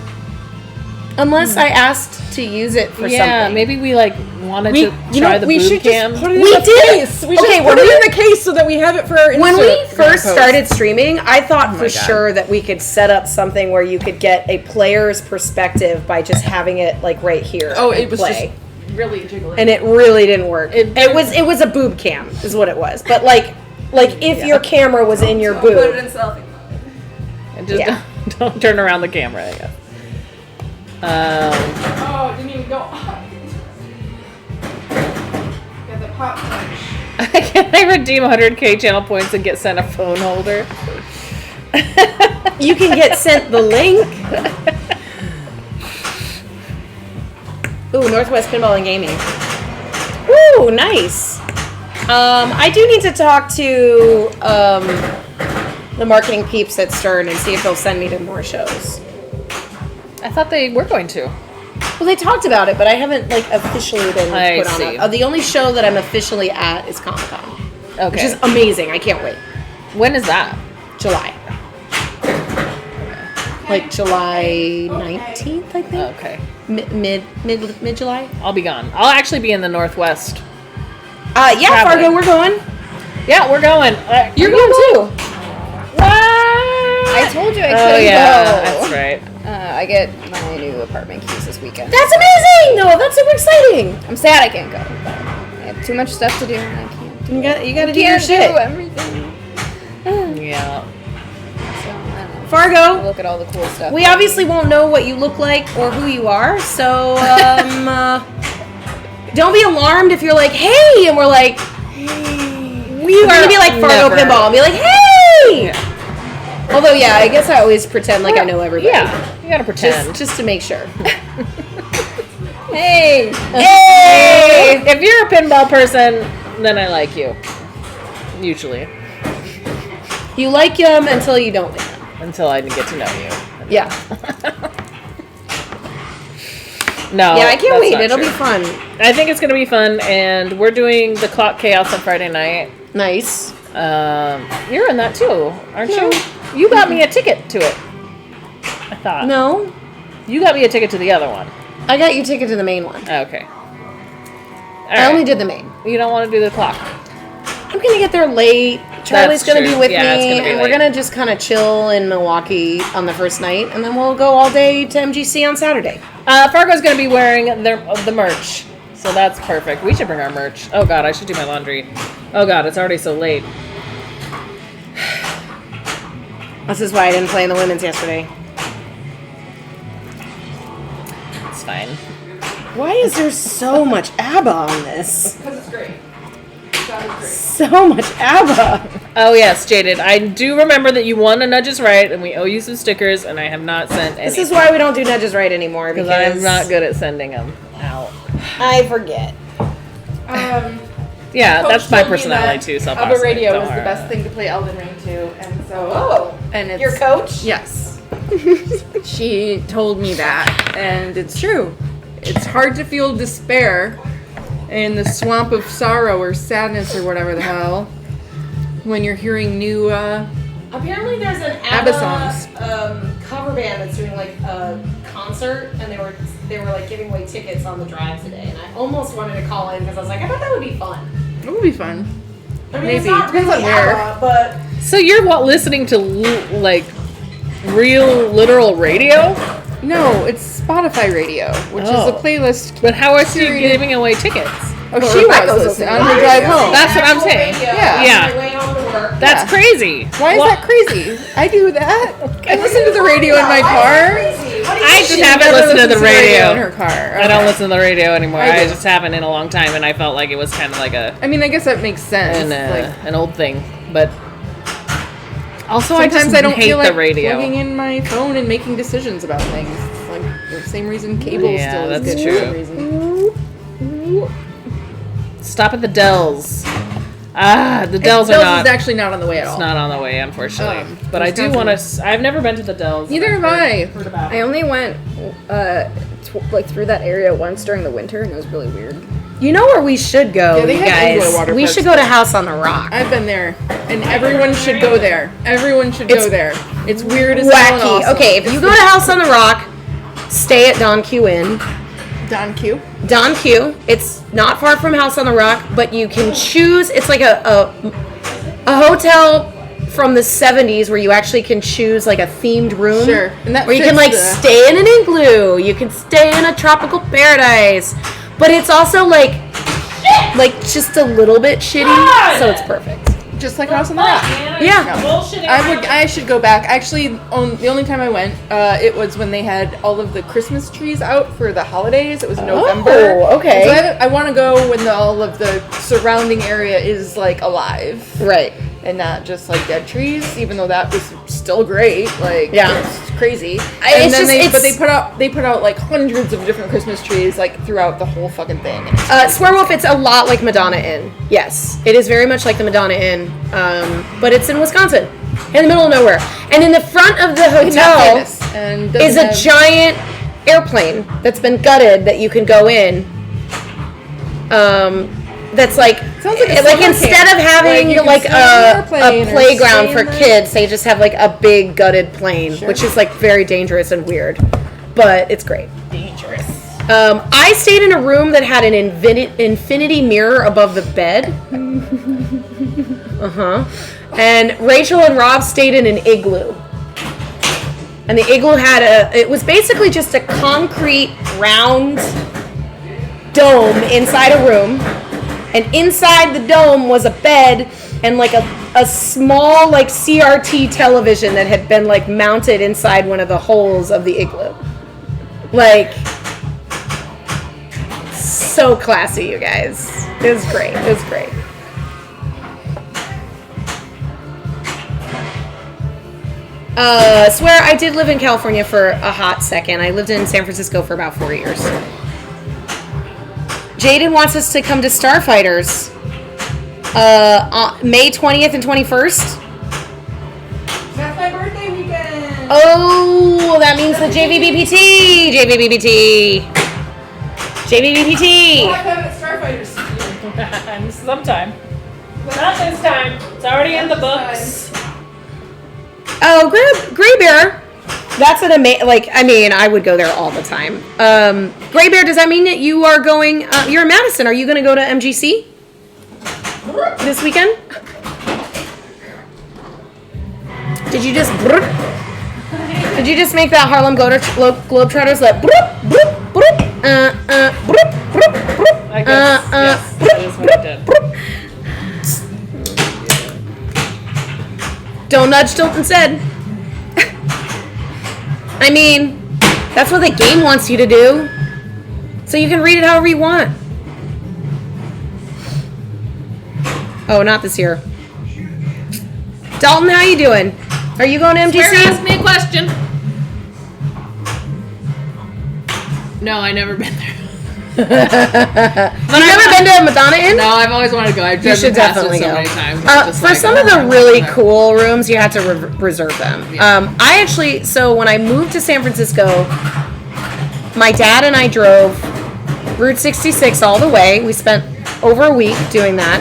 S2: Unless I asked to use it for
S4: Yeah,
S2: something.
S4: maybe we wanted to try the
S1: we
S4: boob
S1: should
S4: cam.
S1: just put it in
S2: We
S1: the
S2: did.
S1: case. We
S2: Okay,
S1: should
S2: when
S1: put it
S2: we-
S1: in the case so that we have it for our
S2: When we
S1: Instagram
S2: first
S1: post.
S2: started streaming, I thought for
S1: God.
S2: sure that we could set up something where you could get a player's perspective by just having it right here.
S1: Oh,
S2: and
S1: it was
S2: play.
S1: just really jiggly.
S2: And it really didn't work.
S4: It-
S2: It was a boob cam, is what it was. But if your camera was in your
S3: Put it
S2: boob,
S3: in selfie mode.
S4: And just
S2: Yeah.
S4: don't turn around the camera, I guess.
S1: Oh, it didn't even go. Got the pop punch.
S4: Can I redeem 100k channel points and get sent a phone holder?
S2: you can get sent the link. Ooh, Northwest Pinball and Gaming. Ooh, nice. I do need to talk to the marketing peeps at Stern and see if they'll send me to more shows.
S4: I thought they were going to.
S2: Well, they talked about it, but I haven't officially been
S4: I
S2: put
S4: see.
S2: on. The only show that I'm officially at is Comic Con,
S4: Okay.
S2: which is amazing. I can't wait.
S4: When is that?
S2: July. July 19th, I think.
S4: Okay.
S2: Mid July.
S4: I'll be gone. I'll actually be in the Northwest.
S2: Yeah,
S4: Traveling.
S2: Fargo, we're going.
S4: Yeah, we're going.
S2: You're going too.
S4: What?
S3: I told you I couldn't
S4: Oh, yeah.
S3: go.
S4: That's right.
S3: I get my new apartment keys this weekend.
S2: That's amazing! No, that's super exciting.
S3: I'm sad I can't go. I have too much stuff to do and I can't.
S2: You gotta do your
S3: Can't
S2: shit.
S3: do everything.
S4: Yeah.
S3: So, I don't know.
S2: Fargo,
S3: Look at all the cool stuff.
S2: we obviously won't know what you look like or who you are, so don't be alarmed if you're like, hey, and we're like, we're gonna be like Fargo
S4: Never.
S2: Pinball and be like, hey. Although, yeah, I guess I always pretend like I know everybody.
S4: Yeah, you gotta pretend.
S2: Just to make sure.
S3: Hey!
S2: Hey!
S4: If you're a pinball person, then I like you. Usually.
S2: You like them until you don't like them.
S4: Until I get to know you.
S2: Yeah.
S4: No.
S2: Yeah, I can't
S4: that's
S2: wait.
S4: not
S2: It'll
S4: true.
S2: be fun.
S4: I think it's gonna be fun, and we're doing the Clock Chaos on Friday night.
S2: Nice.
S4: You're in that too, aren't
S2: No.
S4: you? You got me a ticket to it. I thought.
S2: No,
S4: You got me a ticket to the other one.
S2: I got you ticket to the main one.
S4: Okay.
S2: I only did the main.
S4: You don't want to do the clock.
S2: I'm gonna get there late. Charlie's gonna
S4: true.
S2: be with
S4: Yeah, it's
S2: me,
S4: gonna be
S2: and we're
S4: late.
S2: gonna just kind of chill in Milwaukee on the first night, and then we'll go all day to MGC on Saturday.
S4: Fargo's gonna be wearing the merch, so that's perfect. We should bring our merch. Oh god, I should do my laundry. Oh god, it's already so late.
S2: This is why I didn't play in the women's yesterday.
S4: It's fine.
S2: Why is there so much ABBA on this?
S1: Because it's great.
S2: So much ABBA.
S4: Oh yes, Jaded. I do remember that you won a Nudges Right, and we owe you some stickers, and I have not sent any.
S2: This is why we don't do Nudges Right anymore,
S4: because
S2: because
S4: I'm not good at sending them out.
S2: I forget.
S4: Yeah,
S1: Coach
S4: that's my
S1: told me
S4: personality
S1: that
S4: too. So
S1: ABBA Radio
S4: don't
S1: is the
S4: worry.
S1: best thing to play Elden Ring to, and so and it's
S2: Your coach?
S1: Yes. She told me that, and it's true. It's hard to feel despair in the swamp of sorrow or sadness or whatever the hell when you're hearing new
S2: Apparently, there's an
S1: ABBA
S2: ABBA cover band that's doing like a concert, and they were like giving away tickets on the drive today. And I almost wanted to call in because I was like, I bet that would be fun.
S1: it would be fun.
S2: I mean,
S1: Maybe.
S2: it's not
S1: Depends
S2: really
S1: on where.
S2: ABBA, but
S4: So you're listening to like real literal radio?
S1: No, it's Spotify Radio, which is
S4: Oh.
S1: a playlist.
S4: But how is she giving away tickets?
S1: Oh,
S2: Well,
S1: she
S2: Rebecca's
S1: was listening on
S2: listening.
S1: her drive home.
S4: That's what I'm
S2: Actual
S4: saying.
S2: radio
S1: Yeah.
S2: on my way home to work.
S4: That's
S1: Yeah.
S4: crazy.
S1: Why is
S4: Well,
S1: that crazy? I do that. I listen to the radio in my car.
S4: I just
S1: She
S4: haven't
S1: never
S4: listened to the
S1: listens
S4: radio.
S1: in her car.
S4: I don't listen to the radio anymore.
S1: I
S4: I
S1: do.
S4: just haven't in a long time, and I felt like it was kind of like
S1: I mean, I guess that makes sense.
S4: an old thing. But also, I
S1: Sometimes
S4: just
S1: I don't
S4: hate
S1: feel like
S4: the radio.
S1: plugging in my phone and making decisions about things. It's like the same reason cable
S4: Yeah,
S1: still is
S4: that's
S1: good.
S4: true.
S1: For some reason.
S4: Stop at the Dells. The Dells are
S1: Dells
S4: not.
S1: is actually not on the way at all.
S4: It's not on the way, unfortunately. but I do
S1: Wisconsin.
S4: want to. I've never been to the Dells.
S1: Neither have I.
S4: Heard about
S3: I
S4: it.
S3: only went like through that area once during the winter, and it was really weird.
S2: You know where we should go,
S1: Yeah, they
S2: you
S1: have indoor
S2: guys?
S1: water
S2: We
S1: parks
S2: should go to House on the Rock.
S1: I've been there, and everyone should go there. Everyone should go there. It's weird as hell and
S2: Wacky.
S1: awesome.
S2: Okay, if you go to House on the Rock, stay at Don Q Inn.
S1: Don Q.
S2: Don Q. It's not far from House on the Rock, but you can choose. It's like a hotel from the 70s where you actually can choose like a themed room.
S1: Sure, and that
S2: where you can
S1: fits
S2: like
S1: the-
S2: stay in an igloo. You can stay in a tropical paradise, but it's also like just a little bit shitty, so it's perfect.
S1: Just like House on the Rock.
S2: Yeah.
S1: I should go back. Actually, the only time I went, it was when they had all of the Christmas trees out for the holidays. It was November.
S2: okay.
S1: And so I want to go when all of the surrounding area is like alive.
S2: Right.
S1: And not just like dead trees, even though that was still great. Like,
S2: Yeah.
S1: it's crazy.
S2: It's just-
S1: they put out like hundreds of different Christmas trees like throughout the whole fucking thing. And it's
S2: Swearwolf, it's a lot like Madonna Inn. Yes, it is very much like the Madonna Inn, but it's in Wisconsin, in the middle of nowhere. And in the front of the
S1: not
S2: hotel
S1: famous and doesn't
S2: is a
S1: have-
S2: giant airplane that's been gutted that you can go in. That's like,
S1: Sounds like a summer
S2: instead
S1: camp.
S2: of having
S1: Like, you can
S2: like
S1: sit on the
S2: a
S1: airplane or
S2: playground
S1: stay
S2: for
S1: in the-
S2: kids, they just have like a big gutted plane,
S1: Sure.
S2: which is like very dangerous and weird, but it's great.
S4: Dangerous.
S2: I stayed in a room that had an infinity mirror above the bed. And Rachel and Rob stayed in an igloo. And the igloo had it was basically just a concrete round dome inside a room. And inside the dome was a bed and like a small like CRT television that had been like mounted inside one of the holes of the igloo. Like so classy, you guys. It was great. It was great. Swear I did live in California for a hot second. I lived in San Francisco for about 4 years. Jaden wants us to come to Starfighters. May 20th and 21st.
S1: That's my birthday weekend.
S2: Oh, that means the JVBPT. JVBPT.
S1: I'll have it at Starfighters.
S4: Sometime. Not this time. It's already in the books.
S2: Oh, Gray Bear. That's an amazing. Like, I mean, I would go there all the time. Gray Bear, does that mean that you are going? You're in Madison. Are you going to go to MGC this weekend? Did you just? Did you just make that Harlem Globetrotters like?
S4: I guess. Yes, that is what I did.
S2: Don't nudge, Tilton said. I mean, that's what the game wants you to do. So you can read it however you want. Oh, not this year. Dalton, how you doing? Are you going to MGC?
S4: Swear, ask me a question. No, I never been there.
S2: You've never been to a Madonna Inn?
S4: No, I've always wanted to go. I've
S2: You should
S4: driven past
S2: definitely
S4: it so
S2: go.
S4: many times. It's just
S2: For
S4: like,
S2: some of the really cool rooms, you have to reserve them.
S4: Yeah.
S2: I actually, so when I moved to San Francisco, my dad and I drove Route 66 all the way. We spent over a week doing that.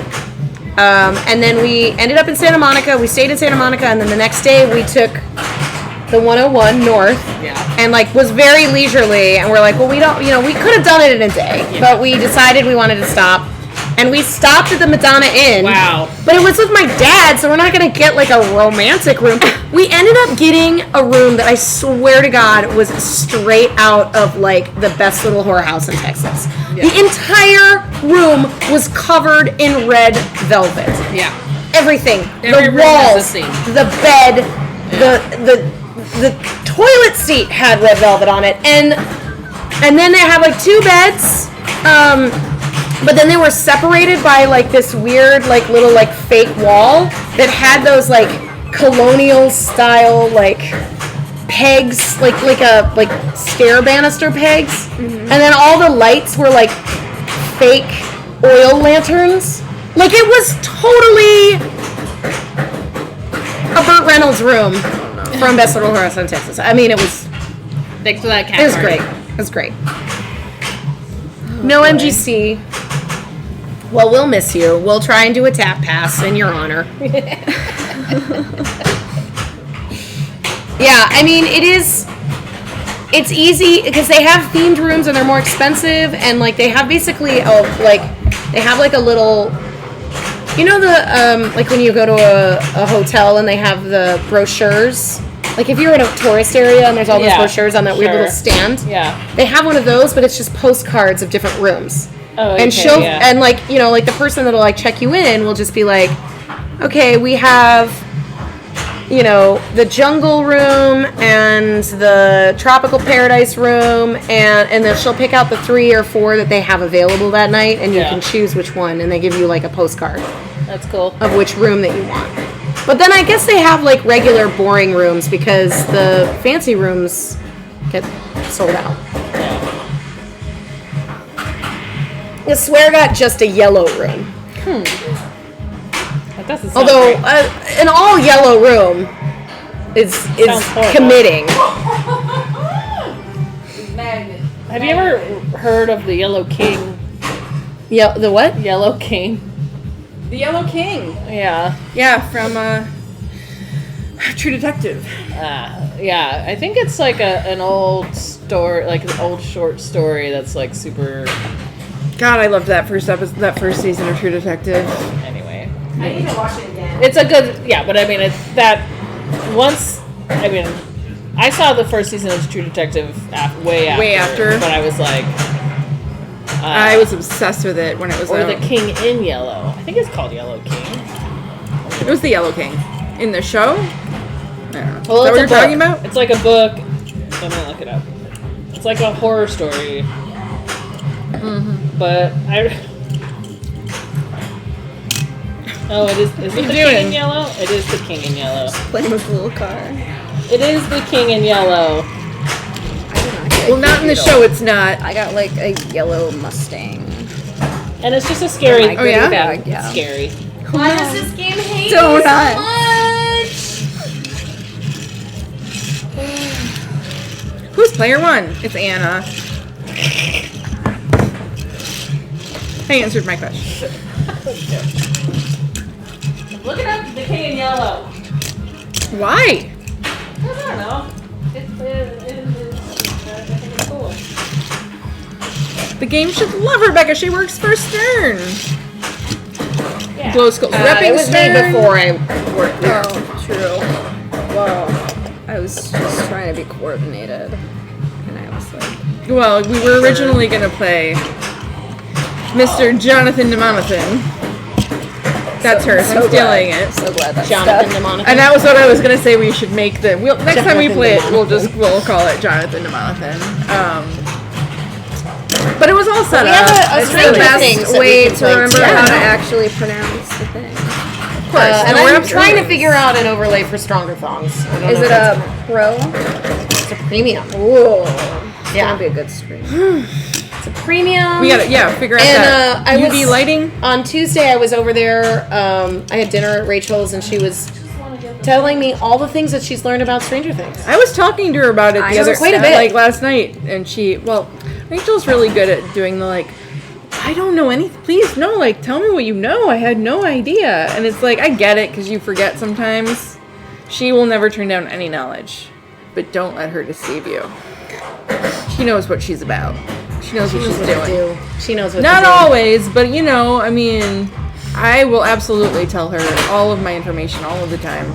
S2: And then we ended up in Santa Monica. We stayed in Santa Monica, and then the next day we took the 101 north.
S4: Yeah.
S2: And like was very leisurely, and we're like, well, we don't, we could have done it in a day, but we decided we wanted to stop, and we stopped at the Madonna Inn.
S4: Wow.
S2: But it was with my dad, so we're not gonna get like a romantic room. We ended up getting a room that I swear to God was straight out of like the best little whorehouse in Texas.
S4: Yeah.
S2: The entire room was covered in red velvet.
S4: Yeah.
S2: Everything.
S4: Every
S2: The
S4: room has a
S2: walls,
S4: scene.
S2: the bed, the toilet seat had red velvet on it, and then they had like 2 beds, but then they were separated by like this weird like little like fake wall that had those like colonial style like pegs, like stair banister pegs, and then all the lights were like fake oil lanterns. Like it was totally a Burt Reynolds room from Best Little Whorehouse in Texas. I mean, it was
S4: Thanks for that cat.
S2: it was
S4: party.
S2: great. It was great. No MGC. Well, we'll miss you. We'll try and do a tap pass in your honor. Yeah, I mean, it's easy because they have themed rooms and they're more expensive, and like they have basically they have like a little, the like when you go to a hotel and they have the brochures. Like if you're in a tourist area and there's all those brochures on that weird little stand.
S4: Yeah.
S2: They have one of those, but it's just postcards of different rooms.
S4: Oh,
S2: And
S4: okay,
S2: she'll
S4: yeah.
S2: and like like the person that'll like check you in will just be like, okay, we have the jungle room and the tropical paradise room, and then she'll pick out the 3 or 4 that they have available that night, and you
S4: Yeah.
S2: can choose which one, and they give you like a postcard
S4: That's cool.
S2: of which room that you want. But then I guess they have like regular boring rooms because the fancy rooms get sold out. I swear got just a yellow room.
S4: That doesn't sound
S2: Although
S4: great.
S2: an all yellow room is
S4: Sounds horrible.
S2: committing.
S4: Have you ever heard of the Yellow King?
S2: Yeah, the what?
S4: Yellow King.
S1: The Yellow King.
S4: Yeah.
S1: Yeah, from True Detective.
S4: Yeah. I think it's like an old story, like an old short story that's like super.
S1: God, I loved that first season of True Detective.
S4: Anyway.
S2: I need to watch it again.
S4: It's a good, but I mean, it's that once, I saw the first season of True Detective way after. But I was like,
S1: I was obsessed with it when it was
S4: or
S1: out.
S4: the King in Yellow. I think it's called Yellow King.
S1: It was the Yellow King. In the show? I don't know.
S4: Well,
S1: Is that what
S4: it's
S1: you're
S4: a book.
S1: talking about?
S4: It's like a book. I'm gonna look it up. It's like a horror story. But I. Oh, it is it the king in yellow? It is the king in yellow.
S3: Playing with a little car.
S4: It is the king in yellow.
S1: Well, not in the show, it's not.
S3: I got like a yellow Mustang.
S4: And it's just a scary
S3: Oh, yeah?
S4: goodie bag.
S3: Yeah.
S4: It's scary.
S2: Why does this game hate
S3: Donut.
S2: so much?
S1: Who's player one? It's Anna. I answered my question.
S4: Look it up, the king in yellow.
S1: Why?
S4: I don't know. I think it's cool.
S1: The game should love Rebecca. She works for Stern.
S4: Yeah.
S1: Glow Skulls.
S2: It
S1: Repping
S2: was made
S1: Stern.
S2: before I worked there.
S3: Oh, true. Well, I was just trying to be coordinated. And I was like,
S1: Well, we were originally going to play Mr. Jonathan DeMonathan. That's her. So I'm stealing it.
S3: So glad that
S2: Jonathan
S3: stuck.
S2: DeMonica.
S1: And that was what I was going to say. We should make the... next time we
S2: Jonathan
S1: play it,
S2: DeMonathan.
S1: we'll call it Jonathan DeMonathan. But it was all set
S2: We
S1: up.
S2: have a
S1: It's
S2: Stranger
S1: the best
S2: Things that we
S3: Way
S2: can
S3: to
S2: play
S3: remember
S2: too.
S3: how to actually pronounce the thing.
S1: Of course.
S2: And
S1: No, we're
S2: I'm trying to
S1: absolutely-
S2: figure out an overlay for Stronger Thongs. I don't
S3: Is
S2: know
S3: it
S2: if that's-
S3: a pro?
S2: It's a premium.
S3: Whoa. It's
S2: Yeah.
S3: gonna be a good stream.
S2: It's a premium.
S1: We got to, figure out
S2: And,
S1: that.
S2: I
S1: UV
S2: was-
S1: lighting.
S2: On Tuesday, I was over there. I had dinner at Rachel's, and she was telling me all the things that she's learned about Stranger Things.
S1: I was talking to her about it
S3: I
S1: the other
S2: quite a bit.
S1: like last night, and Rachel's really good at doing the I don't know anything. Please, no, tell me what you know. I had no idea. And it's I get it because you forget sometimes. She will never turn down any knowledge, but don't let her deceive you. She knows what she's about. She knows what she's doing.
S2: She knows what
S1: Not
S2: to do.
S1: always, but I will absolutely tell her all of my information all of the time.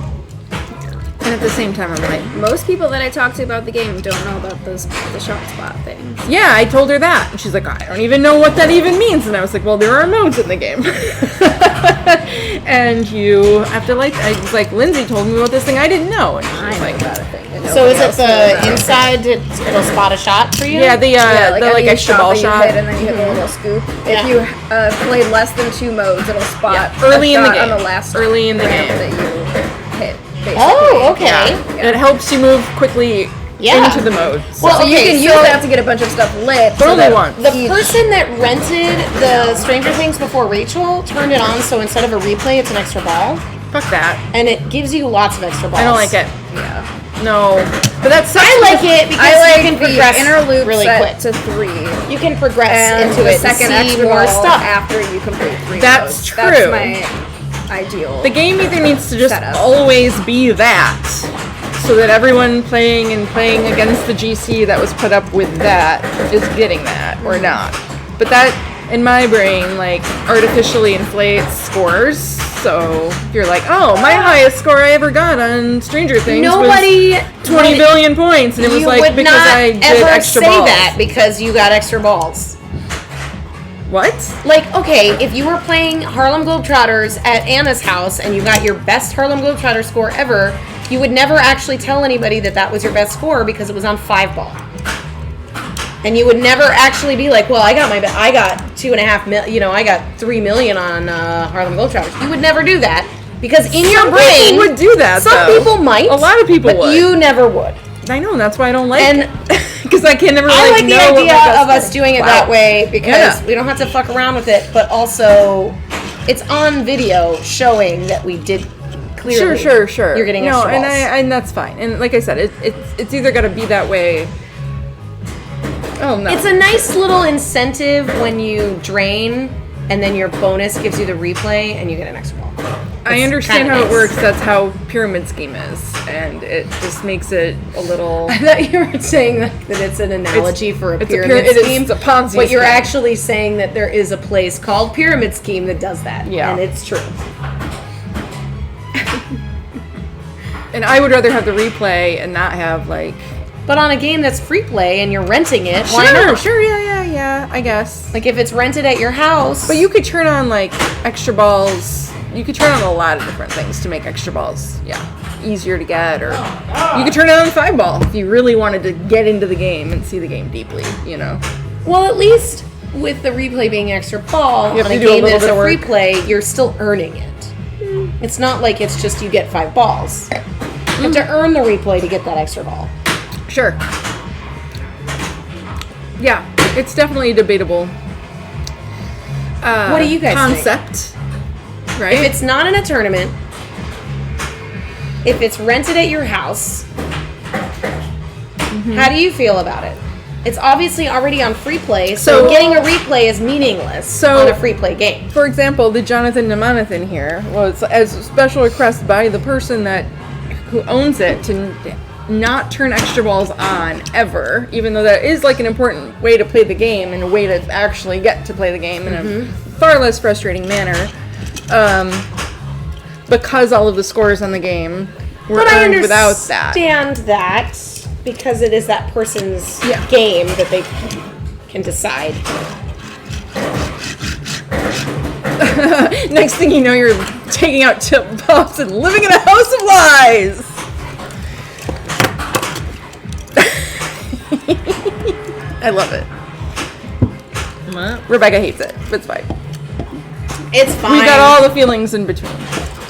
S1: And at the same time, I'm like,
S3: Most people that I talk to about the game don't know about the shot spot thing.
S1: yeah, I told her that. And she's like, I don't even know what that even means. And I was like, well, there are modes in the game. And you have to Lindsay told me about this thing I didn't know. And she
S3: I
S1: was
S3: know
S1: like,
S3: about a thing. that
S2: So is
S3: nobody
S2: it
S3: else knows
S2: the
S3: about.
S2: inside? It'll spot a shot for you.
S1: yeah, the
S3: any
S1: extra ball
S3: that you
S1: shot.
S3: hit and then you hit the little scoop.
S2: Yeah.
S3: If you played less than 2 modes, it'll spot
S1: Yeah, early
S3: a
S1: in the
S3: shot
S1: game.
S3: on the last
S1: Early in the
S3: ramp
S1: game.
S3: that you hit. Basically.
S2: Oh, okay.
S1: Yeah. And it helps you move quickly
S2: Yeah.
S1: into the modes.
S2: Well,
S3: So you
S2: okay,
S3: can use
S2: so
S3: that to get a bunch of stuff lit.
S1: But only
S3: that
S1: once.
S2: The
S3: each-
S2: person that rented the Stranger Things before Rachel turned it on, so instead of a replay, it's an extra ball,
S1: Fuck that.
S2: and it gives you lots of extra balls.
S1: I don't like it.
S3: Yeah.
S1: No. But that's
S2: I like it because
S3: I like
S2: you can
S3: the
S2: progress
S3: interloop
S2: really
S3: set
S2: quick.
S3: to 3.
S2: You can progress
S3: And
S2: into
S3: the
S2: it
S3: second
S2: and see
S3: extra
S2: more
S3: ball
S2: stuff.
S3: after you complete 3
S1: That's
S3: modes.
S1: true.
S3: That's my ideal.
S1: The game either needs to just
S3: Setup.
S1: always be that, so that everyone playing against the GC that was put up with that is getting that, or not. But that, in my brain, artificially inflates scores. So you're like, oh, my highest score I ever got on Stranger Things
S2: Nobody
S1: was 20 billion points, and it was
S2: you
S1: like
S2: would
S1: because
S2: not
S1: I did
S2: ever
S1: extra
S2: say
S1: balls.
S2: that because you got extra balls.
S1: What?
S2: Okay, if you were playing Harlem Globetrotters at Anna's house and you got your best Harlem Globetrotter score ever, you would never actually tell anybody that was your best score because it was on 5-ball. And you would never actually be like, well, I got 2.5 million, I got 3 million on Harlem Globetrotters. You would never do that because in your
S1: Some
S2: brain,
S1: people would do that.
S2: some
S1: though.
S2: people might.
S1: A lot of people
S2: but
S1: would.
S2: you never would.
S1: I know, and that's why I don't like
S2: And
S1: it. Because I can never
S2: I like the
S1: know what
S2: idea
S1: my best
S2: of us
S1: score-
S2: doing it
S1: Wow.
S2: that way because
S1: Yeah.
S2: we don't have to fuck around with it, but also it's on video showing that we did clearly.
S1: Sure.
S2: You're getting
S1: no,
S2: extra balls.
S1: and that's fine. And like I said, it's either got to be that way. Oh no.
S2: It's a nice little incentive when you drain and then your bonus gives you the replay and you get an extra ball.
S1: I
S2: It's
S1: understand
S2: kinda
S1: how
S2: nice.
S1: it works. That's how pyramid scheme is, and it just makes it a little.
S2: I thought you were saying that it's an analogy for a
S1: it's
S2: pyramid
S1: it is-
S2: scheme.
S1: it's a Ponzi
S2: But you're
S1: scheme.
S2: actually saying that there is a place called Pyramid Scheme that does that.
S1: Yeah.
S2: And it's true.
S1: And I would rather have the replay and not have
S2: But on a game that's free play and you're renting it, why not?
S1: Sure, yeah, I guess.
S2: Like if it's rented at your house.
S1: But you could turn on extra balls. You could turn on a lot of different things to make extra balls. Yeah, easier to get, or you could turn it on 5-ball if you really wanted to get into the game and see the game deeply.
S2: Well, at least with the replay being extra ball
S1: You have
S2: on a
S1: to do a
S2: game
S1: little
S2: that's
S1: bit
S2: a
S1: of
S2: free
S1: work.
S2: play, you're still earning it. It's not like it's just you get 5 balls. You have to earn the replay to get that extra ball.
S1: Sure. Yeah, it's definitely a debatable
S2: What do you guys think?
S1: concept, right?
S2: If it's not in a tournament, if it's rented at your house, how do you feel about it? It's obviously already on free play, so
S1: So-
S2: getting a replay is meaningless
S1: So-
S2: on a free play game.
S1: For example, the Jonathan Namanathan here was as a special request by the person who owns it to not turn extra balls on ever, even though that is like an important way to play the game and a way to actually get to play the game in a far less frustrating manner. Because all of the scores on the game were
S2: But I
S1: earned without that.
S2: understand that because it is that person's
S1: Yeah.
S2: game that they can decide.
S1: Next thing you know, you're taking out tip pops and living in a house of lies. I love it.
S4: What?
S1: Rebecca hates it, but it's fine.
S2: It's fine.
S1: We got all the feelings in between.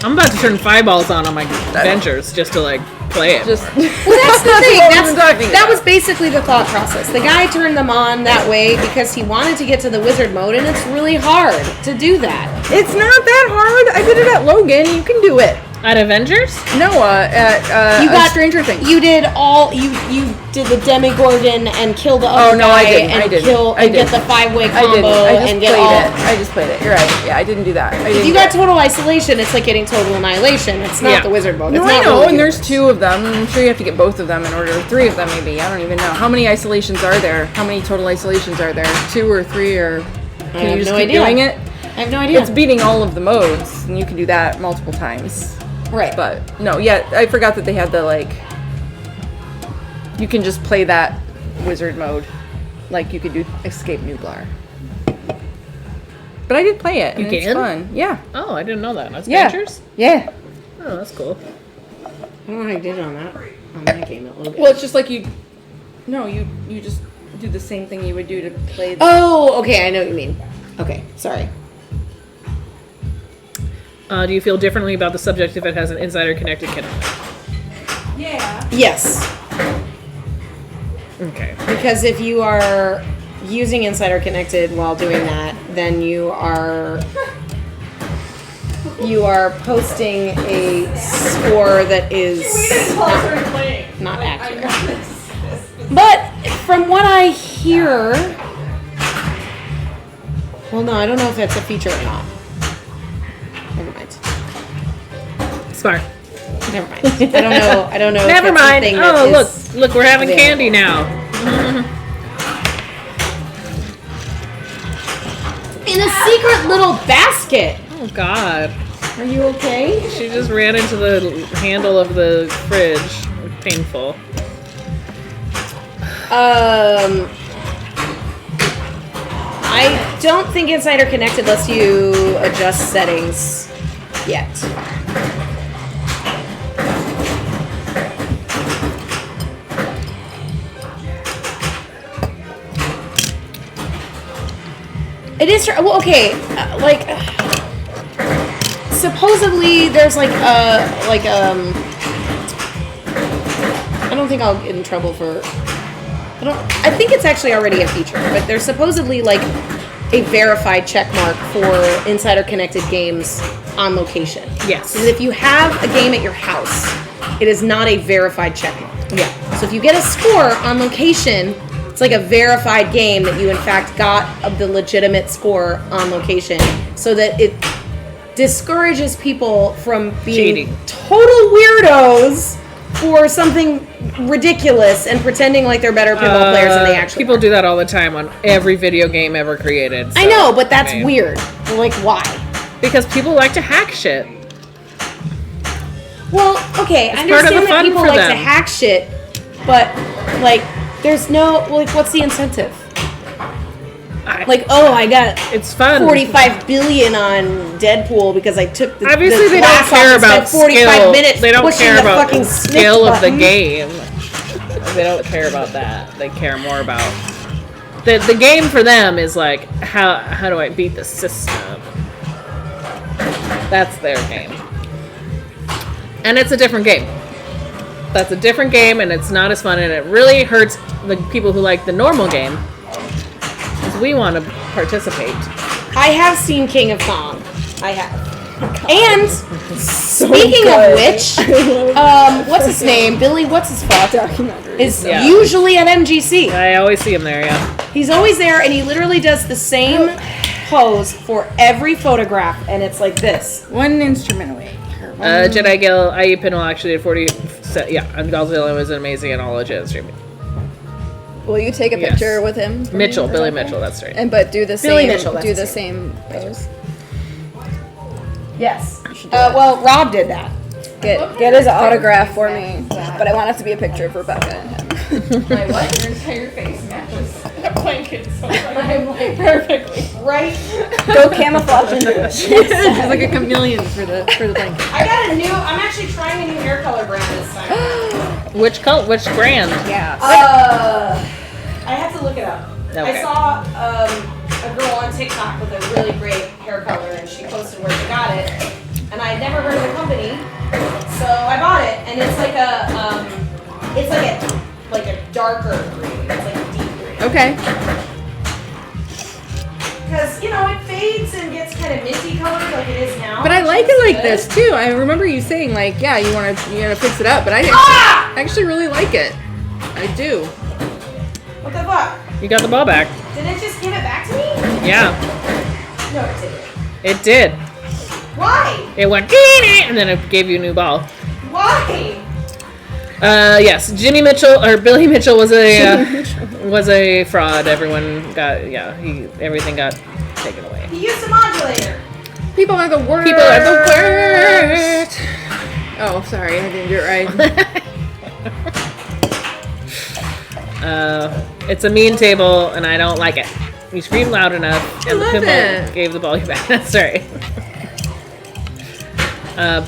S4: I'm about to turn 5 balls on my Ventures just to like play it.
S1: Just
S2: Well, that's the thing.
S1: what we're talking
S2: That
S1: about.
S2: was basically the thought process. The guy turned them on that way because he wanted to get to the wizard mode, and it's really hard to do that.
S1: It's not that hard. I did it at Logan. You can do it.
S4: At Avengers?
S1: No, at
S2: You got
S1: Stranger Things.
S2: You did you did the Demigorgon and kill the other
S1: Oh, no,
S2: guy
S1: I didn't.
S2: and
S1: I didn't.
S2: kill
S1: I
S2: and get
S1: didn't.
S2: the 5-way
S1: I
S2: combo
S1: didn't. I just
S2: and get
S1: played
S2: all.
S1: it. I just played it. You're right. Yeah, I didn't do that. I
S2: If
S1: didn't
S2: you
S1: do
S2: got
S1: it.
S2: total isolation, it's like getting total annihilation. It's not
S4: Yeah.
S2: the wizard mode.
S1: No,
S2: It's
S1: I
S2: not
S1: know,
S2: really
S1: and there's
S2: universe.
S1: 2 of them. I'm sure you have to get both of them in order, 3 of them maybe. I don't even know. How many isolations are there? How many total isolations are there? 2 or 3 or
S2: I
S1: can
S2: have
S1: you just
S2: no
S1: keep
S2: idea.
S1: doing it?
S2: I have no idea.
S1: It's beating all of the modes, and you can do that multiple times.
S2: right.
S1: But no, yeah, I forgot that they had the like. You can just play that wizard mode, like you could do Escape Nublar. But I did play it. And
S4: You
S1: it's
S4: can?
S1: fun. Yeah.
S4: Oh, I didn't know that. That's
S1: Yeah.
S4: Ventures?
S1: Yeah.
S4: Oh, that's cool.
S2: I don't know how you did it on that game at Logan.
S1: Well, it's just like you. No, you just do the same thing you would do to play.
S2: Oh, okay. I know what you mean. Okay, sorry.
S4: Do you feel differently about the subject if it has an insider connected kid on it?
S2: Yes,
S4: Okay.
S2: because if you are using Insider Connected while doing that, then you are posting a score that is not accurate. But from what I hear, well, no, I don't know if that's a feature or not. Never mind.
S4: Smart.
S2: Never mind. I don't know.
S4: Never
S2: if that's
S4: mind.
S2: something that
S4: Oh,
S2: is
S4: look, we're having
S2: available.
S4: candy now.
S2: In a secret little basket.
S4: Oh, God.
S2: Are you okay?
S4: She just ran into the handle of the fridge. Painful.
S2: I don't think Insider Connected lets you adjust settings yet. It is well, okay. Supposedly there's I don't think I'll get in trouble for. I think it's actually already a feature, but there's supposedly like a verified check mark for Insider Connected games on location.
S4: Yes.
S2: Because if you have a game at your house, it is not a verified check mark.
S4: Yeah.
S2: So if you get a score on location, it's like a verified game that you in fact got of the legitimate score on location, so that it discourages people from being
S4: Cheating.
S2: total weirdos for something ridiculous and pretending like they're better pinball players than they actually
S4: People
S2: are.
S4: do that all the time on every video game ever created.
S2: I
S4: so,
S2: know, but that's
S4: I mean,
S2: weird. Like, why?
S4: Because people like to hack shit.
S2: Well, okay, I
S4: It's part of
S2: understand
S4: the
S2: that
S4: fun
S2: people
S4: for
S2: like to
S4: them.
S2: hack shit, but like, there's no what's the incentive? Like, oh, I got
S4: It's fun.
S2: 45 billion on Deadpool because I took the
S4: Obviously, they don't
S2: glass off
S4: care
S2: and
S4: about
S2: spent 45
S4: skill.
S2: minutes
S4: They don't
S2: pushing
S4: care
S2: the
S4: about
S2: fucking
S4: the
S2: snip
S4: skill of the
S2: button.
S4: game. They don't care about that. They care more about the game for them is like how do I beat the system? That's their game, and it's a different game. That's a different game, and it's not as fun, and it really hurts the people who like the normal game because we want to participate.
S2: I have seen King of Kong. I have. And speaking of which, what's his name? Billy, what's his fuck?
S3: Documentary.
S2: Is
S4: Yeah.
S2: usually at MGC.
S4: I always see him there. Yeah.
S2: He's always there, and he literally does the same pose for every photograph, and it's like this.
S1: One instrument away.
S4: Jedi Gil, IE Pinwheel actually did 40. Yeah, and Godzilla was amazing in all of Jedi streaming.
S3: Will you take a
S4: Yes.
S3: picture with him? for
S4: Mitchell,
S3: me or
S4: Billy
S3: something?
S4: Mitchell. That's right.
S3: And but do the
S2: Billy
S3: same.
S2: Mitchell, that's
S3: do
S2: his
S3: the
S2: name.
S3: same pose.
S2: Yes.
S3: should do it.
S2: Well, Rob did that.
S3: Get his autograph for me, but I want it to be a picture of Rebecca and him.
S2: My what?
S1: Your entire face matches.
S4: Blanket.
S2: I'm like,
S4: Perfectly.
S2: right?
S3: Go camouflage into it.
S1: She's like a chameleon for the blanket.
S2: I got a new, I'm actually trying a new hair color brand this time.
S4: Which color? Which brand?
S3: Yeah.
S2: I have to look it up. I
S4: Okay.
S2: saw a girl on TikTok with a really great hair color, and she posted where she got it. And I had never heard of the company, so I bought it. And it's like a darker green. It's like a deep green.
S1: Okay.
S2: Because it fades and gets kind of minty colored like it is now.
S1: But I like it like this too. I remember you saying like, yeah, you want to fix it up, but I actually really like it. I do.
S2: What the fuck?
S4: You got the ball back.
S2: Did it just give it back to me?
S4: Yeah,
S2: No, it didn't.
S4: it did.
S2: Why?
S4: It went and then it gave you a new ball.
S2: Why?
S4: Yes, Billy Mitchell was a fraud. Everyone got everything got taken away.
S2: He used a modulator.
S1: People are the worst.
S4: People are the worst.
S1: Oh, sorry, I didn't do it right.
S4: It's a mean table, and I don't like it. You screamed loud enough, and the
S1: love
S4: pinball
S1: it.
S4: gave the ball you back. That's right.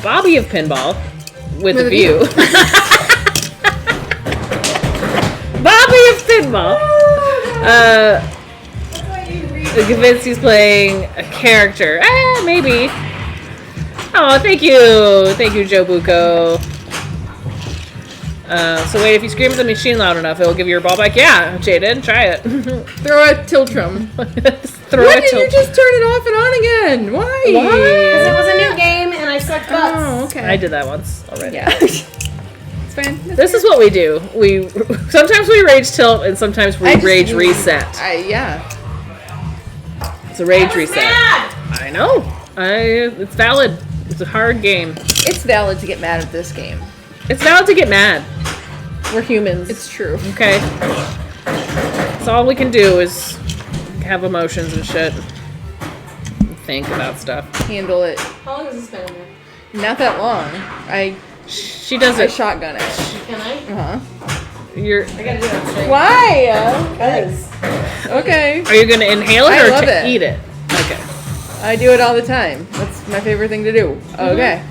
S4: Bobby of pinball with a view. Bobby of pinball. Convinced he's playing a character. Maybe. Oh, thank you, Joe Bucco. So wait, if you scream at the machine loud enough, it'll give you your ball back. Yeah, Jaden, try it.
S1: Throw a tiltrum.
S4: Throw
S1: Why
S4: a
S1: did you just turn it off and on again? Why?
S2: Because it was a new game and I sucked butts.
S1: Oh, okay.
S4: I did that once already.
S1: Yeah. It's fine.
S4: This is what we do. We sometimes we rage tilt and sometimes we rage reset.
S1: Yeah.
S4: It's a rage
S2: I was
S4: reset.
S2: mad.
S4: I know. It's valid. It's a hard game.
S1: It's valid to get mad at this game.
S4: It's valid to get mad. We're humans.
S1: It's true.
S4: Okay. So all we can do is have emotions and shit. Think about stuff.
S1: Handle it.
S2: How long has this been in there?
S1: Not that long.
S4: She does
S1: I
S4: it.
S1: shotgun it.
S2: Can I?
S1: Uh-huh.
S4: You're.
S2: I gotta do that straight.
S1: Why?
S2: Because.
S1: Okay.
S4: Are you gonna inhale it
S1: I
S4: or
S1: love it.
S4: eat it? Okay.
S1: I do it all the time. That's my favorite thing to do. Okay.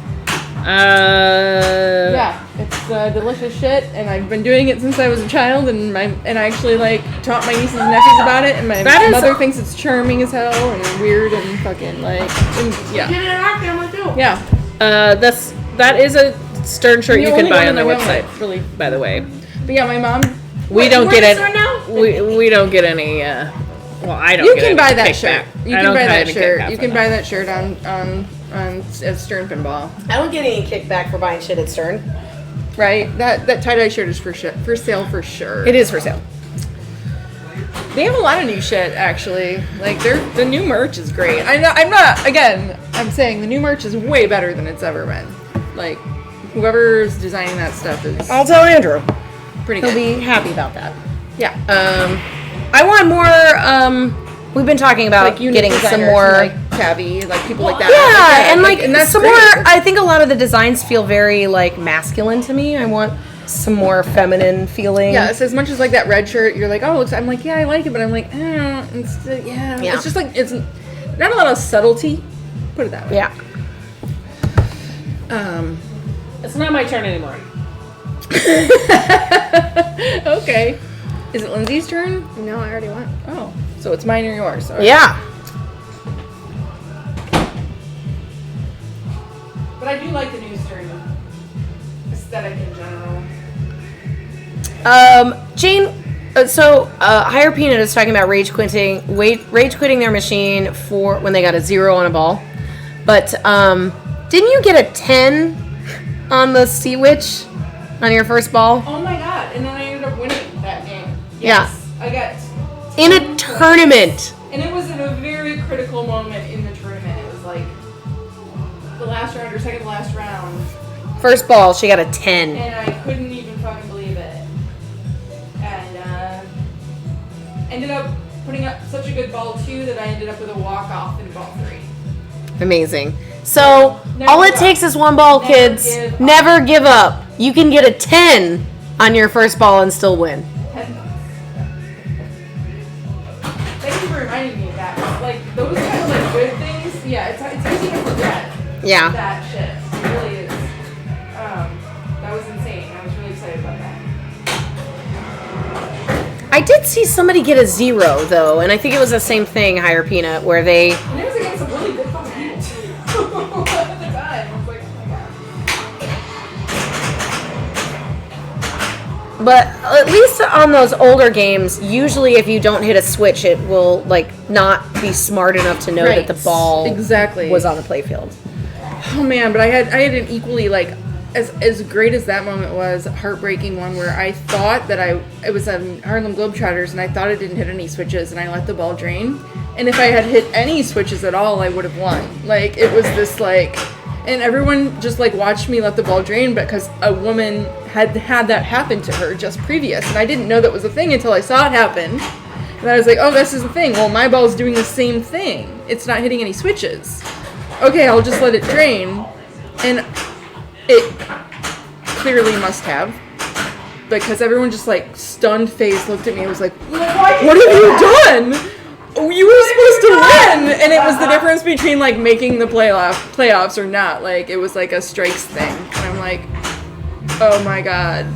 S1: Yeah, it's delicious shit, and I've been doing it since I was a child, and I actually taught my nieces and nephews about it, and my mother thinks it's charming as hell and weird and fucking yeah.
S2: Did it in our family too.
S1: Yeah.
S4: That is a Stern shirt you can
S1: only
S4: buy
S1: one
S4: on their
S1: in the
S4: website.
S1: family, really.
S4: By the way,
S1: But yeah, my mom.
S4: we don't get
S2: it.
S4: it. We don't get any. Well, I don't.
S1: You
S4: get
S1: can
S4: any
S1: buy that
S4: kickback.
S1: shirt. You
S4: I
S1: can
S4: don't
S1: buy
S4: get
S1: that
S4: any
S1: shirt.
S4: kickback
S1: You
S4: from
S1: can
S4: that.
S1: buy that shirt on Stern Pinball.
S2: I don't get any kickback for buying shit at Stern.
S1: Right? That tie-dye shirt is for sale for sure.
S4: It is for sale.
S1: They have a lot of new shit, actually. The new merch is great. I'm saying the new merch is way better than it's ever been. Whoever's designing that stuff is
S2: I'll tell Andrew.
S1: pretty
S2: He'll
S1: good.
S2: be happy about that.
S1: Yeah.
S2: I want more. We've been talking about
S1: Unit
S2: getting some
S1: designers,
S2: more.
S1: Tabby, people like that.
S2: Yeah, and
S1: and that's
S2: some
S1: great.
S2: more. I think a lot of the designs feel very masculine to me. I want some more feminine feeling.
S1: Yeah, it's as much as that red shirt. You're oh, I'm yeah, I like it, but I'm it's yeah.
S2: Yeah.
S1: It's just it's not a lot of subtlety. Put it that way.
S2: Yeah.
S4: It's not my turn anymore.
S1: Okay. Is it Lindsay's turn?
S3: No, I already went.
S1: Oh, so it's mine or yours? All right.
S2: Yeah.
S1: But I do like the news turn aesthetic in general.
S2: Jane, Higher Peanut is talking about rage quitting their machine for when they got a 0 on a ball. But didn't you get a 10 on the Sea Witch on your first ball?
S1: Oh my god! And then I ended up winning that game.
S2: Yeah.
S1: Yes, I got
S2: In a tournament.
S1: and it was in a very critical moment in the tournament. It was like the last round or second to last round,
S2: First ball, she got a 10.
S1: and I couldn't even fucking believe it. And ended up putting up such a good ball 2 that I ended up with a walk off in ball 3.
S2: Amazing. So,
S1: Never
S2: all it
S1: give up.
S2: takes is one ball,
S1: Never
S2: kids.
S1: give up.
S2: Never give up. You can get a 10 on your first ball and still win.
S1: Thank you for reminding me of that. Like those kind of like good things. Yeah, it's easy to forget.
S2: Yeah.
S1: That shit. It really is. That was insane. I was really excited about that.
S2: I did see somebody get a 0, though, and I think it was the same thing, Higher Peanut, where they...
S1: And it was against some really good fucking people too. At the time, I was like, oh my god.
S2: But at least on those older games, usually if you don't hit a switch, it will, like, not be smart enough to know that the ball
S1: exactly
S2: was on the playfield.
S1: Oh man, but I had an equally like as great as that moment was, heartbreaking one where I thought that it was Harlem Globetrotters and I thought it didn't hit any switches and I let the ball drain. And if I had hit any switches at all, I would have won. Like it was this like, and everyone just like watched me let the ball drain because a woman had that happen to her just previous, and I didn't know that was a thing until I saw it happen. And I was like, oh, this is the thing. Well, my ball's doing the same thing. It's not hitting any switches. Okay, I'll just let it drain. And it clearly must have. Because everyone just like stunned face looked at me and was like, what have you done? Oh, you were supposed to win! And it was the difference between like making the playoffs or not. Like it was like a strikes thing. And I'm like, oh my god.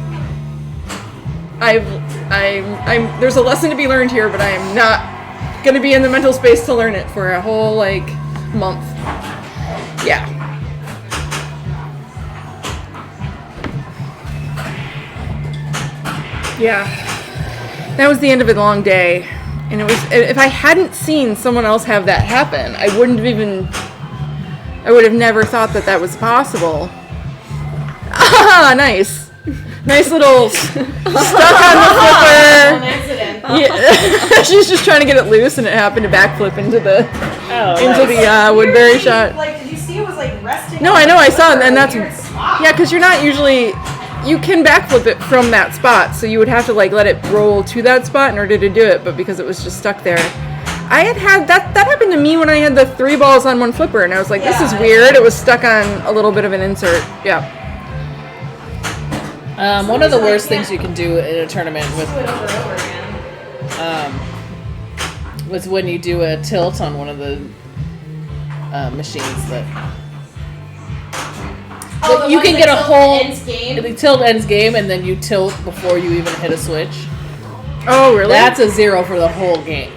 S1: There's a lesson to be learned here, but I am not gonna be in the mental space to learn it for a whole like month. Yeah. Yeah. That was the end of a long day. And it was, if I hadn't seen someone else have that happen, I would have never thought that was possible. Ah, nice. Nice little stuck on the flipper.
S2: accident.
S1: Yeah. She's just trying to get it loose, and it happened to backflip into the Woodbury shot.
S2: Like, did you see it was like resting?
S1: No, I know, I saw it, and that's yeah, because you're not usually. You can backflip it from that spot, so you would have to like let it roll to that spot in order to do it. But because it was just stuck there, I had that happened to me when I had the 3 balls on one flipper, and I was like, this is weird. It was stuck on a little bit of an insert. Yeah.
S4: One of the worst things you can do in a tournament was when you do a tilt on one of the machines that.
S2: Oh,
S4: you can get a whole
S2: game.
S4: tilt ends game, and then you tilt before you even hit a switch.
S1: Oh, really?
S4: That's a 0 for the whole game.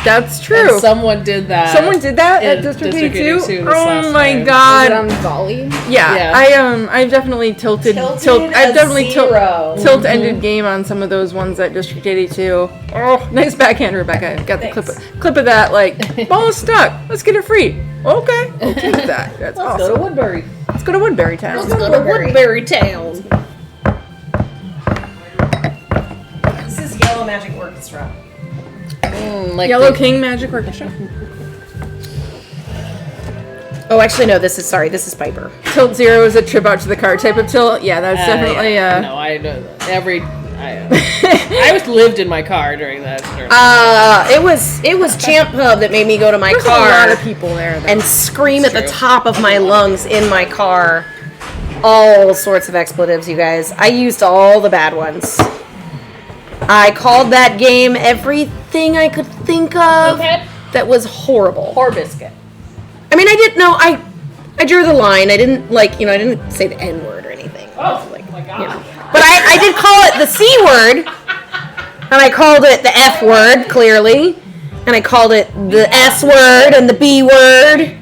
S1: That's true.
S4: And someone did that.
S1: Someone did that at
S4: in
S1: District
S4: District
S1: 82?
S4: 82 this
S1: Oh
S4: last
S1: my
S4: time.
S1: god.
S3: Is it on volley?
S1: Yeah. I've definitely tilt ended game on some of those ones at District 82. Oh, nice backhand, Rebecca. Got the clip of that, like, ball is stuck. Let's get it free. Okay. I'll take that. That's
S4: Let's
S1: awesome.
S4: go to Woodbury.
S1: Let's go to Woodbury Town.
S4: Let's go to Woodbury Town.
S2: This is Yellow Magic Orchestra.
S4: Like
S1: Yellow King Magic Orchestra.
S2: Oh, actually, no. This is Piper.
S1: Tilt 0 is a trip out to the car type of tilt. Yeah, that's definitely
S4: No, I know I was lived in my car during that.
S2: It was Champ Pub that made me go to my
S1: There's
S2: car
S1: a lot of people there.
S2: and scream at the
S4: true.
S2: top of my lungs in my car. All sorts of expletives, you guys. I used all the bad ones. I called that game everything I could think of
S4: Okay.
S2: that was horrible.
S4: Poor biscuit.
S2: I mean, I drew the line. I didn't I didn't say the N word or anything.
S4: Oh my god.
S2: But I did call it the C word. And I called it the F word, clearly. And I called it the S word and the B word.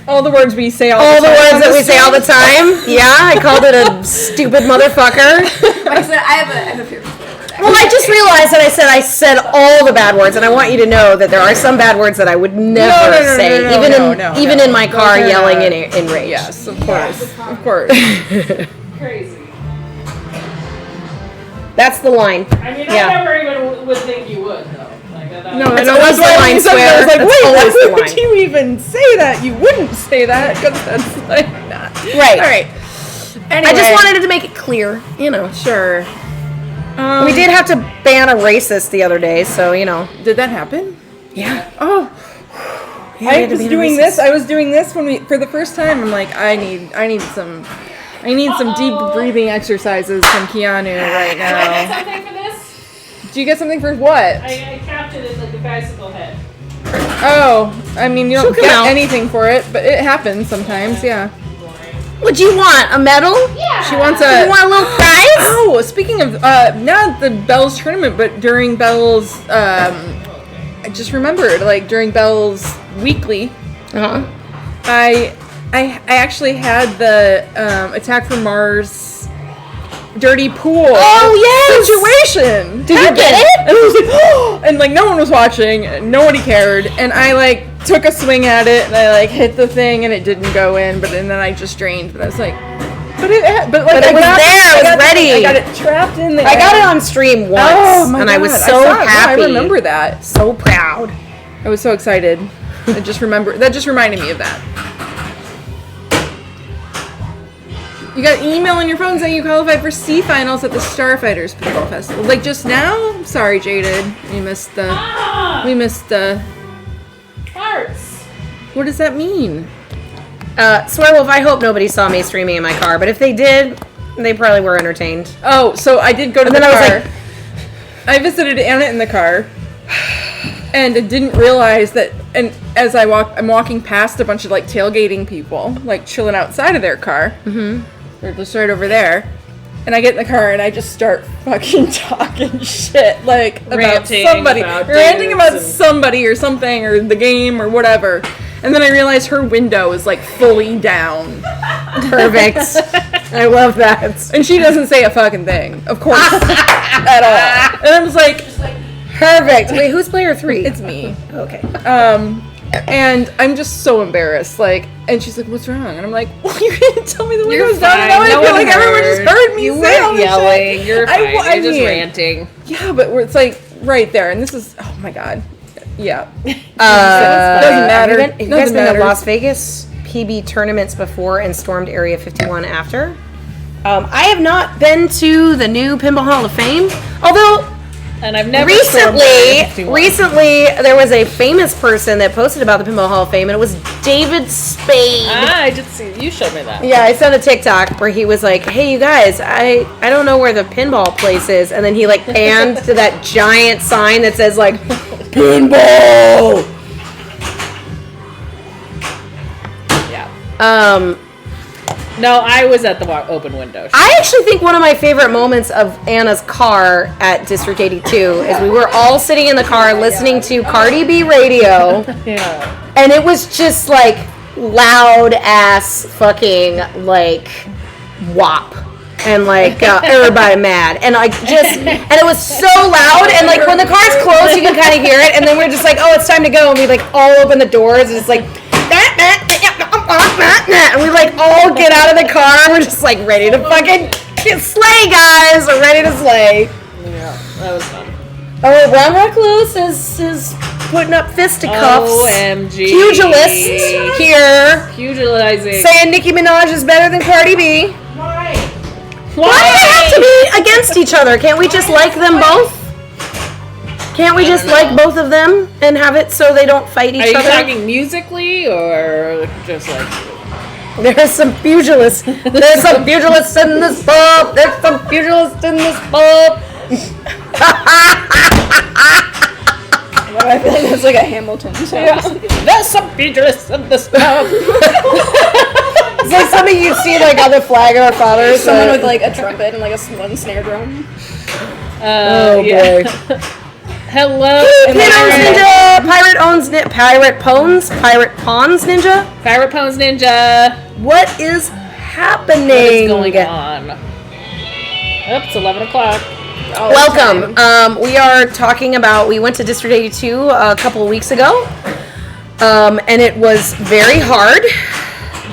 S3: All the words we say all
S2: All
S3: the
S2: the
S3: time.
S2: words that we say all the time. Yeah, I called it a stupid motherfucker.
S5: I said I have a favorite word.
S2: Well, I just realized that I said all the bad words, and I want you to know that there are some bad words that I would never say, even in my car, yelling in rage.
S3: Yes, of course. Of course.
S4: Crazy.
S2: That's the line.
S4: I mean,
S2: Yeah.
S4: I never even would think you would, though. Like,
S3: No,
S2: That's
S3: I know,
S2: always
S3: that's
S2: the
S3: why
S2: line,
S3: when you said that, I was
S2: swear.
S3: like,
S2: That's
S3: wait,
S2: always the
S3: why would
S2: line.
S3: you even say that? You wouldn't say that, because that's like not.
S2: Right.
S3: All right. Anyway.
S2: I just wanted to make it clear, you know.
S3: Sure.
S2: We did have to ban a racist the other day, so, you know.
S3: Did that happen?
S2: Yeah.
S3: Oh.
S2: Yeah, we
S3: I
S2: had to
S3: was
S2: ban a
S3: doing
S2: racist.
S3: this. I was doing this for the first time. I'm like, I need some deep breathing exercises from Keanu right
S4: Did I get
S3: now.
S4: something for this?
S3: Do you get something for what?
S4: I capped it as like a bicycle head.
S3: Oh, I mean, you don't
S2: She'll come
S3: get
S2: out.
S3: anything for it, but it happens sometimes. Yeah.
S2: What'd you want? A medal?
S4: Yeah.
S3: She wants
S2: You
S3: a.
S2: want a little prize?
S3: Oh, speaking of not the Bell's tournament, but during Bell's, I just remembered, like during Bell's weekly,
S2: Uh-huh.
S3: I actually had the Attack from Mars dirty pool
S2: Oh, yes!
S3: situation.
S2: Did you get it?
S3: And I was like, oh! And like no one was watching, and nobody cared, and I like took a swing at it, and I like hit the thing, and it didn't go in, but then I just drained. But I was like, but it like
S2: But it
S3: I
S2: was
S3: got
S2: there, it was
S3: I got
S2: ready.
S3: I got it trapped in there.
S2: I got it on stream once,
S3: Oh my
S2: and
S3: God.
S2: I was
S3: I
S2: so
S3: saw it. Yeah,
S2: happy.
S3: I remember that.
S2: So proud.
S3: I was so excited. That just reminded me of that. You got an email on your phone saying you qualified for C finals at the Starfighters Pinball Festival. Like just now? Sorry, Jaded. We missed the.
S4: Hearts.
S3: What does that mean?
S2: Swearwolf, I hope nobody saw me streaming in my car, but if they did, they probably were entertained.
S3: Oh, so I did go to
S2: And
S3: the
S2: then I was
S3: car.
S2: like-
S3: I visited Anna in the car, and didn't realize that. And as I'm walking past a bunch of like tailgating people, like chilling outside of their car. Mm-hmm. They're just right over there. And I get in the car and I just start fucking talking shit, like about
S4: Ranting
S3: somebody,
S4: about
S3: ranting
S4: dudes
S3: about
S4: and-
S3: somebody or something or the game or whatever. And then I realized her window is like fully down.
S2: Perfect. I love that.
S3: And she doesn't say a fucking thing, of course, at all. And I was like,
S2: Perfect. Wait, who's player 3?
S3: it's me.
S2: Okay.
S3: And I'm just so embarrassed. Like, and she's like, "What's wrong?" And I'm like, "Well, you didn't tell me the window was down." And now I
S4: No
S3: feel
S4: one
S3: like everyone just heard me
S4: You
S3: say all
S4: weren't
S3: this
S4: yelling.
S3: shit.
S4: You're fine. You're just
S3: mean,
S4: ranting.
S3: Yeah, but it's like right there, and this is oh my god. Yeah, doesn't
S2: Have
S3: matter.
S2: you guys
S3: Nothing
S2: been to
S3: matters.
S2: Las Vegas PB tournaments before and stormed Area 51 after? I have not been to the new Pinball Hall of Fame, although
S4: And I've never stormed Area 51.
S2: recently there was a famous person that posted about the Pinball Hall of Fame, and it was David Spade.
S4: Ah, I did see. You showed me that.
S2: Yeah, I sent a TikTok where he was like, "Hey, you guys, I don't know where the pinball place is," and then he like panned to that giant sign that says like pinball.
S4: Yeah. No, I was at the open window.
S2: I actually think one of my favorite moments of Anna's car at District 82 is we were all sitting in the car listening to Cardi B radio,
S4: Yeah.
S2: and it was just like loud ass fucking like WAP. And like everybody mad, and like just, and it was so loud, and like when the car's closed, you can kind of hear it, and then we're just like, oh, it's time to go, and we like all open the doors, and it's like, and we like all get out of the car, and we're just like ready to fucking slay, guys, we're ready to slay.
S4: Yeah, that was fun.
S2: Oh, Ron Recluse is putting up fisticuffs.
S4: OMG.
S2: Pugilist here,
S4: Pugilizing.
S2: saying Nicki Minaj is better than Cardi B.
S4: Why?
S2: Why do they have to be against each other? Can't we just like them both? Can't we just like both of them and have it so they don't fight
S4: Are
S2: each
S4: you
S2: other?
S4: talking musically or just like?
S2: There's some pugilists. There's some pugilists in this pub. There's some pugilists in this pub.
S5: I feel like that's like a Hamilton song.
S4: There's some pugilists in this pub.
S2: It's like something you'd see like on the Flag of Our Fathers.
S5: Someone with like a trumpet and like one snare drum.
S2: Oh
S4: yeah.
S2: boy.
S4: Hello,
S2: Pirate owns Ninja. Pirate Pawns Ninja.
S4: Pirate Pwn's Ninja.
S2: What is happening?
S4: What is going on? Oops, 11 o'clock.
S2: Welcome. We are talking about. We went to District 82 a couple of weeks ago, and it was very hard.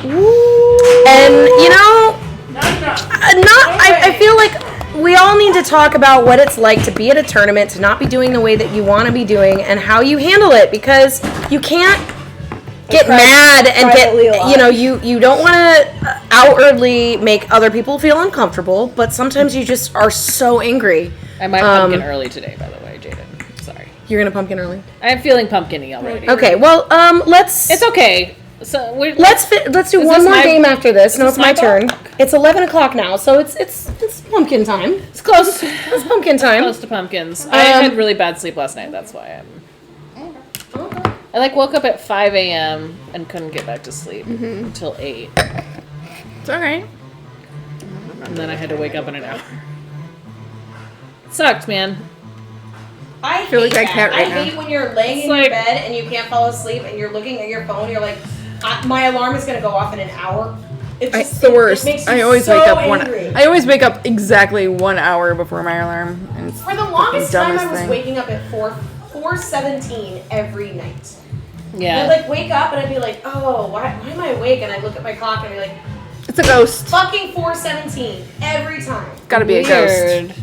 S2: And you know, I feel like we all need to talk about what it's like to be at a tournament, to not be doing the way that you want to be doing, and how you handle it, because you can't get mad and get, you know, you don't want to outwardly make other people feel uncomfortable, but sometimes you just are so angry.
S4: I might pumpkin early today, by the way, Jaden. Sorry.
S2: You're gonna pumpkin early?
S4: I'm feeling pumpkin-y already.
S2: Okay, well, let's...
S4: It's okay. So
S2: let's do one more game after this. No, it's my turn.
S4: block?
S2: It's 11 o'clock now, so it's pumpkin time.
S4: It's close.
S2: It's pumpkin time.
S4: Close to pumpkins. I had really bad sleep last night. That's why I woke up at 5 a.m. and couldn't get back to sleep until 8.
S3: It's alright.
S4: And then I had to wake up in an hour. It sucked, man.
S2: I
S3: feel like I can't right now.
S2: hate when you're laying in your bed and you can't fall asleep and you're looking at your phone. You're like, my alarm is gonna go off in an hour.
S3: It's the worst.
S2: It makes you
S3: I always
S2: so
S3: wake up
S2: angry.
S3: I always wake up exactly 1 hour before my alarm. And it's
S2: For the
S3: fucking
S2: longest time,
S3: dumbest
S2: I was
S3: thing.
S2: waking up at 4:17 every night.
S4: Yeah.
S2: And I'd like wake up and I'd be like, oh, why am I awake? And I'd look at my clock and I'd be like,
S3: It's a ghost.
S2: fucking 4:17 every time.
S3: Gotta be a ghost.
S4: Weird.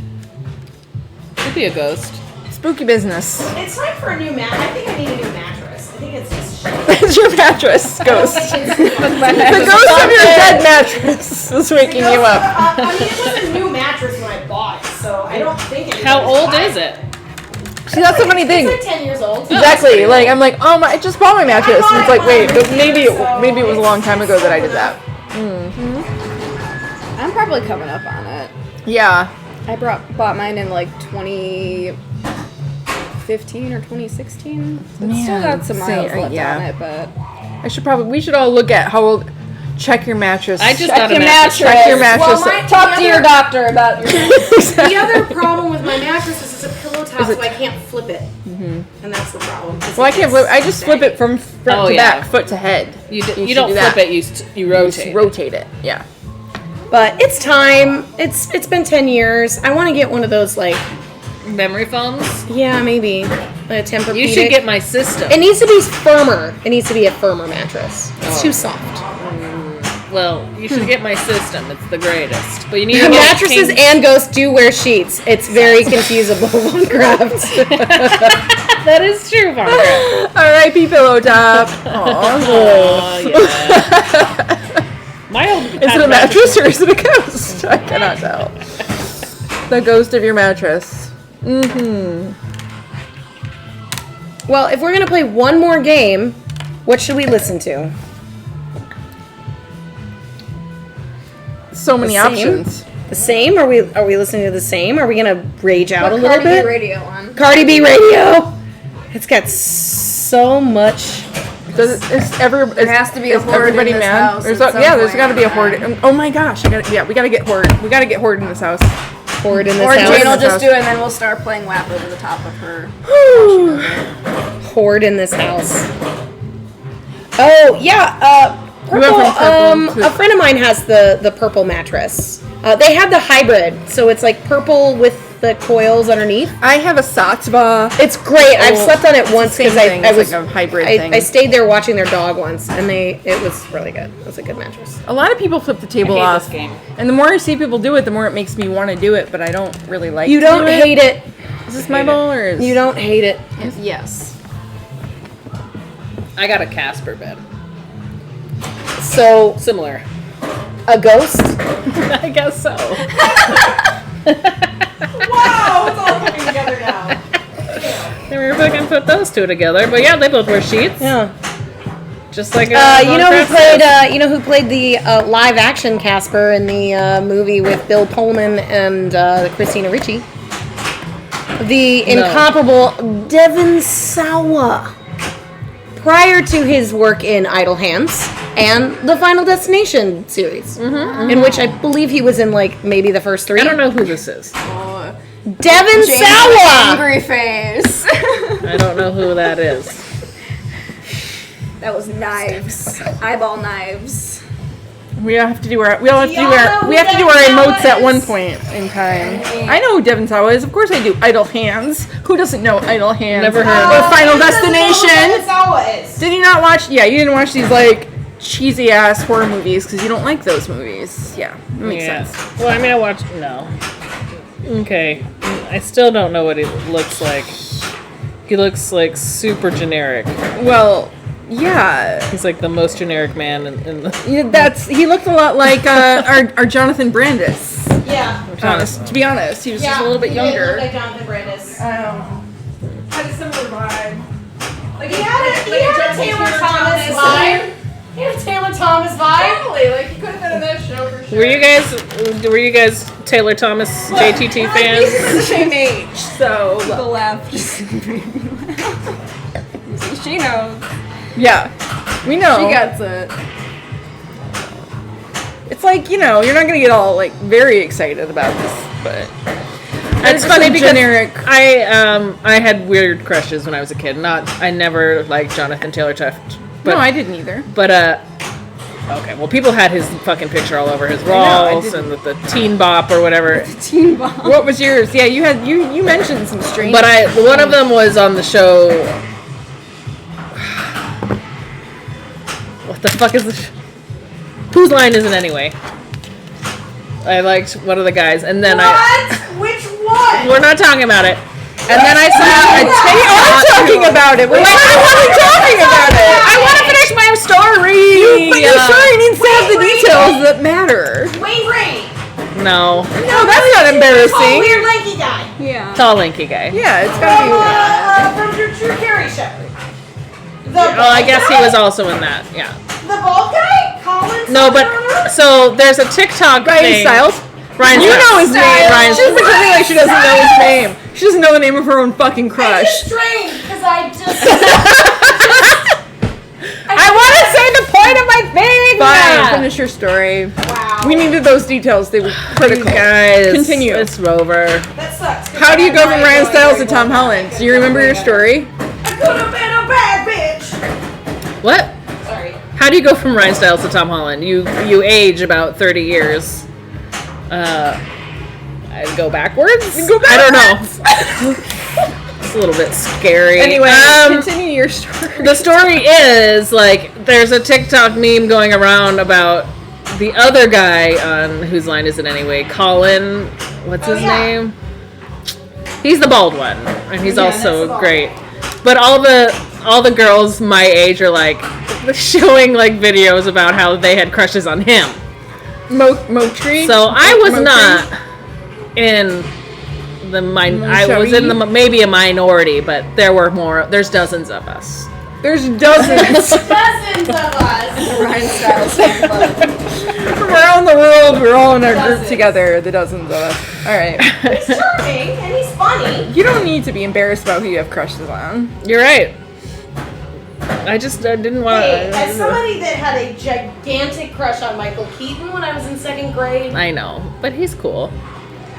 S4: Could be a ghost.
S3: Spooky business.
S2: It's time for a new mat. I think I need a new mattress. I think it's just shit.
S3: It's your mattress, ghost. The ghost of your dead mattress is waking you up.
S2: I mean, it was a new mattress when I bought it, so I don't think it.
S4: How old is it?
S3: See, that's the funny thing.
S2: It's like 10 years old.
S3: Exactly. Like, I'm like, I just bought my mattress. And it's like, wait, but maybe it was a long time ago that I did that.
S5: I'm probably coming up on it.
S3: Yeah.
S5: I bought mine in like 2015 or 2016. So it's still got some miles left on it, but
S3: We should all look at how old. Check your mattress.
S4: I just
S5: check
S4: got a
S5: your
S4: mattress.
S5: mattress.
S3: Check your mattress.
S2: Well,
S5: Talk to your doctor about your.
S2: The other problem with my mattress is it's a pillow top, so I can't flip it. And that's the problem.
S3: Well, I can't flip. I just flip it from front to back, foot to head.
S4: You
S3: should
S4: don't
S3: do
S4: flip
S3: that.
S4: it. You
S3: You
S4: rotate.
S3: rotate it. Yeah.
S2: But it's time. It's been 10 years. I want to get one of those, like,
S4: Memory foams.
S2: yeah, maybe a Tempur-Pedic.
S4: You should get my system.
S2: It needs to be firmer. It needs to be a firmer mattress. It's too soft.
S4: Well, you should get my system. It's the greatest. But you need to get
S2: Mattresses
S4: king-
S2: and ghosts do wear sheets. It's very confusable on craft.
S4: That is true, Barbara.
S3: R.I.P. Pillow Top. Aww.
S4: Oh, yeah. My old
S3: Is it a mattress or is it a ghost? I cannot tell. The ghost of your mattress.
S2: Well, if we're gonna play one more game, what should we listen to?
S3: So many
S2: The same?
S3: options.
S2: The same? Are we listening to the same? Are we gonna rage out a little
S5: Cardi B
S2: bit?
S5: radio on.
S2: Cardi B radio. It's got so much.
S3: There
S5: has to be a
S3: is
S5: horde
S3: everybody
S5: in this
S3: mad?
S5: house
S3: There's
S5: at some
S3: there's
S5: point.
S3: got to be a horde. Oh my gosh! We gotta get horde. We gotta get horde in this house.
S2: Horde in this
S5: Or
S2: house.
S5: Jane will
S3: house.
S5: just do it and then we'll start playing WAP over the top of her.
S2: Horde in this house. Oh yeah,
S3: We went
S2: purple.
S3: from purple to-
S2: A friend of mine has the purple mattress. They have the hybrid, so it's like purple with the coils underneath.
S3: I have a Satva.
S2: It's great. I've
S3: Oh,
S2: slept on it once
S3: same
S2: because
S3: thing.
S2: I
S3: It's
S2: was
S3: like a hybrid
S2: I
S3: thing.
S2: stayed there watching their dog once, and it was really good. It was a good mattress.
S3: A lot of people flip the table
S4: I hate
S3: off,
S4: this game.
S3: and the more I see people do it, the more it makes me want to do it. But I don't really like.
S2: You
S3: to
S2: don't
S3: do
S2: hate it.
S3: Is this my bowl or is
S2: You don't hate it.
S5: Yes.
S4: I got a Casper bed.
S2: So
S4: Similar.
S2: a ghost.
S4: I guess so.
S2: Wow, it's all coming together now.
S4: They were fucking put those two together, but yeah, they both wear sheets.
S2: Yeah.
S4: Just like
S2: You know who played the live action Casper in the movie with Bill Pullman and Christina Ricci? The incomparable Devon Sawa. Prior to his work in Idle Hands and the Final Destination series, in which I believe he was in like maybe the first 3.
S4: I don't know who this is.
S2: Devin Sawa!
S5: Angry face.
S4: I don't know who that is.
S5: That was knives. Eyeball knives.
S3: We all have to do our emotes at one point in time. I know who Devin Sawa is. Of course I do. Idle Hands. Who doesn't know Idle Hands?
S4: Never heard.
S3: Or Final Destination.
S2: Sawa is.
S3: Did you not watch? Yeah, you didn't watch these like cheesy ass horror movies because you don't like those movies. Yeah, that makes sense.
S4: Well, I mean, I watched. No. Okay. I still don't know what he looks like. He looks like super generic.
S3: Well, yeah.
S4: He's like the most generic man in the.
S3: Yeah, he looked a lot like our Jonathan Brandis.
S2: Yeah.
S3: To be honest, he was just a little bit younger.
S2: Like Jonathan Brandis.
S3: Had a similar vibe.
S2: Like he had a Taylor Thomas vibe. He had a Taylor Thomas vibe.
S3: Totally, like he could have been in that show for sure.
S4: Were you guys Taylor Thomas JTT fans?
S3: These are the same age, so
S5: The laugh just she knows.
S3: yeah, we know.
S5: She gets it.
S3: It's like, you're not gonna get all like very excited about this, but
S4: It's funny because
S3: generic.
S4: I had weird crushes when I was a kid. I never liked Jonathan Taylor Thomas.
S3: No, I didn't either.
S4: But okay, well, people had his fucking picture all over his
S3: know, I
S4: walls
S3: didn't.
S4: and the Teen Bop or whatever.
S5: Teen bomb.
S3: What was yours? Yeah, you had you mentioned some strange.
S4: But one of them was on the show. What the fuck is this? Whose line is it anyway? I liked one of the guys, and then
S2: Which one?
S4: we're not talking about it. And then I saw a
S3: we
S4: TikTok.
S3: are talking about it. We're talking about it.
S4: I want to finish my story.
S3: But your story needs to have the details that matter.
S2: Wayne Brady.
S4: No,
S3: No, that's not
S2: Oh,
S3: embarrassing.
S2: weird lanky guy.
S5: Yeah.
S4: tall lanky guy.
S3: Yeah, it's gotta be.
S2: From your True Carrie show.
S4: Oh, I guess he was also in that. Yeah.
S2: The bald guy? Colin?
S4: No, but so there's a TikTok
S3: Ryan
S4: thing.
S3: Stiles.
S4: Ryan
S3: You
S4: Stiles.
S3: know his name.
S4: Ryan
S3: She's pretending like she doesn't know his name. She doesn't know the name of her own fucking
S2: It's
S3: crush.
S2: strange because I just.
S4: I want to say the point of my thing.
S3: Fine, finish your story.
S2: Wow.
S3: We needed those details. They were critical.
S4: Guys,
S3: Continue.
S4: It's Rover.
S2: That sucks. 'cause
S3: How do you go
S2: I
S3: from
S2: had
S3: Ryan
S2: no
S3: Stiles
S2: idea
S3: to Tom Holland? Do you remember your story?
S2: I could have been a bad bitch.
S4: What?
S2: Sorry.
S4: How do you go from Ryan Stiles to Tom Holland? You age about 30 years. I'd go backwards. I don't know. It's a little bit scary.
S3: Anyway, continue your story.
S4: The story is like there's a TikTok meme going around about the other guy on Whose Line Is It Anyway? Colin, what's his name? He's the bald one, and he's also great. But all the girls my age are like showing like videos about how they had crushes on him.
S3: Motree.
S4: So I was not in the I was in the maybe a minority, but there's dozens of us.
S3: There's dozens
S2: Dozens of us.
S5: Ryan Stiles.
S3: from around the world. We're all in our group together. The dozens of us. All right.
S2: He's charming and he's funny.
S3: You don't need to be embarrassed about who you have crushes on.
S4: You're right. I didn't want
S2: Hey,
S4: to.
S2: as somebody that had a gigantic crush on Michael Keaton when I was in second grade.
S4: I know, but he's cool.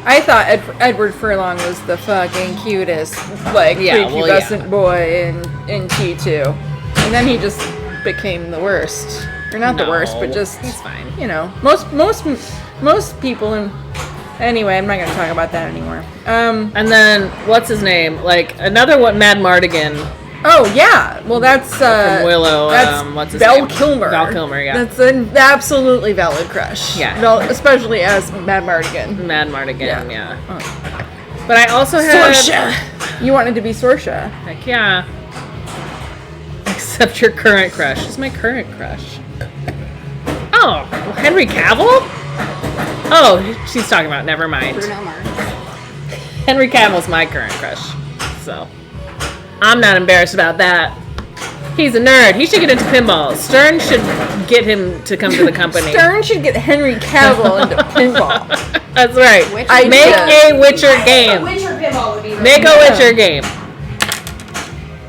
S3: I thought Edward Furlong was the fucking cutest, like prepubescent boy in T2, and then he just became the worst. Or not the worst, but just
S4: he's fine.
S3: Most people in. Anyway, I'm not gonna talk about that anymore.
S4: And then what's his name? Like another one, Mad Mardigan
S3: Oh yeah, well that's
S4: from Willow.
S3: That's
S4: What's his
S3: Val
S4: name?
S3: Kilmer.
S4: Val Kilmer, yeah.
S3: That's an absolutely valid crush.
S4: Yeah.
S3: Especially as Mad Mardigan.
S4: Mad Mardigan, yeah.
S3: Oh.
S4: But I also had
S3: Sorsha. You wanted to be Sorsha.
S4: Heck yeah. Except your current crush. Who's my current crush? Oh, Henry Cavill? Oh, she's talking about. Never mind.
S5: Bruno Mars.
S4: Henry Cavill's my current crush. So, I'm not embarrassed about that. He's a nerd. He should get into pinball. Stern should get him to come to the company.
S3: Stern should get Henry Cavill into pinball.
S4: That's right.
S5: Witcher.
S4: Make a Witcher game.
S2: Witcher pinball would be really
S4: Make a
S2: good.
S4: Witcher game.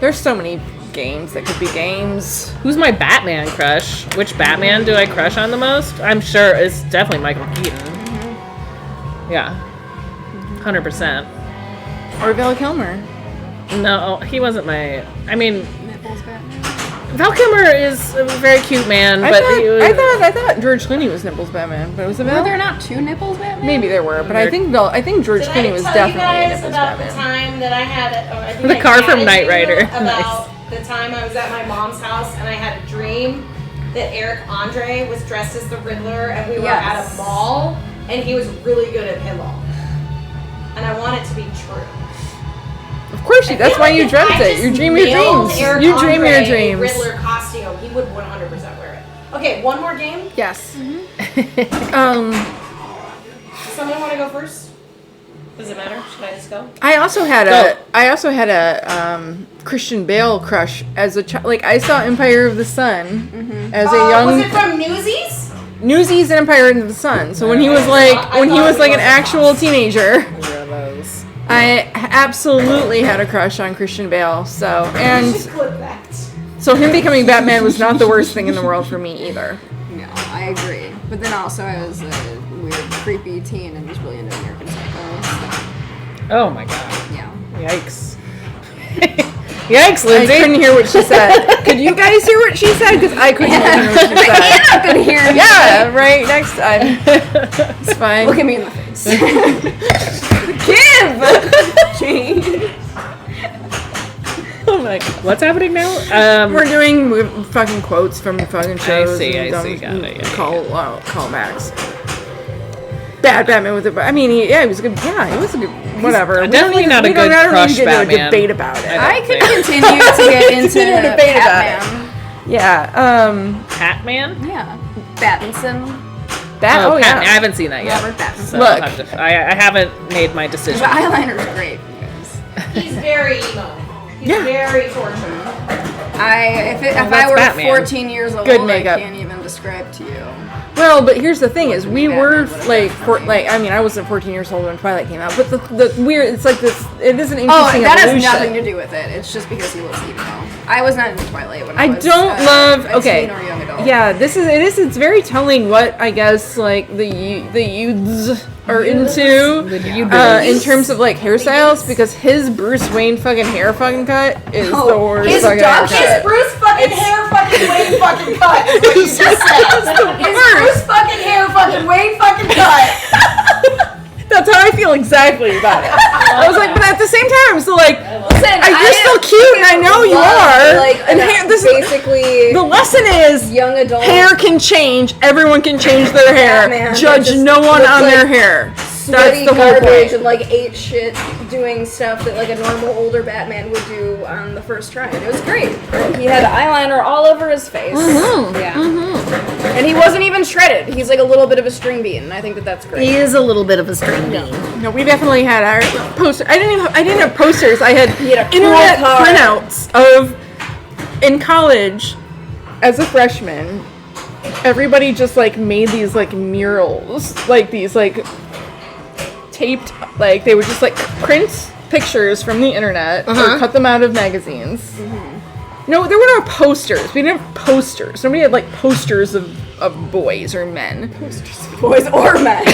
S3: There's so many games that could be games.
S4: Who's my Batman crush? Which Batman do I crush on the most? I'm sure it's definitely Michael Keaton. Yeah. 100%.
S3: Or Val Kilmer.
S4: No, he wasn't my. I mean,
S5: Nipples Batman.
S4: Val Kilmer is a very cute man, but
S3: I thought George Clooney was Nipples Batman, but was it Val?
S5: Were there not 2 Nipples Batman?
S3: Maybe there were, but I think George Clooney was definitely a Nipples
S2: about
S3: Batman.
S2: the time that I had I think
S4: The
S2: I
S4: car from
S2: chatted
S4: Knight
S2: to you
S4: Rider.
S2: about the time I was at my mom's house and I had a dream that Eric Andre was dressed as the Riddler and we were at a mall and he was really good at pillow. And I want it to be true.
S3: Of course, that's why you dreamt it. You dream your dreams. You dream your dreams.
S2: Riddler costume. He would 100% wear it. Okay, one more game.
S3: Yes.
S2: Does someone want to go first? Does it matter? Should I just go?
S3: I also had a Christian Bale crush as a child. Like I saw Empire of the Sun as a young.
S2: Was it from Newsies?
S3: Newsies and Empire of the Sun. So when he was like an actual teenager, I absolutely had a crush on Christian Bale. So him becoming Batman was not the worst thing in the world for me either.
S5: No, I agree. But then also I was a weird, creepy teen and was really into American Psycho. So,
S4: oh my god.
S5: yeah.
S4: Yikes. Yikes,
S3: I
S4: Lindsay.
S3: couldn't hear what she said. Could you guys hear what she said? Because I couldn't hear what she said.
S5: Anna could hear me.
S3: Yeah, right. Next time. It's fine.
S5: Look at me in the face.
S3: Give!
S4: Oh my god. What's happening now?
S3: We're doing fucking quotes from fucking shows.
S4: I see,
S3: and
S4: got it. Yeah,
S3: callbacks. Bad Batman with it. I mean, he was a good. Yeah, he was a good. Whatever.
S4: Definitely not a good crush
S3: get into
S4: Batman.
S3: a debate about it.
S5: I could continue to get into
S3: Continue to debate about it.
S5: Batman.
S3: Yeah.
S4: Batman?
S5: Yeah. Battinson.
S3: Oh yeah.
S4: I haven't seen that yet.
S5: Robert Pattinson.
S4: So
S3: Look.
S4: I haven't made my decision.
S5: The eyeliner's great, you guys.
S2: He's very emo. He's very tortured.
S5: If I
S4: that's
S5: were
S4: Batman.
S5: 14 years old,
S3: Good makeup.
S5: I can't even describe to you.
S3: Well, but here's the thing: is we were
S5: Batman
S3: I wasn't 14 years old when Twilight came out, but the weird, it's like this. It is an
S5: Oh,
S3: interesting
S5: that has
S3: evolution.
S5: nothing to do with it. It's just because he looks emo. I was not into Twilight when I was
S3: don't love.
S5: a
S3: Okay,
S5: teen or young adult.
S3: yeah, it's very telling what I guess like the youths are into in terms of like hairstyles, because his Bruce Wayne fucking hair fucking cut is the worst
S2: His
S3: fucking
S2: dog,
S3: haircut.
S2: his Bruce fucking hair fucking Wayne fucking cut. Is what you just said. His Bruce fucking hair fucking Wayne fucking cut.
S3: That's how I feel exactly about it. I was like, but at the same time, I'm still like,
S5: Listen,
S3: you're still cute, and I know you are.
S5: Like,
S3: And hair, this is,
S5: basically,
S3: the lesson is
S5: young adult
S3: hair can change. Everyone can change their hair.
S5: Batman
S3: Judge
S5: just
S3: no one
S5: looks
S3: on
S5: like
S3: their hair. That's
S5: sweaty
S3: the whole
S5: garbage
S3: point.
S5: and like ate shit doing stuff that like a normal older Batman would do on the first try. And it was great. He had eyeliner all over his face. Yeah. And he wasn't even shredded. He's like a little bit of a string bean, and I think that that's great.
S6: He is a little bit of a string bean.
S3: No, we definitely had our posters. I didn't have posters. I had
S5: had a cool
S3: internet
S5: card.
S3: printouts of in college as a freshman. Everybody just like made these like murals, like these like taped, like they would just like print pictures from the internet or cut them out of magazines. No, there were no posters. We didn't have posters. Nobody had like posters of boys or men.
S5: Boys or men.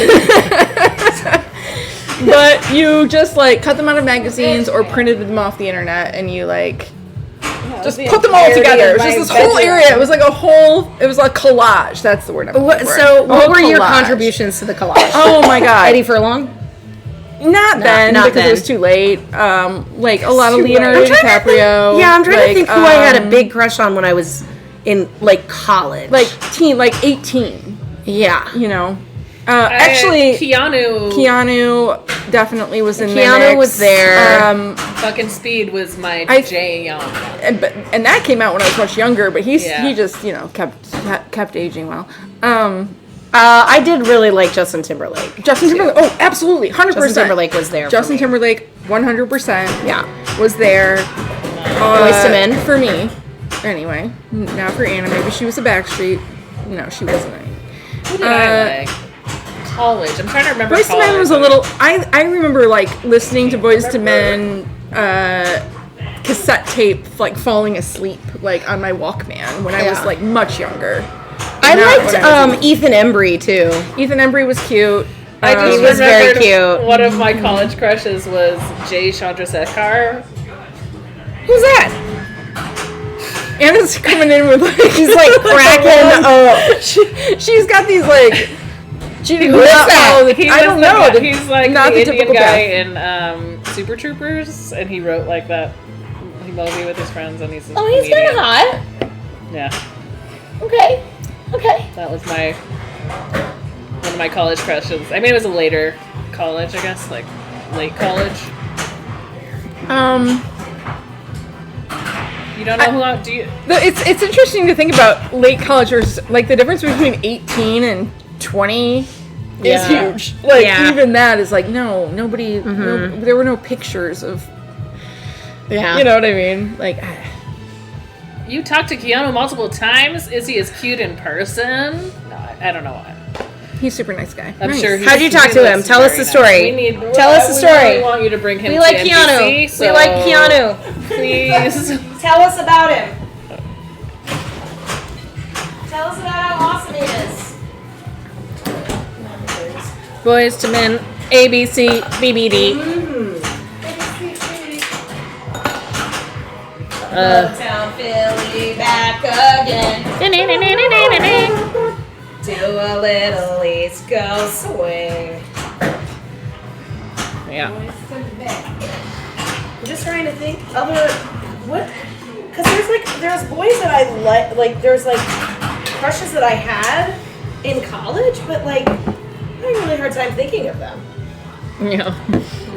S3: But you just like cut them out of magazines or printed them off the internet, and you like just put them all together. It was just this whole area. It was like it was like collage. That's the word I'm looking for.
S6: So, what
S3: A
S6: were your
S3: collage.
S6: contributions to the collage?
S3: Oh my god.
S6: Eddie Furlong?
S3: Not then,
S6: not
S3: because
S6: then.
S3: it was too late. Like a lot of
S6: Too
S3: Leonardo
S6: late. I'm trying to
S3: DiCaprio.
S6: Yeah, I'm trying to
S3: like,
S6: think who I had a big crush on when I was in like college.
S3: like 18.
S6: yeah.
S3: You know, actually,
S4: Keanu
S3: definitely was in the
S6: Keanu
S3: mix.
S6: was there.
S4: fucking Speed was my
S3: I-
S4: Jay Young.
S3: and that came out when I was much younger. But he just kept aging well.
S6: I did really like Justin Timberlake.
S3: Justin Timberlake. Oh, absolutely, 100%.
S6: Justin Timberlake was there.
S3: Justin
S6: for me.
S3: Timberlake, 100%.
S6: Yeah.
S3: Was there.
S6: Boyz II Men.
S3: For me. Anyway, not for Anna. Maybe she was a Backstreet. No, she wasn't.
S4: Who did I like? College. I'm trying to remember.
S3: Boyz II Men was a little. I remember like listening to Boyz II Men cassette tape, like falling asleep, like on my Walkman when I was like much younger.
S6: I
S3: Not
S6: liked
S3: when I was
S6: Ethan Embry too.
S3: Ethan Embry was cute.
S4: I just
S6: He was very
S4: remembered
S6: cute.
S4: one of my college crushes was Jay Chandrasekhar.
S6: Who's that?
S3: Anna's coming in with like
S6: He's like cracking up.
S3: she's got these like
S6: Judy, who is that?
S4: He
S3: I
S4: was
S3: don't
S4: the
S3: know.
S4: guy- he's like
S3: not
S4: the
S3: the
S4: Indian
S3: typical
S4: guy
S3: guy.
S4: in Super Troopers, and he wrote like that movie with his friends, and he's
S6: Oh, he's kind of hot.
S4: Yeah,
S6: Okay. Okay.
S4: that was one of my college crushes. I mean, it was a later college, I guess, like late college. You don't know who do you?
S3: It's interesting to think about late college versus like the difference between 18 and 20 is
S4: Yeah.
S3: huge. Like
S6: Yeah.
S3: even that is like nobody there were no pictures of
S6: Yeah.
S3: you know what I mean? Like
S4: You talked to Keanu multiple times. Is he as cute in person? No, I don't know why.
S3: he's a super nice guy.
S4: I'm
S3: Nice.
S4: sure.
S6: How'd you talk to him?
S4: looks
S6: Tell us
S4: very
S6: the story.
S4: nice.
S6: Tell us the story.
S4: We really want you to bring him.
S6: We
S4: to
S6: like
S4: NBC,
S6: Keanu.
S4: so
S6: We like Keanu.
S4: Please.
S6: Tell us about him. Tell us about how awesome he is.
S4: Boys to Men, ABC, BBD.
S6: Town Philly back again. Do a little East Coast swing.
S4: Yeah.
S6: I'm just trying to think what, because there's boys that I like there's like crushes that I had in college, but like I'm having a really hard time thinking of them.
S4: Yeah.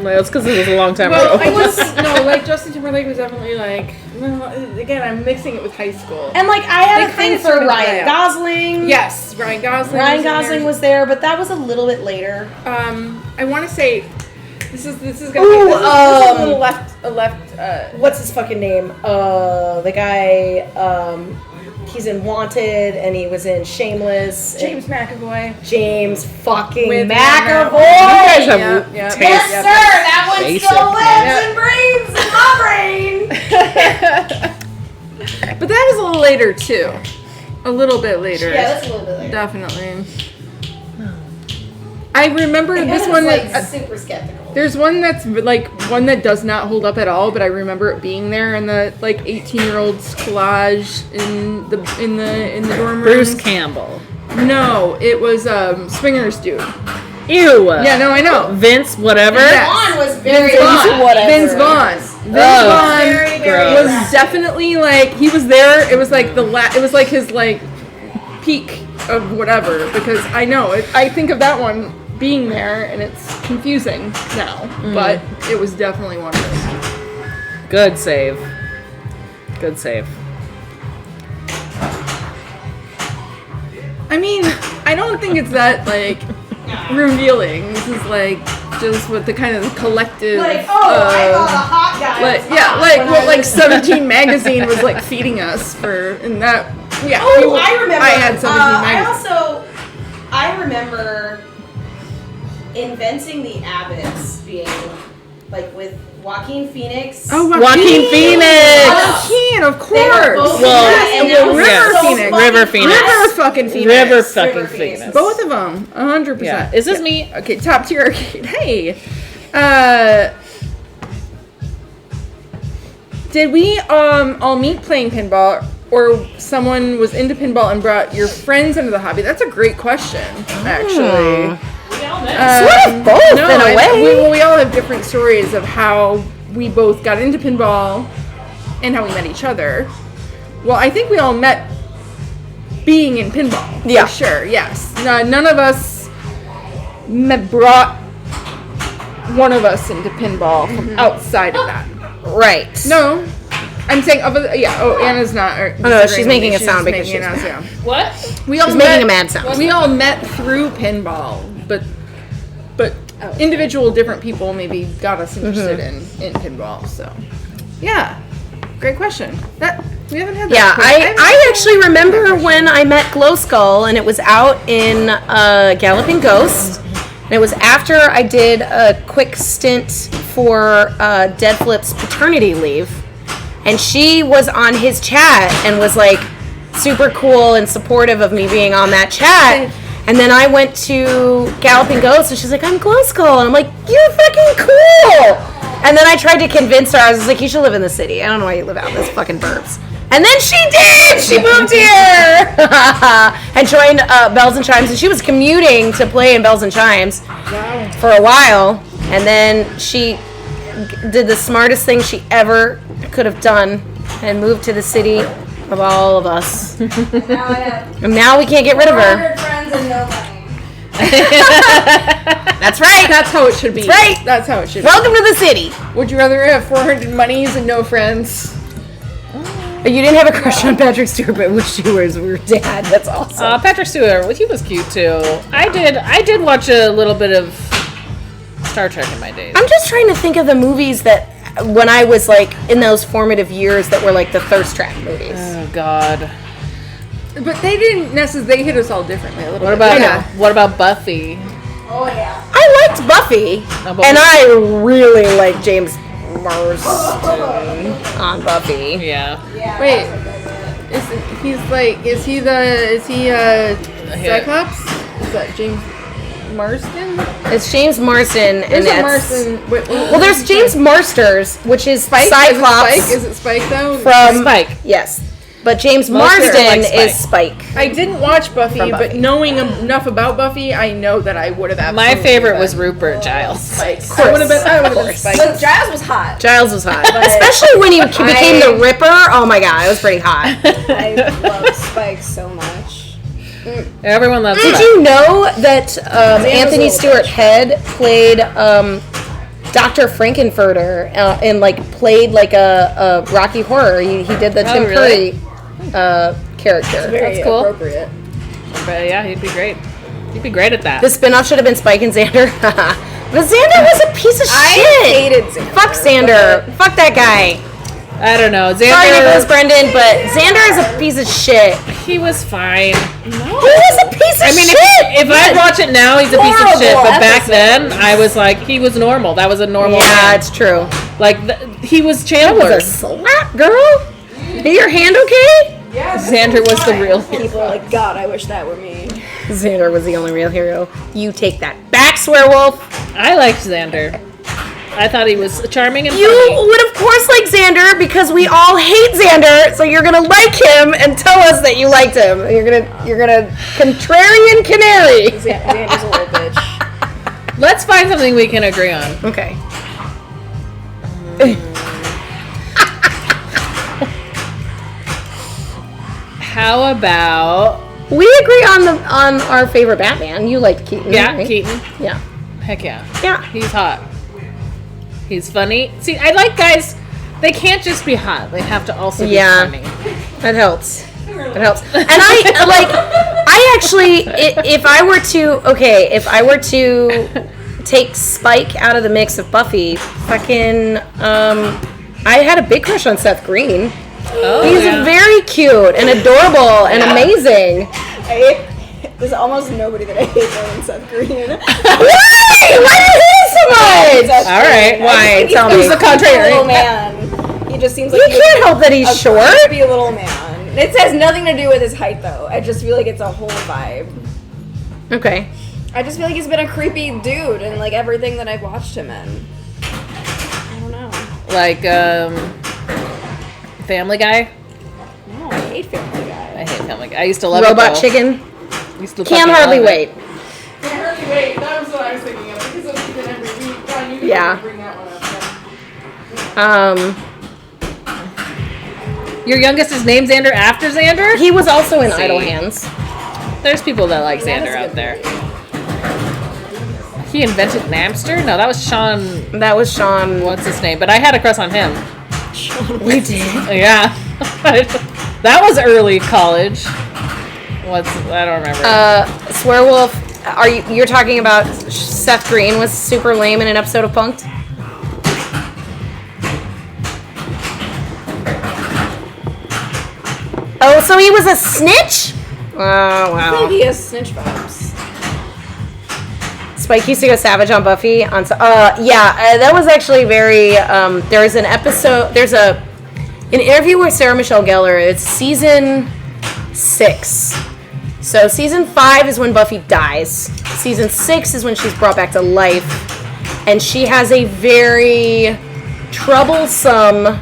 S4: Well, it's because it was a long time
S3: Well,
S4: ago.
S3: I was no like Justin Timberlake was definitely like well again I'm mixing it with high school.
S6: And like I had
S3: They
S6: a thing
S3: kinda
S6: for
S3: sort of
S6: Ryan
S3: play out.
S6: Gosling.
S3: Yes, Ryan Gosling.
S6: Ryan
S3: was in
S6: Gosling
S3: there.
S6: was there, but that was a little bit later.
S3: I want to say this is gonna be this is a little left
S6: What's his fucking name? The guy. He's in Wanted, and he was in Shameless. and
S3: James McAvoy.
S6: James fucking
S3: With
S6: McAvoy.
S4: You guys have
S3: Yeah.
S4: taste.
S6: Yes, sir. That one
S4: Basic,
S6: still
S4: man.
S6: lives in my brain.
S3: But that is a little later too. A little bit later.
S6: Yeah, that's a little bit later.
S3: Definitely. I remember this
S6: Hannah's,
S3: one
S6: like
S3: that
S6: super skeptical.
S3: there's one that's like one that does not hold up at all, but I remember it being there in the like 18-year-olds collage in the dorm room.
S4: Bruce Campbell.
S3: No, it was Swingers dude.
S4: Ew.
S3: Yeah, no, I know.
S4: Vince, whatever.
S3: Yeah.
S6: Vaughn was very
S3: Vince Vaughn.
S6: whatever.
S3: Vince Vaughn.
S6: Very, very
S3: was
S6: attractive.
S3: definitely like he was there. It was like it was like his like peak of whatever because I know it. I think of that one being there and it's confusing now, but it was definitely one of those.
S4: Good save. Good save.
S3: I mean, I don't think it's that like revealing. This is like just what the kind of collective.
S6: Like, I thought a hot guy.
S3: Like
S6: was
S3: yeah,
S6: hot
S3: like
S6: when
S3: what
S6: I
S3: like
S6: was-
S3: 17 magazine was like feeding us for and that yeah.
S6: Oh,
S3: we-
S6: I remember.
S3: I had 17 magazine.
S6: I remember inventing the Abbotts being like with Joaquin Phoenix.
S3: Oh,
S4: Joaquin Phoenix.
S3: Joaquin, of
S6: They were
S3: course.
S6: both
S4: Well,
S6: in that, and
S3: well,
S6: that was
S3: River
S6: so
S3: Phoenix.
S6: funny.
S4: River Phoenix.
S3: River fucking Phoenix.
S4: River fucking
S6: River Phoenix.
S4: Phoenix.
S3: Both of them, 100%.
S4: Yeah. Is this me?
S3: Okay, top tier arcade. Hey, did we all meet playing pinball, or someone was into pinball and brought your friends into the hobby? That's a great question, actually.
S6: Sort of both, in a way.
S3: We all have different stories of how we both got into pinball and how we met each other. Well, I think we all met being in pinball.
S6: Yeah.
S3: For sure, yes. None of us brought one of us into pinball from outside of that.
S6: Right.
S3: No. I'm saying, Anna's not.
S6: no, she's making a sound because
S3: making
S6: she's
S3: a sound.
S4: What?
S3: We all
S6: She's
S3: met,
S6: making a mad sound.
S3: We all met through pinball, but individual different people maybe got us interested in pinball. So, yeah, great question. That we haven't had that.
S6: Yeah,
S3: question.
S6: I actually remember when I met Glow Skull, and it was out in Galloping Ghost. And it was after I did a quick stint for Dead Flip's paternity leave. And she was on his chat and was like super cool and supportive of me being on that chat. And then I went to Galloping Ghost, and she's like, I'm Glow Skull. And I'm like, you're fucking cool. And then I tried to convince her. I was like, you should live in the city. I don't know why you live out in this fucking burbs. And then she did. She moved here and joined Bells and Chimes. And she was commuting to play in Bells and Chimes for a while. And then she did the smartest thing she ever could have done and moved to the city of all of us.
S5: Now I have
S6: And now we can't get rid of her.
S5: 400 friends and no money.
S6: That's right.
S3: That's how it should be.
S6: That's right.
S3: That's how it should
S6: Welcome to the city.
S3: be. Would you rather have 400 monies and no friends?
S6: You didn't have a crush on Patrick Stewart, but wish you was your dad. That's awesome.
S4: Patrick Stewart, well, he was cute too. I did watch a little bit of Star Trek in my days.
S6: I'm just trying to think of the movies that when I was like in those formative years that were like the thirst trap movies.
S4: Oh God.
S3: But they didn't necessarily. They hit us all differently a little
S4: What
S3: bit.
S4: about Buffy?
S5: Oh yeah.
S6: I liked Buffy,
S4: but
S6: and I really like James Marsden on Buffy.
S4: Yeah.
S3: Wait, is he Cyclops? Is that James Marsden?
S6: It's James Marsden, and
S3: There's a
S6: it's
S3: Marsden.
S6: well, there's James Marsters, which is Cyclops
S3: Is it Spike though?
S6: from
S4: Spike.
S6: Yes, but James
S4: Most are
S6: Marsden
S4: like
S6: is Spike.
S3: I didn't watch Buffy,
S6: From Buffy.
S3: but knowing enough about Buffy, I know that I would have.
S4: My favorite was Rupert Giles.
S3: Spike. I would have been Spike.
S5: But Giles was hot.
S6: Giles was hot, especially when he became the Ripper. Oh my god, it was pretty hot.
S5: I love Spike so much.
S4: Everyone loves
S6: Did
S4: Spike.
S6: you know that Anthony Stewart Head played Dr. Frankenfurter and like played like a Rocky Horror? He did the Tim
S4: really?
S6: Curry character.
S5: Very
S4: That's cool.
S5: appropriate.
S4: But yeah, he'd be great. He'd be great at that.
S6: The spinoff should have been Spike and Xander. But Xander was a piece of
S5: I
S6: shit.
S5: hated Xander.
S6: Fuck Xander. Fuck that guy.
S4: I don't know.
S6: Sorry, Nicholas Brendan, but Xander is a piece of shit.
S4: He was fine.
S6: He was a piece of
S4: I mean,
S6: shit.
S4: if I watch it now, he's a piece of shit.
S5: Horrible
S4: But back
S5: episode.
S4: then, I was like, he was normal. That was a normal.
S6: Yeah,
S4: man.
S6: it's true.
S4: Like he was
S6: That
S4: Chandler.
S6: was a slap, girl. Is your hand okay?
S4: Xander was the real.
S5: People are like, God, I wish that were me.
S6: Xander was the only real hero. You take that back, Swearwolf.
S4: I liked Xander. I thought he was charming and
S6: You
S4: funny.
S6: would of course like Xander because we all hate Xander, so you're gonna like him and tell us that you liked him. You're gonna contrarian canary.
S5: Xander's a little bitch.
S4: Let's find something we can agree on.
S6: Okay.
S4: How about
S6: We agree on our favorite Batman. You liked Keaton. right?
S4: Keaton?
S6: Yeah.
S4: Heck yeah.
S6: Yeah.
S4: He's hot. He's funny. See, I like guys. They can't just be hot. They have to also be
S6: Yeah.
S4: funny.
S6: That helps. It helps. And I actually, if I were to take Spike out of the mix of Buffy, fucking, I had a big crush on Seth Green.
S4: Oh,
S6: He's
S4: yeah.
S6: very cute and adorable and amazing.
S5: There's almost nobody that I hate more than Seth Green.
S6: Why? Why do you hate him so much?
S4: All right.
S6: Why? Tell
S5: He's
S6: me.
S5: a little man. He just seems like
S6: You can't help that he's short.
S5: Be a little man. It has nothing to do with his height, though. I just feel like it's a whole vibe.
S6: Okay.
S5: I just feel like he's been a creepy dude in like everything that I've watched him in. I don't know.
S4: Like Family Guy.
S5: No, I hate Family Guy.
S4: I hate Family Guy. I used to love it.
S6: Robot
S4: though.
S6: chicken.
S4: Used to
S6: Can't
S4: fucking
S6: hardly
S4: love it.
S6: wait.
S3: Can't hardly wait. That was what I was thinking of because it's been every week. John, you
S6: Yeah.
S3: bring that one up.
S4: Your youngest is named Xander after Xander?
S6: He was also in
S4: See.
S6: Idle Hands.
S4: There's people that like Xander out there. He invented Napster? No, that was Sean.
S6: That was Sean.
S4: What's his name? But I had a crush on him.
S6: You did.
S4: Yeah. That was early college. I don't remember.
S6: Swearwolf, you're talking about Seth Green was super lame in an episode of Punk'd? Oh, so he was a snitch? Oh,
S5: I feel
S6: wow.
S5: like he has snitch vibes.
S6: Spike used to go savage on Buffy. That was actually very, there's an interview with Sarah Michelle Gellar. It's season 6. So season 5 is when Buffy dies. Season 6 is when she's brought back to life. And she has a very troublesome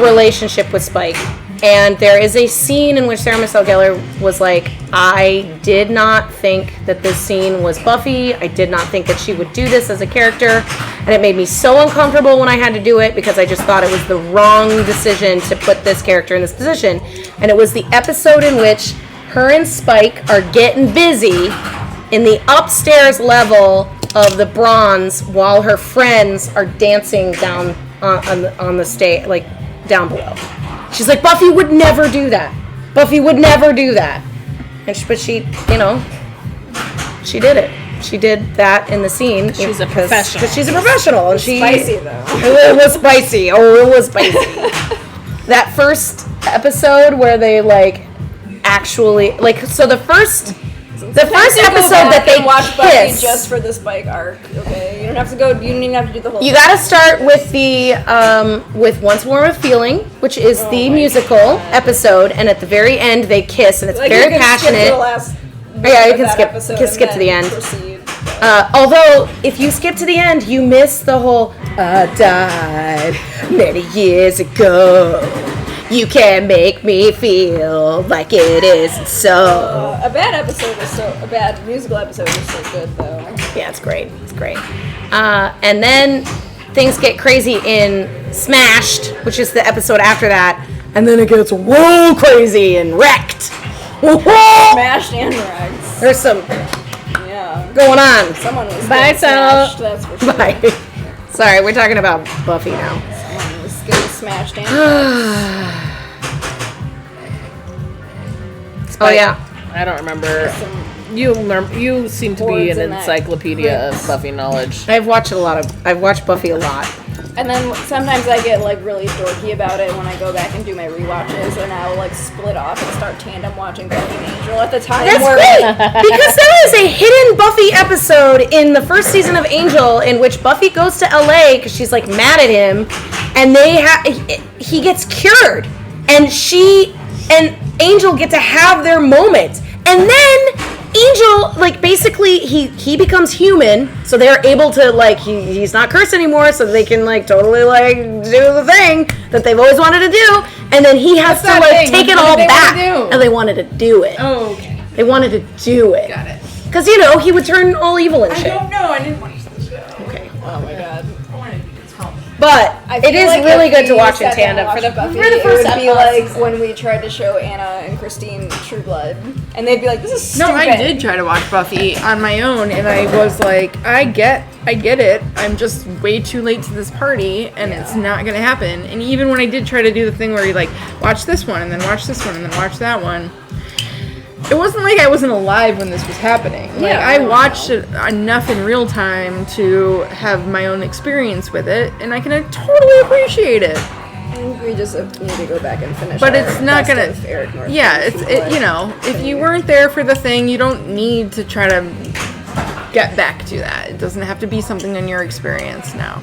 S6: relationship with Spike. And there is a scene in which Sarah Michelle Gellar was like, I did not think that this scene was Buffy. I did not think that she would do this as a character. And it made me so uncomfortable when I had to do it because I just thought it was the wrong decision to put this character in this position. And it was the episode in which her and Spike are getting busy in the upstairs level of the Bronze while her friends are dancing down on the stage, like down below. She's like, Buffy would never do that. Buffy would never do that. But she, you know, she did it. She did that in the scene.
S4: She's a professional.
S6: Because she's a professional. And
S5: Spicy though.
S6: It was spicy. Oh, it was spicy. That first episode where they actually so the first episode that they
S5: watch Buffy
S6: kiss.
S5: just for the Spike arc. Okay, you don't have to go. You don't even have to do the whole.
S6: You gotta start with the with Once More with Feeling, which is the musical episode, and at the very end they kiss, and it's very passionate. Yeah, you can skip to the end. Although if you skip to the end, you miss the whole "I died many years ago. You can make me feel like it isn't so."
S5: A bad musical episode is so good though.
S6: Yeah, it's great. It's great. And then things get crazy in Smashed, which is the episode after that, and then it gets real crazy and Wrecked.
S5: Smashed and wrecked.
S6: There's some
S5: Yeah.
S6: going on.
S5: Someone was
S6: Bye,
S5: getting smashed,
S6: Sal.
S5: that's for sure.
S6: Bye. Sorry, we're talking about Buffy now.
S5: Someone was getting smashed and
S6: Oh yeah.
S4: I don't remember. You seem to be
S5: Hoards
S4: an
S5: in that
S4: encyclopedia of
S5: crypt.
S4: Buffy knowledge.
S6: I've watched Buffy a lot.
S5: And then sometimes I get really dorky about it when I go back and do my rewatches, and I'll split off and start tandem watching Buffy and Angel at the time.
S6: That's great! Because there is a hidden Buffy episode in the first season of Angel in which Buffy goes to LA because she's mad at him, and he gets cured, and she and Angel get to have their moment, and then Angel, basically, he becomes human, so they're able to, he's not cursed anymore, so they can, totally, do the thing that they've always wanted to do, and then he has to, take it all back. And they wanted to do it.
S3: Oh, okay.
S6: They wanted to do it.
S3: Got it.
S6: Because, he would turn all evil and shit.
S3: I don't know. I didn't watch the show.
S6: Okay.
S5: Oh my god.
S3: I wanted to tell me.
S6: But it is really good to watch in tandem. For the
S5: Buffy,
S6: first
S5: it would be
S6: episode.
S5: when we tried to show Anna and Christine True Blood, and they'd be like, "This is
S3: No,
S5: stupid."
S3: I did try to watch Buffy on my own, and I was like, I get it. I'm just way too late to this party, and it's not gonna happen. And even when I did try to do the thing where you watch this one, and then watch this one, and then watch that one, it wasn't like I wasn't alive when this was happening. I watched it enough in real time to have my own experience with it, and I can totally appreciate it.
S5: I think we just need to go back and finish.
S3: But
S5: our
S3: it's not
S5: best
S3: gonna.
S5: of Eric North
S3: Yeah,
S5: and True Blood.
S3: if you weren't there for the thing, you don't need to try to get back to that. It doesn't have to be something in your experience now.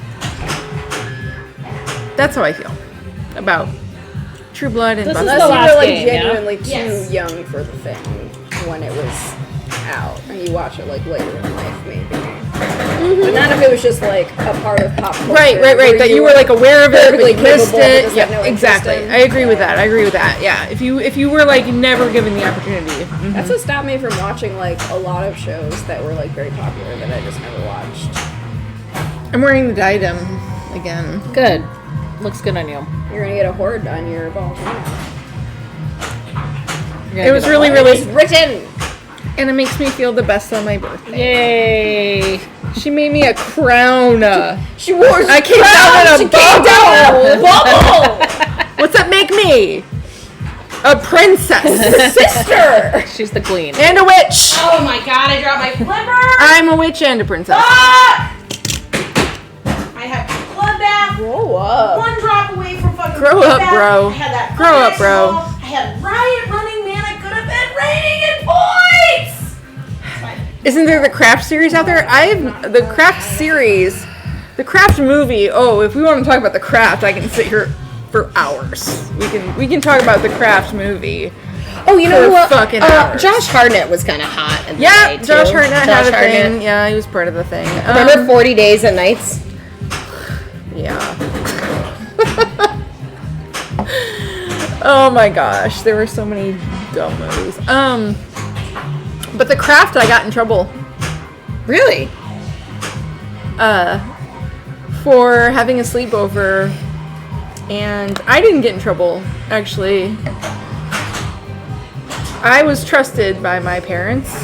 S3: That's how I feel about True Blood and
S4: This
S3: Buffy.
S4: is
S5: Unless
S4: the
S5: you
S4: last
S5: were
S4: game, yeah?
S5: genuinely too young for the thing when it was out, and you watch it later in life, maybe. But not if it was just a part of pop culture.
S3: Right.
S5: where
S3: That you were aware of it, but
S5: perfectly
S3: you missed
S5: capable, but
S3: it.
S5: just
S3: Yeah,
S5: had no interest
S3: exactly.
S5: in.
S3: I agree with that. Yeah. If you were never given the opportunity. Mhm.
S5: That's what stopped me from watching a lot of shows that were very popular that I just never watched.
S3: I'm wearing the diadem again.
S4: Good. Looks good on you.
S5: You're gonna get a horde on your balls.
S3: It was really,
S5: It's written.
S3: and it makes me feel the best on my birthday.
S4: Yay!
S3: She made me a crown.
S5: She wore.
S3: I came down in a bubble.
S5: bubble.
S3: What's that make me? A princess.
S5: Sister.
S4: She's the queen.
S3: And a witch.
S6: Oh my god, I dropped my flipper!
S3: I'm a witch and a princess.
S6: Ah! I had bloodbath.
S5: Grow up.
S6: One drop away from fucking
S3: Grow up,
S6: bloodbath.
S3: bro.
S6: I had that
S3: Grow up,
S6: bloodbath
S3: bro.
S6: small. I had Riot running, man. I could have been raining in points.
S3: Isn't there the Craft series out there? The Craft series, the Craft movie. Oh, if we want to talk about the Craft, I can sit here for hours. We can talk about the Craft movie.
S6: Oh, you know
S1: For
S6: what?
S1: fucking hours.
S6: Josh Hartnett was kind of hot. In the
S1: Yeah,
S6: day,
S1: Josh
S6: too.
S1: Hartnett
S6: Josh
S1: had a
S6: Hartnett.
S1: thing. Yeah, he was part of the thing.
S6: Remember 40 Days and Nights?
S1: Yeah. Oh my gosh, there were so many dumb movies. But The Craft, I got in trouble
S6: Really?
S1: for having a sleepover, and I didn't get in trouble, actually. I was trusted by my parents,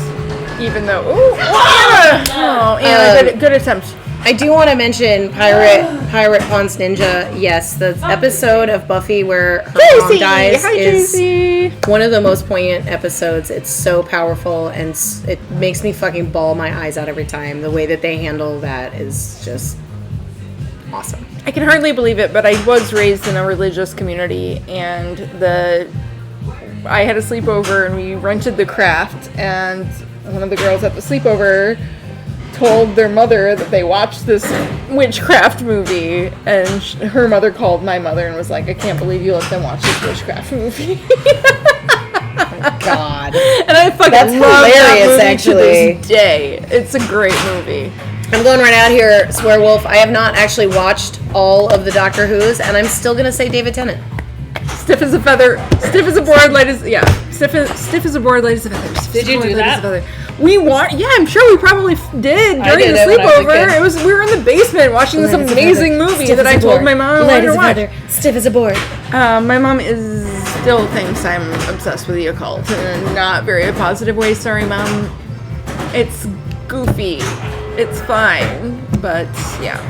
S1: even though, Anna, good attempt.
S6: I do want to mention Pirate Pawns Ninja. Yes, the episode of Buffy where her mom dies is one of the most poignant episodes. It's so powerful, and it makes me fucking bawl my eyes out every time. The way that they handle that is just awesome.
S1: I can hardly believe it, but I was raised in a religious community, and I had a sleepover, and we rented The Craft, and one of the girls at the sleepover told their mother that they watched this witchcraft movie, and her mother called my mother and was like, I can't believe you let them watch this witchcraft movie.
S6: God.
S1: And I fucking
S6: That's
S1: love that
S6: hilarious,
S1: movie
S6: actually.
S1: to this day. It's a great movie.
S6: I'm going right out here, Swearwolf. I have not actually watched all of the Doctor Who's, and I'm still going to say David Tennant.
S1: Stiff as a feather, stiff as a board, light as stiff as a board, light as a feather. Stiff
S4: Did
S1: as a
S4: you
S1: board,
S4: do
S1: light as
S4: that?
S1: a feather. I'm sure we probably did
S4: I
S1: during
S4: did
S1: the
S4: it when I was a
S1: sleepover.
S4: kid.
S1: We were in the basement watching this amazing movie that I told my mom I wanted to watch.
S6: Stiff as a board.
S1: My mom still thinks I'm obsessed with the occult in a not very positive way. Sorry, Mom. It's goofy. It's fine, but yeah.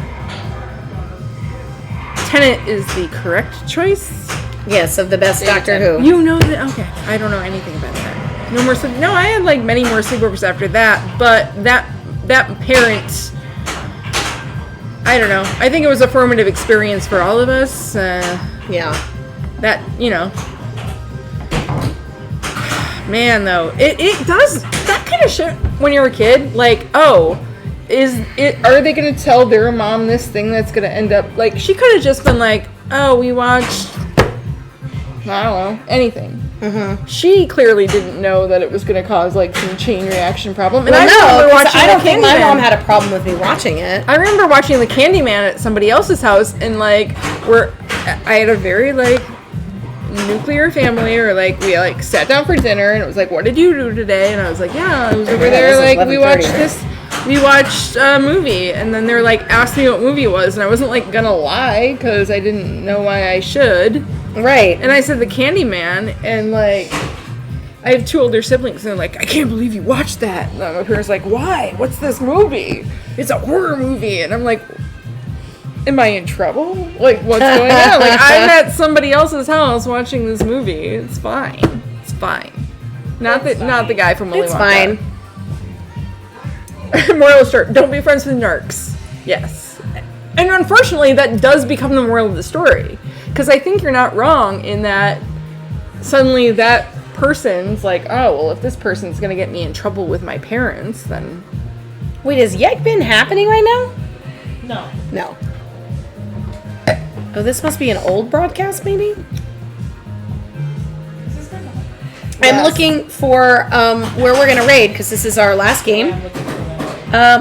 S1: Tennant is the correct choice.
S6: Yes, of the best Doctor Who.
S1: You know that? Okay. I don't know anything about that. No more sleep. No, I had like many more sleepovers after that, but that parent, I don't know. I think it was a formative experience for all of us.
S6: Yeah.
S1: That, man, though, it does that kind of shit when you're a kid. Like, are they going to tell their mom this thing that's going to end up, like, she could have just been like, oh, we watched, I don't know, anything. Mm-hmm. She clearly didn't know that it was going to cause, like, some chain reaction problem. And
S6: I don't think my mom had a problem with me watching it.
S1: I remember watching the Candyman at somebody else's house, and, like, I had a very, like, nuclear family, or like we like sat down for dinner and it was like, what did you do today? And I was like, yeah, I was over there, like we watched a movie, and then they're like asked me what movie it was, and I wasn't like gonna lie because I didn't know why I should,
S6: right?
S1: And I said the Candyman, and like I have two older siblings, and they're like, I can't believe you watched that. And my parents like, why? What's this movie? It's a horror movie. And I'm like, am I in trouble? Like, what's going on? Like, I'm at somebody else's house watching this movie. It's fine. It's fine. Not the guy from Willy Wonka.
S6: It's fine.
S1: Moral of the story: don't be friends with narcs. Yes. And unfortunately, that does become the moral of the story. Because I think you're not wrong in that suddenly that person's like, oh, well, if this person's going to get me in trouble with my parents, then...
S6: Wait, is Yek been happening right now? No. Oh, this must be an old broadcast, maybe? I'm looking for where we're going to raid, because this is our last game.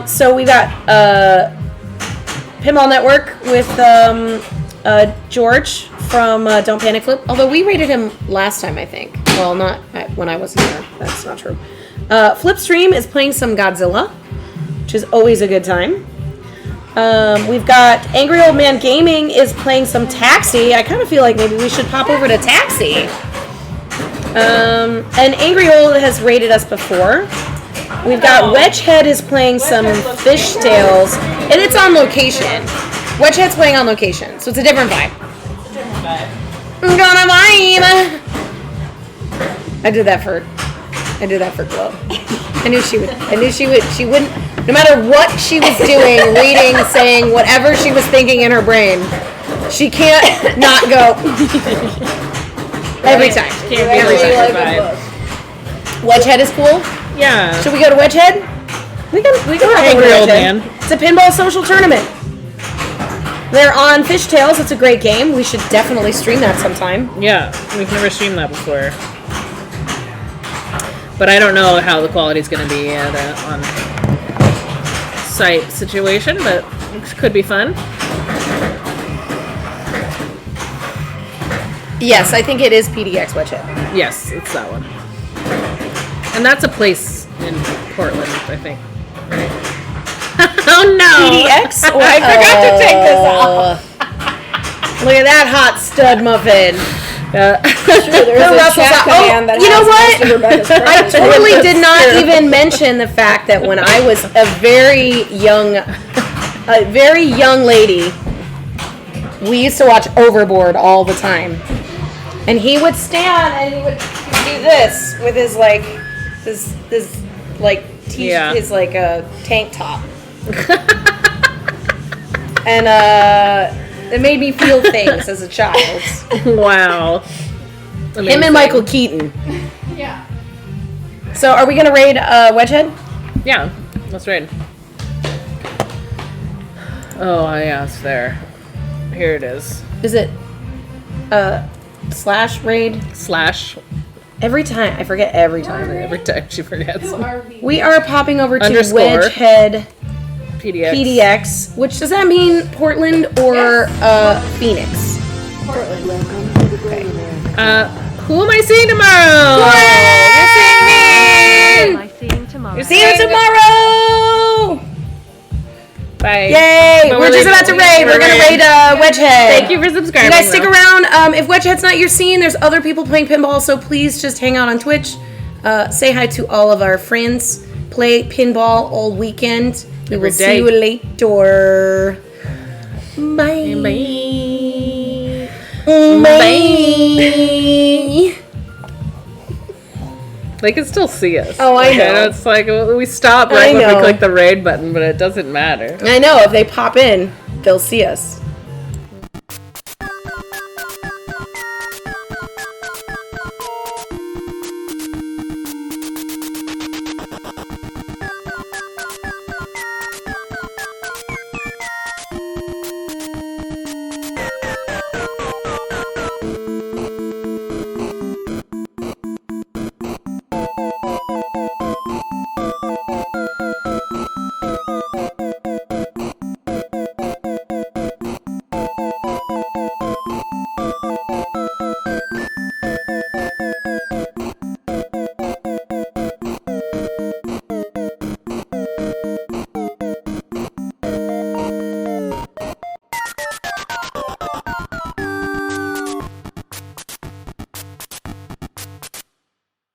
S6: So we got Pinball Network with George from Don't Panic Flip. Although we rated him last time, I think. Well, not when I wasn't there. That's not true. Flipstream is playing some Godzilla, which is always a good time. We've got Angry Old Man Gaming is playing some Taxi. I kind of feel like maybe we should pop over to Taxi. And Angry Old has rated us before. We've got Wedgehead is playing some Fishtails, and it's on location. Wedgehead's playing on location, so it's a different vibe. I'm gonna vibe. I did that for Glow. I knew she wouldn't, no matter what she was doing, reading, saying, whatever she was thinking in her brain, she can't not go. Every time. Wedgehead is cool.
S4: Yeah.
S6: Should we go to Wedgehead? We can hop over to
S4: Angry Old
S6: Wedgehead.
S4: Man.
S6: It's a pinball social tournament. They're on Fishtails. It's a great game. We should definitely stream that sometime.
S4: Yeah, we've never streamed that before. But I don't know how the quality's going to be at a on-site situation, but it could be fun.
S6: Yes, I think it is PDX Wedge Head.
S4: Yes, it's that one. And that's a place in Portland, I think. Oh no!
S6: PDX?
S4: I forgot to take this off.
S6: Look at that hot stud muffin.
S5: There's
S6: The
S5: a
S6: Russell's
S5: chat
S6: out.
S5: command that
S6: You know
S5: has
S6: what?
S5: most of Rebecca's
S6: I
S5: preferences.
S6: totally did not even mention the fact that when I was a very young lady, we used to watch Overboard all the time. And he would stand and he would do this with his like his like t-shirt,
S4: Yeah.
S6: his like tank top. And it made me feel things as a child.
S4: Wow.
S6: Him
S4: Amazing.
S6: and Michael Keaton.
S5: Yeah.
S6: So are we gonna raid Wedgehead?
S4: Yeah, let's raid. Oh, yeah, it's there. Here it is.
S6: Is it slash raid?
S4: Slash.
S6: Every time I forget every time.
S4: Every time she forgets.
S6: We are popping over to
S4: Underscore.
S6: Wedgehead
S4: PDX.
S6: PDX, which does that mean Portland or Phoenix?
S4: Who am I seeing tomorrow? You're seeing me! You're
S6: See you tomorrow!
S4: Bye.
S6: Yay!
S4: But
S6: We're just
S4: leaving-
S6: about to raid. We're gonna raid Wedgehead.
S4: Thank you for subscribing.
S6: You guys stick
S4: though.
S6: around. If Wedgehead's not your scene, there's other people playing pinball, so please just hang out on Twitch. Say hi to all of our friends. Play pinball all weekend. We
S4: Every
S6: will see
S4: day.
S6: you later. Bye. Bye.
S4: They can still see us.
S6: Oh, I know.
S4: And it's like we stop
S6: I
S4: right when we
S6: know.
S4: click the raid button, but it doesn't matter.
S6: I know, if they pop in, they'll see us.